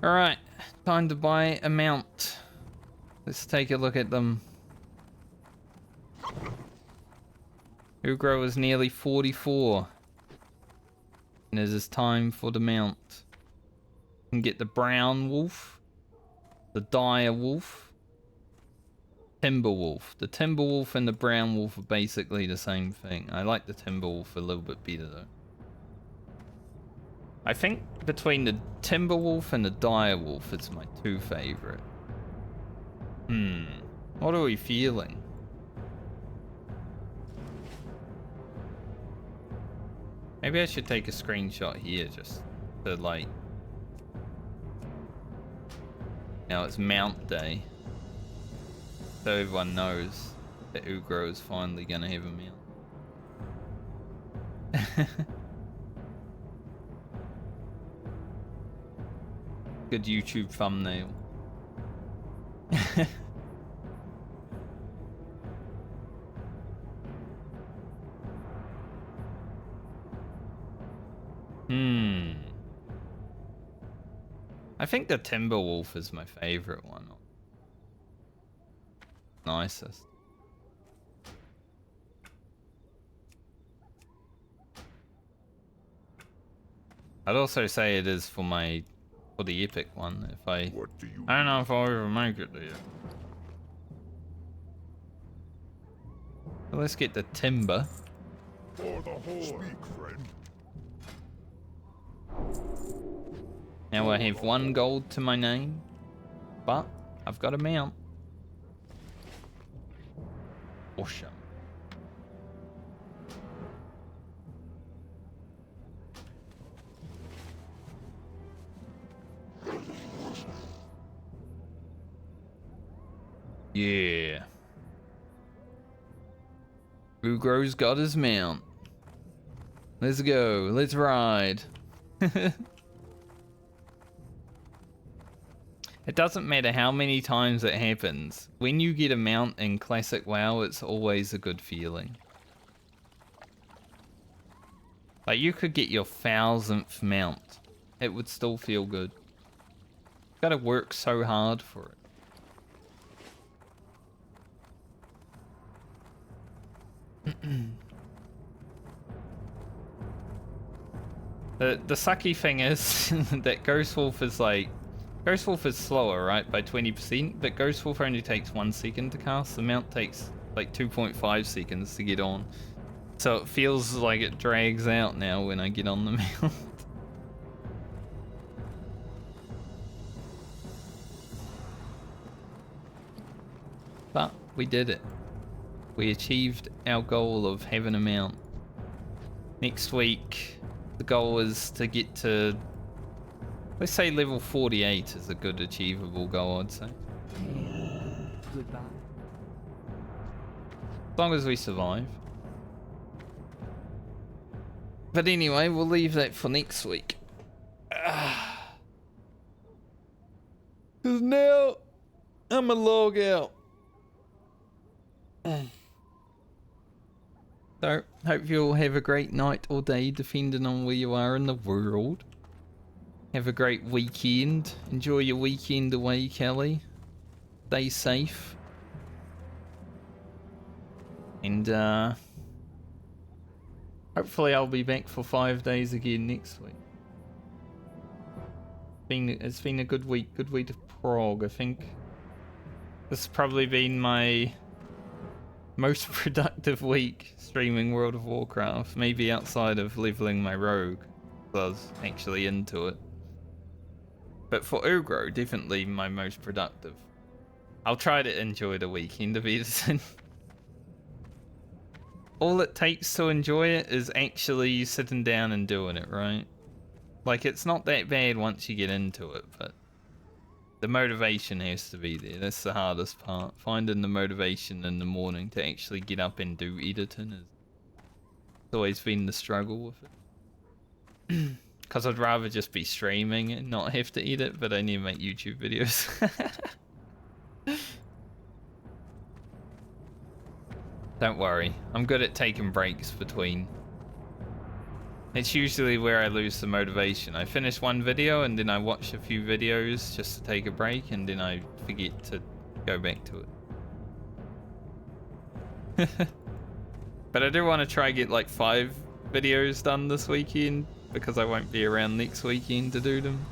Alright, time to buy a mount. Let's take a look at them. Ugro is nearly 44. And it is time for the mount. You can get the brown wolf, the dire wolf, timber wolf. The timber wolf and the brown wolf are basically the same thing. I like the timber wolf a little bit better though. I think between the timber wolf and the dire wolf, it's my two favorite. What are we feeling? Maybe I should take a screenshot here just to like... Now it's mount day. So everyone knows that Ugro is finally gonna have a mount. Good YouTube thumbnail. I think the timber wolf is my favorite one. Nicest. I'd also say it is for the epic one. If I don't know if I'll ever make it there. So let's get the timber. For the whole. Speak, friend. Now I have 1 gold to my name, but I've got a mount. Awesome. Yeah. Ugro's got his mount. Let's go. Let's ride. It doesn't matter how many times it happens. When you get a mount in Classic WoW, it's always a good feeling. Like, you could get your 1000th mount. It would still feel good. Gotta work so hard for it. The sucky thing is that Ghost Wolf is like... Ghost Wolf is slower, right, by 20%, but Ghost Wolf only takes 1 second to cast. The mount takes like 2.5 seconds to get on. So it feels like it drags out now when I get on the mount. But we did it. We achieved our goal of having a mount. Next week, the goal is to get to, let's say level 48 is a good achievable goal, I'd say. Goodbye. As long as we survive. But anyway, we'll leave that for next week. Cause now I'ma log out. So, hope you all have a great night or day, depending on where you are in the world. Have a great weekend. Enjoy your weekend away, Kelly. Stay safe. And, hopefully I'll be back for 5 days again next week. It's been a good week of prog, I think. This has probably been my most productive week streaming World of Warcraft, maybe outside of leveling my rogue. I was actually into it. But for Ugro, definitely my most productive. I'll try to enjoy the weekend of editing. All it takes to enjoy it is actually sitting down and doing it, right? Like, it's not that bad once you get into it, but the motivation has to be there. That's the hardest part. Finding the motivation in the morning to actually get up and do editing is always been the struggle with it. Because I'd rather just be streaming and not have to edit, but I need to make YouTube videos. Don't worry, I'm good at taking breaks between. It's usually where I lose the motivation. I finish one video and then I watch a few videos just to take a break, and then I forget to go back to it. But I do want to try get like 5 videos done this weekend, because I won't be around next weekend to do them.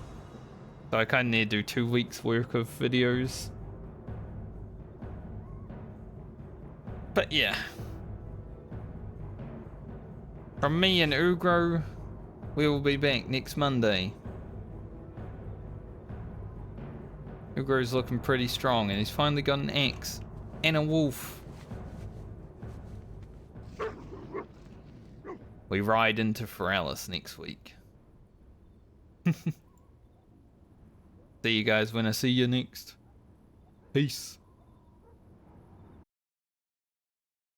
So I kind of need to do 2 weeks worth of videos. But yeah. From me and Ugro, we will be back next Monday. Ugro's looking pretty strong, and he's finally got an axe and a wolf. We ride into Feralis next week. See you guys when I see you next. Peace.